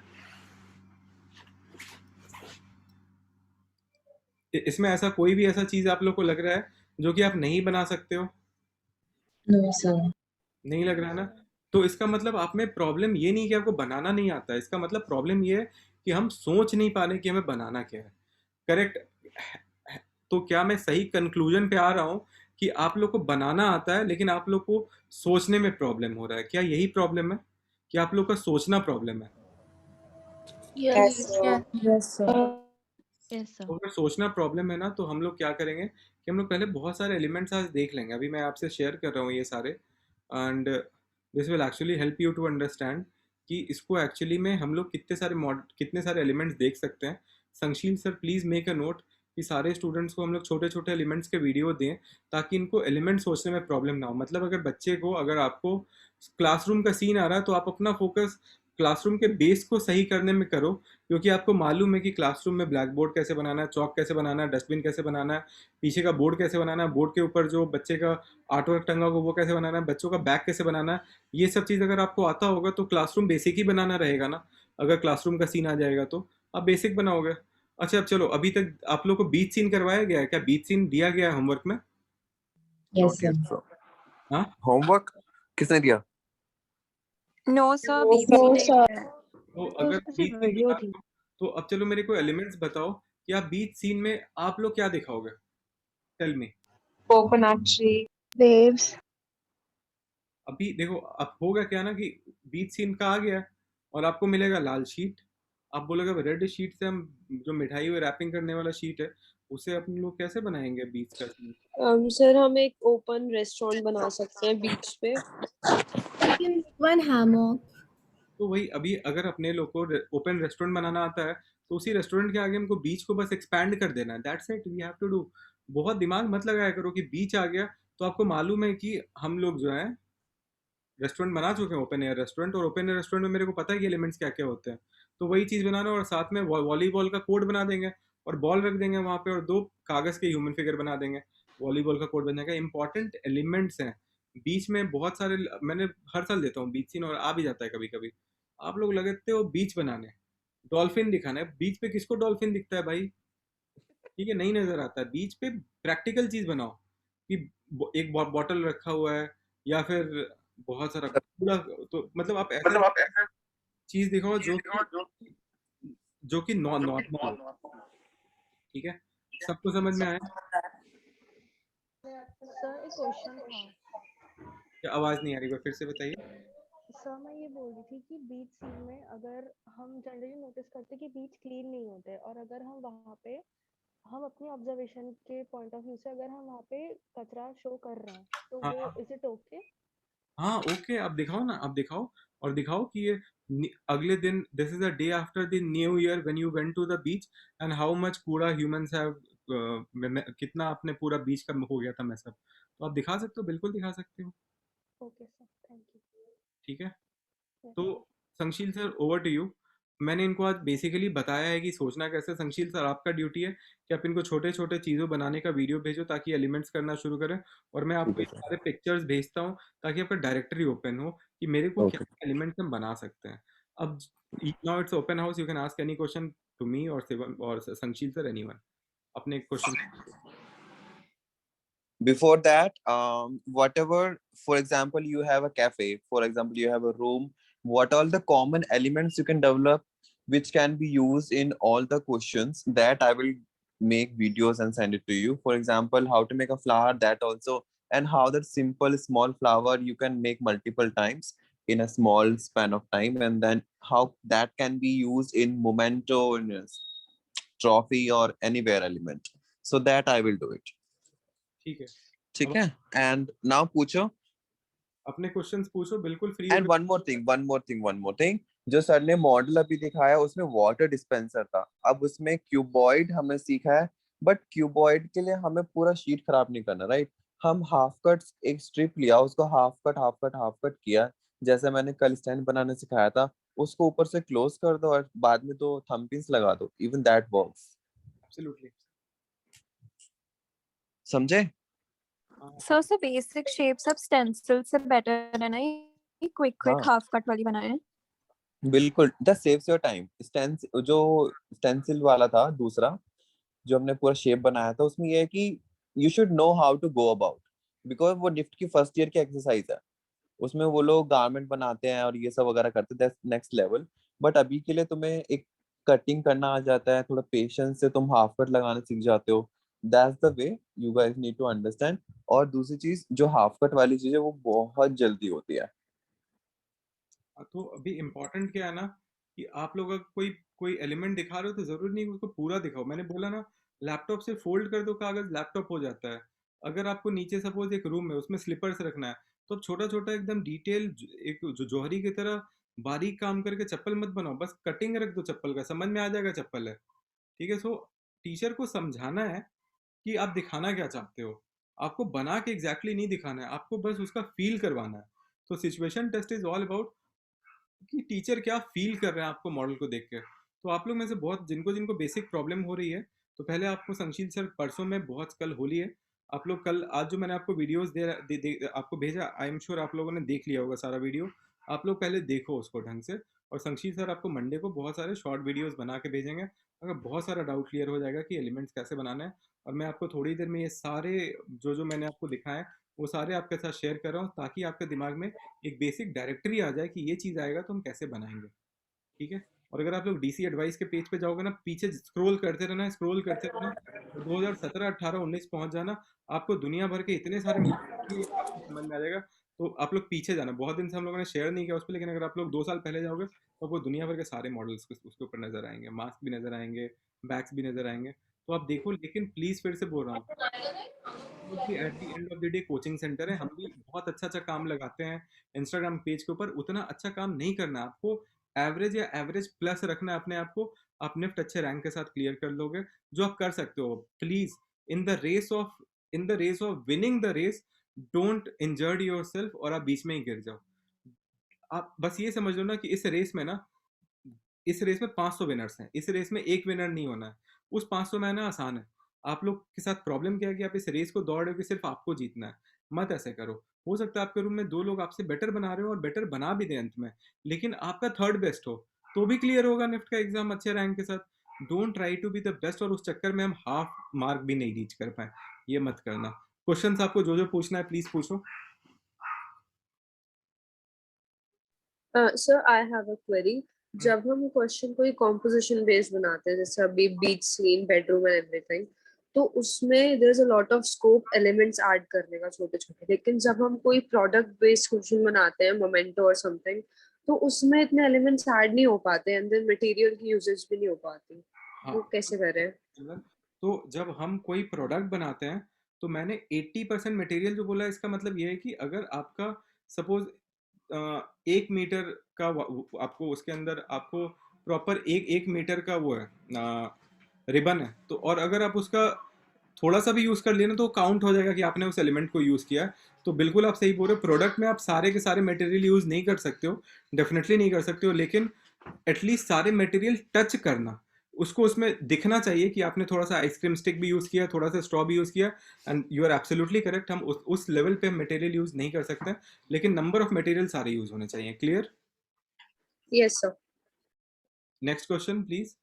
इसमें ऐसा कोई भी ऐसा चीज़ आप लोग को लग रहा है जो कि आप नहीं बना सकते हो? No, sir. नहीं लग रहा है ना? तो इसका मतलब आप में प्रॉब्लम ये नहीं कि आपको बनाना नहीं आता है, इसका मतलब प्रॉब्लम ये है कि हम सोच नहीं पा रहे कि हमें बनाना क्या है। करेक्ट? तो क्या मैं सही कंक्लूजन पे आ रहा हूँ कि आप लोग को बनाना आता है, लेकिन आप लोग को सोचने में प्रॉब्लम हो रहा है? क्या यही प्रॉब्लम है कि आप लोग का सोचना प्रॉब्लम है? Yes sir. Yes, sir. Yes sir. तो अगर सोचना प्रॉब्लम है ना, तो हम लोग क्या करेंगे कि हम लोग पहले बहुत सारे एलिमेंट्स आज देख लेंगे। अभी मैं आपसे शेयर कर रहा हूँ ये सारे, and this will actually help you to understand कि इसको एक्चुअली में हम लोग कितने सारे एलिमेंट्स देख सकते हैं। Sanshil sir please make a note कि सारे स्टूडेंट्स को हम लोग छोटे छोटे एलिमेंट्स के वीडियो दें, ताकि इनको एलिमेंट सोचने में प्रॉब्लम ना हो। मतलब अगर बच्चे को, अगर आपको क्लासरूम का सीन आ रहा है, तो आप अपना फोकस क्लासरूम के बेस को सही करने में करो, क्योंकि आपको मालूम है कि क्लासरूम में ब्लैक बोर्ड कैसे बनाना है, चौक कैसे बनाना है, डस्टबिन कैसे बनाना है, पीछे का बोर्ड कैसे बनाना है, बोर्ड के ऊपर जो बच्चे का आर्ट वर्क टंगा होगा वो कैसे बनाना है, बच्चों का बैग कैसे बनाना है। ये सब चीज़ अगर आपको आता होगा तो क्लासरूम बेसिक ही बनाना रहेगा ना। अगर क्लासरूम का सीन आ जाएगा तो आप बेसिक बनाओगे। अच्छा, अब चलो, अभी तक आप लोग को बीच सीन करवाया गया है क्या? बीच सीन दिया गया है होमवर्क में? Yes, sir. हाँ? होमवर्क किसने दिया? नो सर, नो बीच सर। तो तो अगर उसमें बीच सिर्फ सीन वीडियो दिया थी। तो अब चलो मेरे को एलिमेंट्स बताओ कि आप बीच सीन में आप लोग क्या दिखाओगे? Tell me. Coconut tree. Waves. अभी देखो, अब होगा क्या ना कि बीच सीन का आ गया और आपको मिलेगा लाल शीट। आप बोलोगे रेड शीट से हम जो मिठाई में रैपिंग करने वाला शीट है, उसे अपन लोग कैसे बनाएंगे बीच का सीन? सर हम एक ओपन रेस्टोरेंट बना सकते हैं बीच पे। One hammock. तो वही, अभी अगर अपने लोग को ओपन रेस्टोरेंट बनाना आता है, तो उसी रेस्टोरेंट के आगे हमको बीच को बस एक्सपैंड कर देना है। That's it, we have to do. बहुत दिमाग मत लगाया करो कि बीच आ गया तो आपको मालूम है कि हम लोग जो है रेस्टोरेंट बना चुके हैं, ओपन एयर रेस्टोरेंट, और ओपन एयर रेस्टोरेंट में मेरे को पता है कि एलिमेंट्स क्या क्या होते हैं। तो वही चीज़ बनाना, और साथ में वॉलीबॉल का कोर्ट बना देंगे और बॉल रख देंगे वहाँ पे, और 2 कागज़ के ह्यूमन फिगर बना देंगे। वॉलीबॉल का कोर्ट बन जाएगा। इंपॉर्टेंट एलिमेंट्स हैं बीच में बहुत सारे। मैंने हर साल देता हूँ बीच सीन, और आ भी जाता है कभी कभी। आप लोग लगते हो बीच बनाने, डॉल्फिन दिखाना है। बीच पे किसको डॉल्फिन दिखता है भाई? ठीक है, नहीं नजर आता है। बीच पे प्रैक्टिकल चीज बनाओ कि एक बॉटल रखा हुआ है, या फिर बहुत सारा कूड़ा। तो मतलब आप ऐसा चीज दिखाओ जो कि नॉर्मल हो। ठीक है, सबको समझ में आया? सर एक क्वेश्चन था। क्या आवाज नहीं आ रही? फिर से बताइए। सर मैं ये बोल रही थी कि बीच सीन में अगर हम जनरली नोटिस करते हैं कि बीच क्लीन नहीं होते, और अगर हम वहाँ पे हम अपनी ऑब्जर्वेशन के पॉइंट ऑफ व्यू से अगर हम वहाँ पे कचरा शो कर रहे हैं, तो हाँ वो हाँ इज इट ओके? हाँ, ओके, आप दिखाओ ना, आप दिखाओ। और दिखाओ कि ये अगले दिन, this is a day after the new year when you went to the beach, and how much कूड़ा ह्यूमंस हैव, कितना आपने पूरा बीच का हो गया था मैसअप। तो आप दिखा सकते हो, बिल्कुल दिखा सकते हो। Okay sir, thank you. ठीक है, यस तो sir. Sanshil sir, over to you. मैंने इनको आज बेसिकली बताया है कि सोचना कैसे। संशील सर, आपका ड्यूटी है कि आप इनको छोटे छोटे चीज़ों बनाने का वीडियो भेजो ताकि एलिमेंट्स करना शुरू करें, और मैं ठीक आपको है ये सर। सारे पिक्चर्स भेजता हूँ ताकि आपका डायरेक्टरी ओपन हो कि मेरे को क्या ओके एलिमेंट्स हम बना सकते हैं। अब now it's open house, you can ask any question to me और शिवम और संशील सर, एनीवन अपने question. Before that, whatever, for example, you have a cafe, for example, you have a room, what all the common elements you can develop which can be used in all the questions, that I will make videos and send it to you. For example, how to make a flower, that also, and how that simple small flower you can make multiple times in a small span of time, and then how that can be used in memento, in a trophy or anywhere element. So that I will do it. ठीक है, ठीक अब है, and now पूछो। अपने questions पूछो, बिल्कुल free and होकर। वन मोर थिंग, जो सर ने मॉडल अभी दिखाया उसमें वाटर डिस्पेंसर था, अब उसमें क्यूबॉइड हमने सीखा है, बट क्यूबॉइड के लिए हमें पूरा शीट खराब नहीं करना, राइट? हम हाफ कट, एक स्ट्रिप लिया, उसको हाफ कट किया, जैसे मैंने कल स्टैंड बनाने सिखाया था, उसको ऊपर से क्लोज कर दो और बाद में तो थंबप्रिंट्स लगा दो, इवन दैट वर्क्स। एब्सोल्युटली, समझे? सो बेसिक शेप्स अब स्टेंसिल से बेटर है ना, ये क्विक हाँ हाफ कट वाली बनाए हैं। बिल्कुल, दैट सेव्स योर टाइम। जो स्टेंसिल वाला था दूसरा, जो हमने पूरा शेप बनाया था, उसमें ये है कि you should know how to go about, because वो निफ्ट की फर्स्ट ईयर की एक्सरसाइज है, उसमें वो लोग गारमेंट बनाते हैं और ये सब वगैरह करते हैं, दैट्स नेक्स्ट लेवल। बट अभी के लिए तुम्हें एक कटिंग करना आ जाता है, थोड़ा पेशेंस से तुम हाफ कट लगाने सीख जाते हो, that's the way you guys need to understand. और दूसरी चीज, जो हाफ कट वाली चीज है वो बहुत जल्दी होती है। तो अभी इम्पोर्टेंट क्या है ना कि आप लोग अगर कोई कोई एलिमेंट दिखा रहे हो तो जरूरी नहीं कि उसको पूरा दिखाओ। मैंने बोला ना, लैपटॉप से फोल्ड कर दो कागज, लैपटॉप हो जाता है। अगर आपको नीचे सपोज एक रूम है उसमें स्लीपर्स रखना है, तो छोटा छोटा एकदम डिटेल, एक जो जौहरी की तरह बारीक काम करके चप्पल मत बनाओ, बस कटिंग रख दो चप्पल का, समझ में आ जाएगा चप्पल है। ठीक है, सो टीचर को समझाना है कि आप दिखाना क्या चाहते हो, आपको बना के एग्जैक्टली नहीं दिखाना है, आपको बस उसका फील करवाना है। तो situation test is all about कि टीचर क्या फील कर रहे हैं आपको मॉडल को देख के। तो आप लोग में से बहुत जिनको जिनको बेसिक प्रॉब्लम हो रही है, तो पहले आपको संशील सर, परसों में बहुत, कल होली है, आप लोग कल, आज जो मैंने आपको वीडियोस आपको भेजा, आई एम श्योर आप लोगों ने देख लिया होगा सारा वीडियो। आप लोग पहले देखो उसको ढंग से, और संशील सर आपको मंडे को बहुत सारे शॉर्ट वीडियोस बना के भेजेंगे, अगर बहुत सारा डाउट क्लियर हो जाएगा कि एलिमेंट्स कैसे बनाना है। और मैं आपको थोड़ी देर में ये सारे जो जो मैंने आपको दिखाए वो सारे आपके साथ शेयर कर रहा हूँ, ताकि आपके दिमाग में एक बेसिक डायरेक्टरी आ जाए कि ये चीज़ आएगा तो हम कैसे बनाएंगे। ठीक है, और अगर आप लोग डीसी एडवाइस के पेज पे जाओगे ना, पीछे स्क्रॉल करते रहना, स्क्रॉल करते रहना, और 2017, 18, 19 पहुंच जाना, आपको दुनिया भर के इतने सारे आपको समझ में आ जाएगा। तो आप लोग पीछे जाना, बहुत दिन से हम लोगों ने शेयर नहीं किया उस पर, लेकिन अगर आप लोग 2 साल पहले जाओगे तो आपको दुनिया भर के सारे मॉडल्स उसके ऊपर नजर आएंगे, मास्क भी नजर आएंगे, बैग्स भी नजर आएंगे। तो आप देखो, लेकिन प्लीज फिर से बोल रहा हूँ, at the end of the day coaching centre है, हम भी बहुत अच्छा अच्छा काम लगाते हैं इंस्टाग्राम पेज के ऊपर, उतना अच्छा काम नहीं करना है आपको, एवरेज या एवरेज प्लस रखना है अपने आप को। आप निफ्ट अच्छे रैंक के साथ क्लियर कर लोगे, जो आप कर सकते हो। Please, in the race of winning the race, don't injured yourself और आप बीच में ही गिर जाओ। आप बस ये समझ लो ना कि इस रेस में 500 विनर्स हैं, इस रेस में एक विनर नहीं होना है। उस 500 में आना आसान है। आप लोग के साथ प्रॉब्लम क्या है कि आप इस रेस को दौड़ रहे हो कि सिर्फ आपको जीतना है। मत ऐसे करो। हो सकता है आपके रूम में 2 लोग आपसे बेटर बना रहे हो और बेटर बना भी दें अंत में, लेकिन आपका थर्ड बेस्ट हो तो भी क्लियर होगा निफ्ट का एग्जाम अच्छे रैंक के साथ। Don't try to be the best और उस चक्कर में हम हाफ मार्क भी नहीं रीच कर पाए, ये मत करना। क्वेश्चंस आपको जो जो पूछना है प्लीज पूछो। Sir I have a query. जब हम क्वेश्चन कोई कॉम्पोजिशन बेस्ड बनाते हैं, जैसे अभी beach scene, bedroom and everything, तो उसमें there is a lot of scope elements add करने का, छोटे छोटे। लेकिन जब हम कोई प्रोडक्ट बेस्ड क्वेश्चन बनाते हैं, मोमेंटो और समथिंग, तो उसमें इतने एलिमेंट्स ऐड नहीं हो पाते एंड देन मटेरियल की यूजेज भी नहीं हो पाती। वो कैसे करें? तो जब हम कोई प्रोडक्ट बनाते हैं तो मैंने 80% मटेरियल जो बोला, इसका मतलब ये है कि अगर आपका सपोज 1 मीटर का आपको उसके अंदर आपको प्रॉपर एक मीटर का वो है रिबन है, तो और अगर आप उसका थोड़ा सा भी यूज़ कर लिया ना तो काउंट हो जाएगा कि आपने उस एलिमेंट को यूज़ किया। तो बिल्कुल आप सही बोल रहे हो, प्रोडक्ट में आप सारे के सारे मटेरियल यूज़ नहीं कर सकते हो, डेफिनेटली नहीं कर सकते हो, लेकिन एटलीस्ट सारे मटेरियल टच करना, उसको उसमें दिखना चाहिए कि आपने थोड़ा सा आइसक्रीम स्टिक भी यूज़ किया, थोड़ा सा स्ट्रॉ भी यूज़ किया। And you are absolutely correct, हम उस लेवल पे मटेरियल यूज़ नहीं कर सकते, लेकिन नंबर ऑफ मटेरियल सारे यूज़ होने चाहिए। Clear? Yes, sir. Next question please.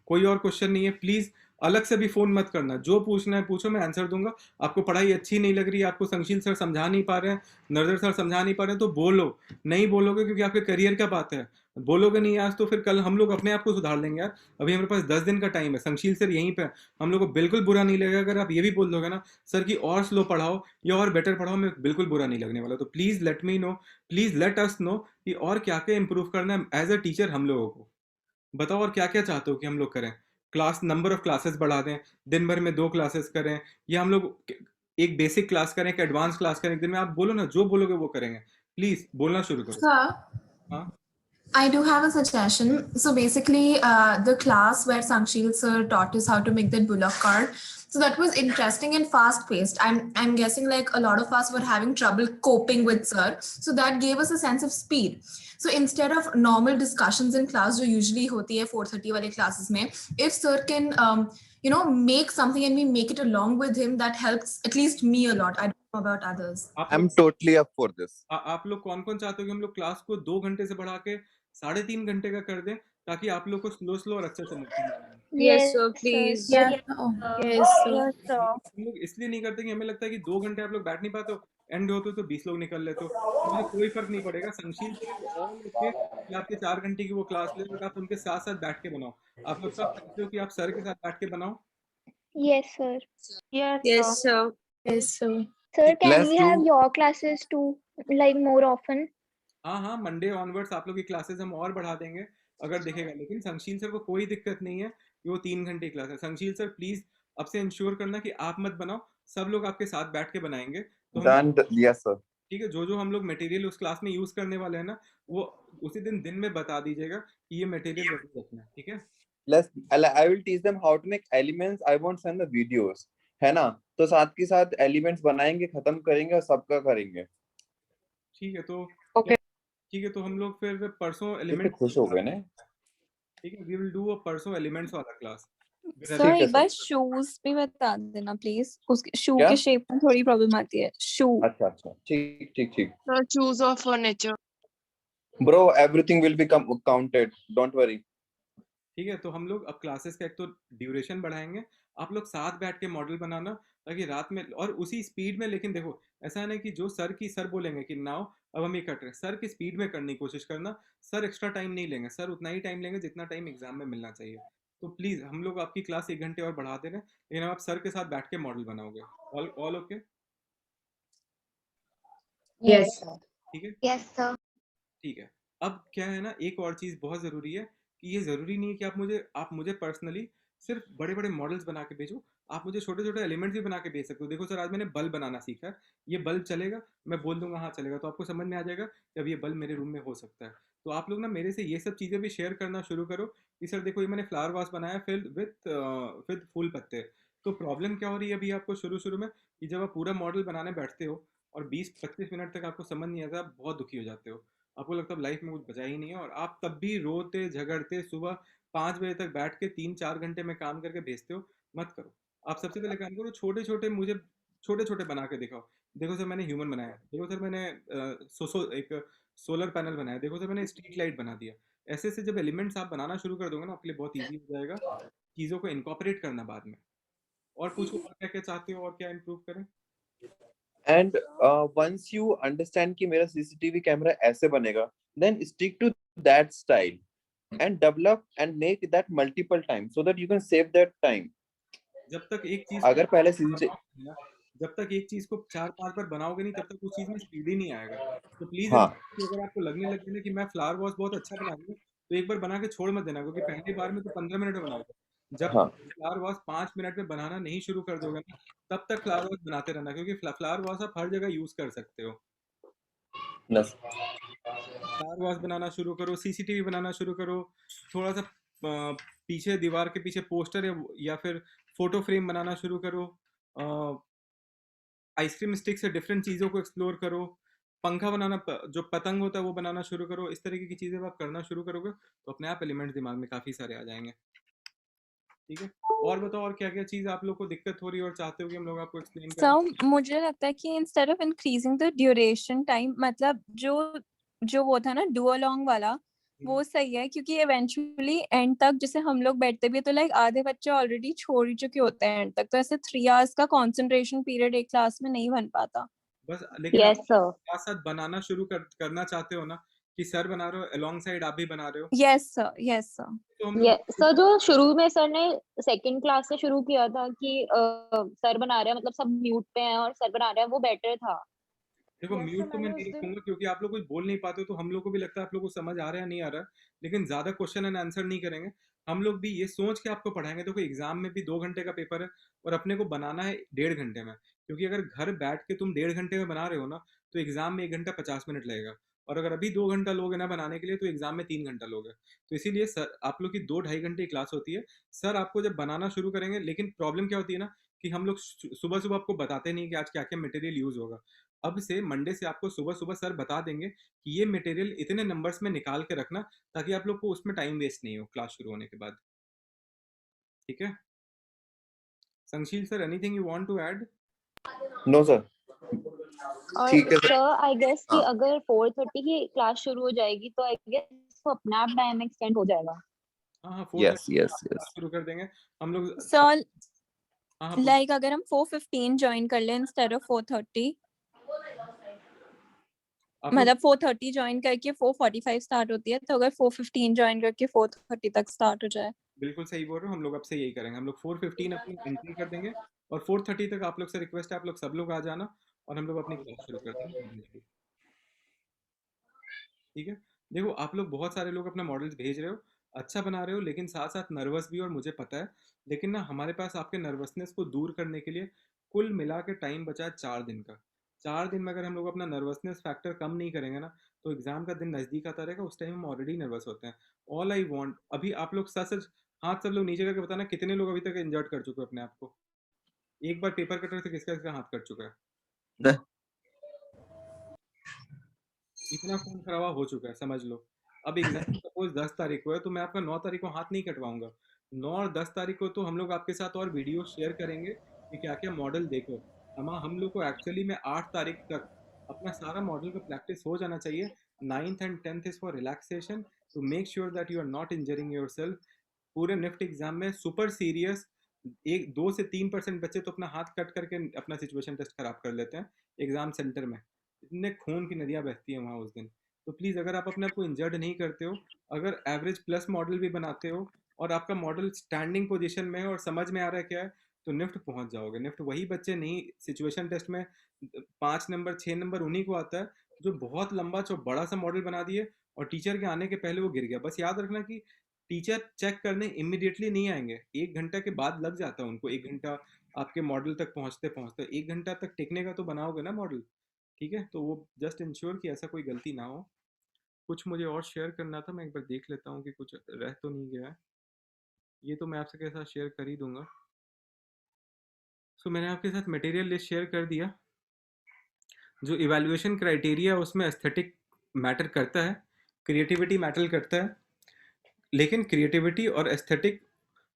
कोई और क्वेश्चन नहीं है? प्लीज अलग से भी फोन मत करना, जो पूछना है पूछो, मैं आंसर दूंगा। आपको पढ़ाई अच्छी नहीं लग रही है, आपको संशील सर समझा नहीं पा रहे हैं, नरदर सर समझा नहीं पा रहे हैं, तो बोलो। नहीं बोलोगे क्योंकि आपके करियर का बात है, बोलोगे नहीं आज तो फिर कल हम लोग अपने आप को सुधार लेंगे यार। अभी हमारे पास 10 दिन का टाइम है, संशील सर यहीं पे, हम लोग को बिल्कुल बुरा नहीं लगेगा अगर आप ये भी बोल दोगे ना सर कि और स्लो पढ़ाओ या और बेटर पढ़ाओ, मैं बिल्कुल बुरा नहीं लगने वाला। तो please let me know, please let us know कि और क्या क्या इंप्रूव करना है एज अ टीचर हम लोगों को। बताओ और क्या क्या चाहते हो कि हम लोग करें। क्लास नंबर ऑफ क्लासेस बढ़ा दें, दिन भर में 2 क्लासेस करें, या हम लोग एक बेसिक क्लास करें, एक एडवांस क्लास करें एक दिन में। आप बोलो ना, जो बोलोगे वो करेंगे। प्लीज बोलना शुरू करो। Sir, हाँ I do have a suggestion. So basically, the class where Sanshil sir taught us how to make that bullock cart. So that was interesting and fast paced. I'm guessing like a lot of us were having trouble coping with sir. So that gave us a sense of speed. So instead of normal discussions in class, जो usually होती है 4:30 वाले classes में, if sir can make something and we make it along with him, that helps at least me a lot. I don't know about others. I'm totally up for this. आप लोग कौन कौन चाहते हो कि हम लोग क्लास को 2 घंटे से बढ़ा के 3.5 घंटे का कर दें, ताकि आप लोग को स्लो और अच्छे से समझ। Yes, sir, please. Yes, yes, sir. Yes, sir. हम लोग इसलिए नहीं करते कि हमें लगता है कि 2 घंटे आप लोग बैठ नहीं पाते हो, एंड होते तो 20 लोग निकल लेते हो, मुझे कोई फर्क नहीं पड़ेगा। संशील और ओके कि आपके 4 घंटे की वो क्लास ले, बट आप उनके साथ साथ बैठ के बनाओ। आप लोग सब चाहते हो कि आप सर के साथ बैठ के बनाओ। Yes, sir. Yes, sir. Yes, sir. Sir, can Let's we have do- your classes too, like more often? हाँ मंडे ऑनवर्ड्स आप लोग की क्लासेस हम और बढ़ा देंगे अगर दिखेगा, लेकिन संशील सर को कोई दिक्कत नहीं है कि वो 3 घंटे क्लास है। संशील सर प्लीज अब से इंश्योर करना कि आप मत बनाओ, सब लोग आपके साथ बैठ के बनाएंगे। तो Done. Yes, sir. ठीक है, जो हम लोग मटेरियल उस क्लास में यूज करने वाले हैं ना, वो उसी दिन में बता दीजिएगा कि ये मटेरियल रेडी रखना है। ठीक है, I will teach them how to make elements. I won't send the videos. है ना? तो साथ के साथ एलिमेंट्स बनाएंगे, खत्म करेंगे और सबका करेंगे। ठीक है तो Okay. ठीक है, तो हम लोग फिर परसों कितने एलिमेंट खुश हो गए ना? ठीक है, वी विल डू अ परसों एलिमेंट्स वाला क्लास। सर ठीक है, एक बार सर। शूज भी बता देना प्लीज, उसके शू क्या? के शेप में थोड़ी प्रॉब्लम आती है। शू अच्छा, ठीक। Sir, choose or furniture. Bro, everything will become counted. Don't worry. ठीक है, तो हम लोग अब क्लासेस का एक तो ड्यूरेशन बढ़ाएंगे, आप लोग साथ बैठ के मॉडल बनाना ताकि रात में और उसी स्पीड में। लेकिन देखो ऐसा है ना कि जो सर बोलेंगे कि नाउ अब हम ये कर रहे हैं, सर की स्पीड में करने की कोशिश करना। सर एक्स्ट्रा टाइम नहीं लेंगे, सर उतना ही टाइम लेंगे जितना टाइम एग्जाम में मिलना चाहिए। तो प्लीज हम लोग आपकी क्लास 1 घंटे और बढ़ा दे रहे हैं, लेकिन आप सर के साथ बैठ के मॉडल बनाओगे। All okay? Yes. ठीक है, Yes, sir. ठीक है। अब क्या है ना, एक और चीज़ बहुत ज़रूरी है कि ये ज़रूरी नहीं है कि आप मुझे पर्सनली सिर्फ बड़े-बड़े मॉडल्स बना के भेजो, आप मुझे छोटे-छोटे एलिमेंट्स भी बना के भेज सकते हो। देखो सर, आज मैंने बल्ब बनाना सीखा है, ये बल्ब चलेगा? मैं बोल दूँगा हाँ चलेगा, तो आपको समझ में आ जाएगा कि अब ये बल्ब मेरे रूम में हो सकता है। तो आप लोग ना मेरे से ये सब चीज़ें भी शेयर करना शुरू करो कि सर देखो ये मैंने फ्लावर वास बनाया फिल्ड विद फूल पत्ते। तो प्रॉब्लम क्या हो रही है अभी आपको शुरू-शुरू में, कि जब आप पूरा मॉडल बनाने बैठते हो और 20-25 मिनट तक आपको समझ नहीं आता, आप बहुत दुखी हो जाते हो। आपको लगता है लाइफ में कुछ बचा ही नहीं है, और आप तब भी रोते झगड़ते सुबह 5 बजे तक बैठ के 3-4 घंटे में काम करके भेजते हो। मत करो। आप सबसे पहले काम करो, छोटे-छोटे बना के दिखाओ। देखो सर मैंने ह्यूमन बनाया, देखो सर मैंने एक सोलर पैनल बनाया, देखो सर मैंने स्ट्रीट लाइट बना दिया। ऐसे जब एलिमेंट्स आप बनाना शुरू कर दोगे ना, आपके लिए बहुत ईजी हो जाएगा चीज़ों को इनकॉर्पोरेट करना बाद में। और पूछो और क्या-क्या चाहते हो और क्या इम्प्रूव करें? And once you understand कि मेरा CCTV कैमरा ऐसे बनेगा, then stick to that style and develop and make that multiple times so that you can save that time. जब तक एक चीज अगर पहले CCTV जब तक एक चीज को 4-5 बार बनाओगे नहीं, तब तक उस चीज में स्पीड ही नहीं आएगा। तो प्लीज हाँ। अगर आपको लगने लग गया कि मैं फ्लावर वॉश बहुत अच्छा बना दूंगा, तो एक बार बना के छोड़ मत देना, क्योंकि पहली बार में तो 15 मिनट में बनाओगे। जब हाँ। फ्लावर वॉश 5 मिनट में बनाना नहीं शुरू कर दोगे ना, तब तक फ्लावर वॉश बनाते रहना, क्योंकि फ्लावर वॉश आप हर जगह यूज कर सकते हो। Yes. फ्लावर वॉश बनाना शुरू करो, सीसीटीवी बनाना शुरू करो, थोड़ा सा पीछे दीवार के पीछे पोस्टर या फिर फोटो फ्रेम बनाना शुरू करो, आइसक्रीम स्टिक से डिफरेंट चीज़ों को एक्सप्लोर करो, पंखा बनाना, जो पतंग होता है वो बनाना शुरू करो। इस तरीके की चीज़ें आप करना शुरू करोगे तो अपने आप एलिमेंट्स दिमाग में काफ़ी सारे आ जाएंगे। ठीक है, और बताओ और क्या क्या चीज़ आप लोग को दिक्कत हो रही है और चाहते हो कि हम लोग आपको एक्सप्लेन करें? सो मुझे लगता है कि instead of increasing the duration time, मतलब जो वो था ना डू अलोंग वाला, वो सही है, क्योंकि इवेंचुअली एंड तक जैसे हम लोग बैठते भी हैं, तो लाइक आधे बच्चे ऑलरेडी छोड़ ही चुके होते हैं एंड तक, तो ऐसे 3 आवर्स का कंसंट्रेशन पीरियड एक क्लास में नहीं बन पाता। बस लेकिन यस आप सर साथ साथ बनाना शुरू करना चाहते हो ना, कि सर बना रहे हो अलोंग साइड आप भी बना रहे हो, यस सर, यस सर। तो हम लोग सर जो शुरू में सर ने सेकंड क्लास से शुरू किया था कि सर बना रहे हैं, मतलब सब म्यूट पे हैं और सर बना रहे हैं, वो बेटर था। देखो Yes, म्यूट sir, तो मैं मैंने नहीं उस दिन रखूंगा क्योंकि आप लोग कुछ बोल नहीं पाते हो, तो हम लोग को भी लगता है आप लोग को समझ आ रहा है नहीं आ रहा है, लेकिन ज्यादा क्वेश्चन एंड आंसर नहीं करेंगे। हम लोग भी ये सोच के आपको पढ़ाएंगे। देखो एग्जाम में भी 2 घंटे का पेपर है और अपने को बनाना है 1.5 घंटे में, क्योंकि अगर घर बैठ के तुम 1.5 घंटे में बना रहे हो ना, तो एग्जाम में 1 घंटा 50 मिनट लगेगा, और अगर अभी 2 घंटा लोगे ना बनाने के लिए, तो एग्जाम में 3 घंटा लोगे। तो इसीलिए सर आप लोग की 2-2.5 घंटे की क्लास होती है। सर आपको जब बनाना शुरू करेंगे, लेकिन प्रॉब्लम क्या होती है ना, कि हम लोग सुबह सुबह आपको बताते नहीं कि आज क्या क्या मटेरियल यूज होगा। अब से मंडे से आपको सुबह सुबह सर बता देंगे कि ये मटेरियल इतने नंबर्स में निकाल के रखना, ताकि आप लोग को उसमें टाइम वेस्ट नहीं हो क्लास शुरू होने के बाद। ठीक है Sanshil sir, anything you want to add? No sir, और ठीक है सर सर। आई गेस कि हाँ अगर 4:30 की क्लास शुरू हो जाएगी तो आई गेस तो अपना आप टाइम एक्सटेंड हो जाएगा। हाँ हाँ, यस 4:30 यस क्लास यस शुरू कर देंगे हम लोग। सर हाँ हाँ लाइक अगर हम 4:15 ज्वाइन कर लें इंस्टेड ऑफ 4:30, आप लोग मतलब 4:30 ज्वाइन करके 4:45 स्टार्ट होती है, तो अगर 4:15 ज्वाइन करके 4:30 तक स्टार्ट हो जाए। बिल्कुल सही बोल रहे हो, हम लोग अब से यही करेंगे। हम लोग 4:15 अपनी एंट्री कर देंगे, और 4:30 तक आप लोग से रिक्वेस्ट है आप लोग सब लोग आ जाना, और हम लोग अपनी क्लास शुरू कर देंगे। ठीक है, देखो आप लोग बहुत सारे लोग अपना मॉडल्स भेज रहे हो, अच्छा बना रहे हो, लेकिन साथ साथ नर्वस भी, और मुझे पता है, लेकिन ना हमारे पास आपके नर्वसनेस को दूर करने के लिए कुल मिला के टाइम बचा है 4 दिन का। 4 दिन में अगर हम लोग अपना नर्वसनेस फैक्टर कम नहीं करेंगे ना, तो एग्जाम का दिन नज़दीक आता रहेगा, उस टाइम हम ऑलरेडी नर्वस होते हैं। ऑल आई वॉन्ट, अभी आप लोग सच सच हाथ सब लोग नीचे करके बताना कितने लोग अभी तक इंजर्ट कर चुके हो अपने आप को। एक बार पेपर कटर से किसका किसका हाथ कट चुका है? इतना खून खराबा हो चुका है, समझ लो। अब एग्जाम सपोज 10 तारीख को है, तो मैं आपका 9 तारीख को हाथ नहीं कटवाऊंगा। 9 और 10 तारीख को तो हम लोग आपके साथ और वीडियो शेयर करेंगे कि क्या क्या मॉडल देखो। हम लोग को एक्चुअली में 8 तारीख तक अपना सारा मॉडल का प्रैक्टिस हो जाना चाहिए। 9th and 10th is for relaxation, to make sure that you are not injuring yourself. पूरे निफ्ट एग्जाम में सुपर सीरियस, 2 से 3% बच्चे तो अपना हाथ कट करके अपना सिचुएशन टेस्ट खराब कर लेते हैं एग्जाम सेंटर में। इतने खून की नदियाँ बहती हैं वहाँ उस दिन। तो प्लीज़ अगर आप अपने आप को इंजर्ड नहीं करते हो, अगर एवरेज प्लस मॉडल भी बनाते हो, और आपका मॉडल स्टैंडिंग पोजीशन में है और समझ में आ रहा है क्या है, तो निफ्ट पहुंच जाओगे। निफ्ट वही बच्चे नहीं, सिचुएशन टेस्ट में 5 नंबर 6 नंबर उन्हीं को आता है जो बहुत लंबा बड़ा सा मॉडल बना दिए, और टीचर के आने के पहले वो गिर गया। बस याद रखना कि टीचर चेक करने इमिडिएटली नहीं आएंगे, 1 घंटा के बाद लग जाता है उनको। 1 घंटा आपके मॉडल तक पहुंचते पहुंचते 1 घंटा तक टिकने का तो बनाओगे ना मॉडल। ठीक है, तो वो जस्ट इंश्योर कि ऐसा कोई गलती ना हो। कुछ मुझे और शेयर करना था, मैं एक बार देख लेता हूँ कि कुछ रह तो नहीं गया है। ये तो मैं आपके साथ शेयर कर ही दूंगा। सो मैंने आपके साथ मटेरियल लिस्ट शेयर कर दिया। जो इवैल्यूएशन क्राइटेरिया है उसमें एस्थेटिक मैटर करता है, क्रिएटिविटी मैटर करता है, लेकिन क्रिएटिविटी और एस्थेटिक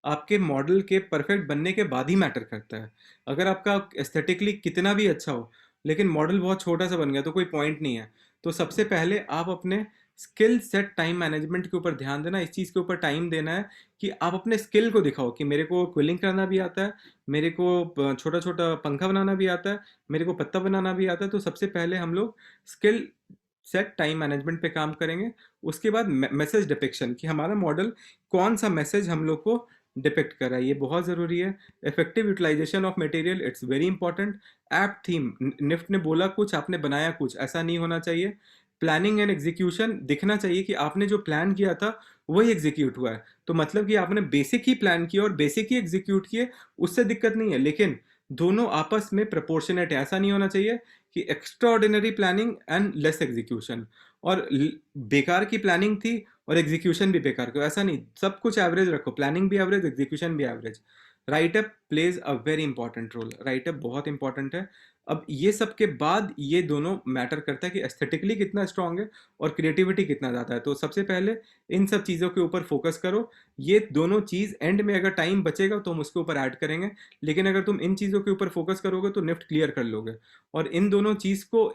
आपके मॉडल के परफेक्ट बनने के बाद ही मैटर करता है। अगर आपका एस्थेटिकली कितना भी अच्छा हो, लेकिन मॉडल बहुत छोटा सा बन गया, तो कोई पॉइंट नहीं है। तो सबसे पहले आप अपने स्किल सेट टाइम मैनेजमेंट के ऊपर ध्यान देना, इस चीज़ के ऊपर टाइम देना है कि आप अपने स्किल को दिखाओ कि मेरे को क्विलिंग करना भी आता है, मेरे को छोटा छोटा पंखा बनाना भी आता है, मेरे को पत्ता बनाना भी आता है। तो सबसे पहले हम लोग स्किल सेट टाइम मैनेजमेंट पे काम करेंगे। उसके बाद मैसेज डिपिक्शन, कि हमारा मॉडल कौन सा मैसेज हम लोग को डिपेक्ट कर रहा है, ये बहुत ज़रूरी है। Effective utilisation of material, it's very important. App theme, NIFT ने बोला कुछ आपने बनाया कुछ, ऐसा नहीं होना चाहिए। प्लानिंग एंड एग्जीक्यूशन, दिखना चाहिए कि आपने जो प्लान किया था वही एग्जीक्यूट हुआ है। तो मतलब कि आपने बेसिक ही प्लान किया और बेसिक ही एग्जीक्यूट किए, उससे दिक्कत नहीं है, लेकिन दोनों आपस में प्रपोर्शनेट है। ऐसा नहीं होना चाहिए कि extraordinary planning and less execution, और बेकार की प्लानिंग थी और एग्जीक्यूशन भी बेकार को, ऐसा नहीं। सब कुछ एवरेज रखो, प्लानिंग भी एवरेज, एग्जीक्यूशन भी average. Write up plays a very important role, write up बहुत इंपॉर्टेंट है। अब ये सब के बाद ये दोनों मैटर करता है कि एस्थेटिकली कितना स्ट्रांग है और क्रिएटिविटी कितना ज़्यादा है। तो सबसे पहले इन सब चीज़ों के ऊपर फोकस करो। ये दोनों चीज़ एंड में अगर टाइम बचेगा तो हम उसके ऊपर ऐड करेंगे, लेकिन अगर तुम इन चीज़ों के ऊपर फोकस करोगे तो निफ्ट क्लियर कर लोगे। और इन दोनों चीज़ को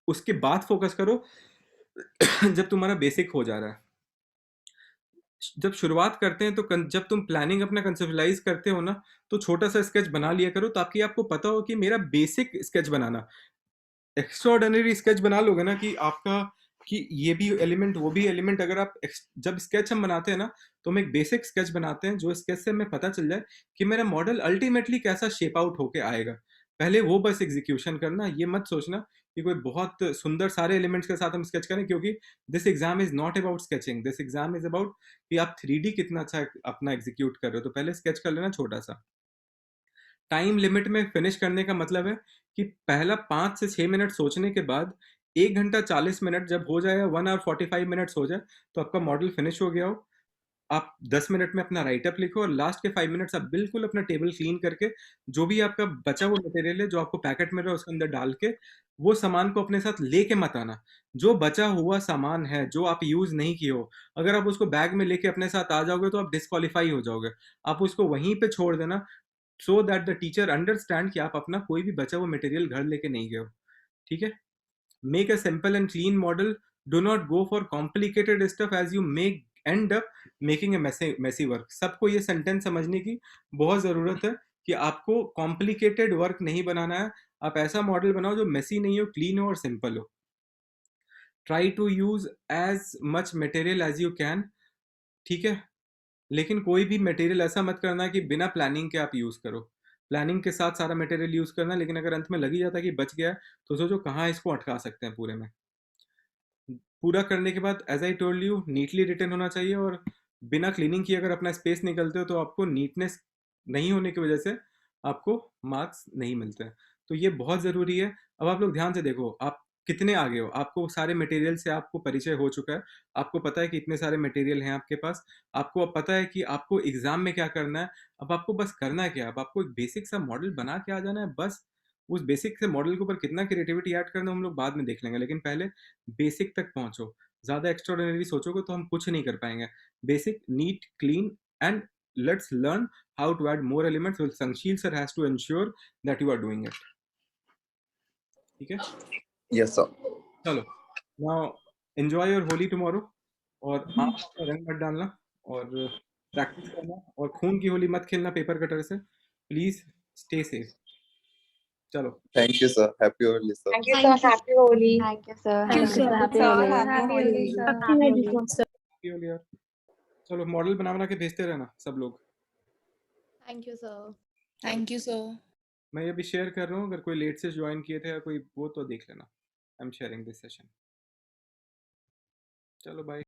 उसके बाद फोकस करो जब तुम्हारा बेसिक हो जा रहा है। जब शुरुआत करते हैं तो जब तुम प्लानिंग अपना कंसेप्चुअलाइज करते हो ना, तो छोटा सा स्केच बना लिया करो ताकि आपको पता हो कि मेरा बेसिक स्केच बनाना। एक्स्ट्राऑर्डिनरी स्केच बना लोगे ना कि आपका कि ये भी एलिमेंट वो भी एलिमेंट, अगर आप जब स्केच हम बनाते हैं ना तो हम एक बेसिक स्केच बनाते हैं जो स्केच से हमें पता चल जाए कि मेरा मॉडल अल्टीमेटली कैसा शेप आउट होके आएगा। पहले वो बस एग्जीक्यूशन करना, ये मत सोचना कि कोई बहुत सुंदर सारे एलिमेंट्स के साथ हम स्केच करें, क्योंकि this exam is not about sketching, this exam is about कि आप 3D कितना अच्छा अपना एग्जीक्यूट कर रहे हो। तो पहले स्केच कर लेना छोटा सा। टाइम लिमिट में फिनिश करने का मतलब है कि पहला 5 से 6 मिनट सोचने के बाद 1 घंटा 40 मिनट जब हो जाए, 1 आवर 45 मिनट्स हो जाए, तो आपका मॉडल फिनिश हो गया हो। आप 10 मिनट में अपना राइट अप लिखो और लास्ट के 5 मिनट्स आप बिल्कुल अपना टेबल क्लीन करके जो भी आपका बचा हुआ मटेरियल है जो आपको पैकेट मिल रहा है उसके अंदर डाल के वो सामान को अपने साथ लेके मत आना। जो बचा हुआ सामान है जो आप यूज नहीं किए हो, अगर आप उसको बैग में लेके अपने साथ आ जाओगे तो आप डिस्क्वालीफाई हो जाओगे। आप उसको वहीं पे छोड़ देना सो दैट द टीचर अंडरस्टैंड कि आप अपना कोई भी बचा हुआ मटेरियल घर लेके नहीं गए हो। ठीक है? Make a simple and clean model, do not go for complicated stuff as you make end up making a messy work. सबको ये सेंटेंस समझने की बहुत ज़रूरत है कि आपको कॉम्प्लिकेटेड वर्क नहीं बनाना है। आप ऐसा मॉडल बनाओ जो मेसी नहीं हो, क्लीन हो और सिंपल हो। Try to use as much material as you can. ठीक है? लेकिन कोई भी मटेरियल ऐसा मत करना कि बिना प्लानिंग के आप यूज़ करो। प्लानिंग के साथ सारा मटेरियल यूज़ करना, लेकिन अगर अंत में लग ही जाता है कि बच गया है, तो सोचो कहाँ इसको अटका सकते हैं पूरे में। पूरा करने के बाद as I told you neatly written होना चाहिए, और बिना क्लीनिंग किए अगर अपना स्पेस निकलते हो तो आपको नीटनेस नहीं होने की वजह से आपको मार्क्स नहीं मिलते हैं। तो ये बहुत ज़रूरी है। अब आप लोग ध्यान से देखो, आप कितने आगे हो, आपको सारे मटेरियल से आपको परिचय हो चुका है, आपको पता है कि इतने सारे मटेरियल हैं आपके पास, आपको अब पता है कि आपको एग्ज़ाम में क्या करना है। अब आपको बस करना क्या है, अब आपको एक बेसिक सा मॉडल बना के आ जाना है बस। उस बेसिक से मॉडल के ऊपर कितना क्रिएटिविटी ऐड करना है हम लोग बाद में देख लेंगे, लेकिन पहले बेसिक तक पहुंचो। ज़्यादा एक्स्ट्राऑर्डिनरी सोचोगे तो हम कुछ नहीं कर पाएंगे। Basic, neat, clean and let's learn how to add more elements. Sanshil sir has to ensure that you are doing it. ठीक है? Yes, sir. चलो, now enjoy your Holi tomorrow, और आँख में रंग मत डालना और प्रैक्टिस करना, और खून की होली मत खेलना पेपर कटर से। Please stay safe. चलो, Thank you, sir. Happy Holi, sir. Thank you, sir. Happy Holi. Thank you, sir. Thank you, sir. Happy Holi. Happy Holi, sir. Happy Holi, sir. ये होली यार। चलो, मॉडल बना बना के भेजते रहना सब लोग। Thank you, sir. Thank you, sir. मैं ये भी शेयर कर रहा हूँ, अगर कोई लेट से ज्वाइन किए थे या कोई वो तो देख लेना। I am sharing this session. चलो, बाय।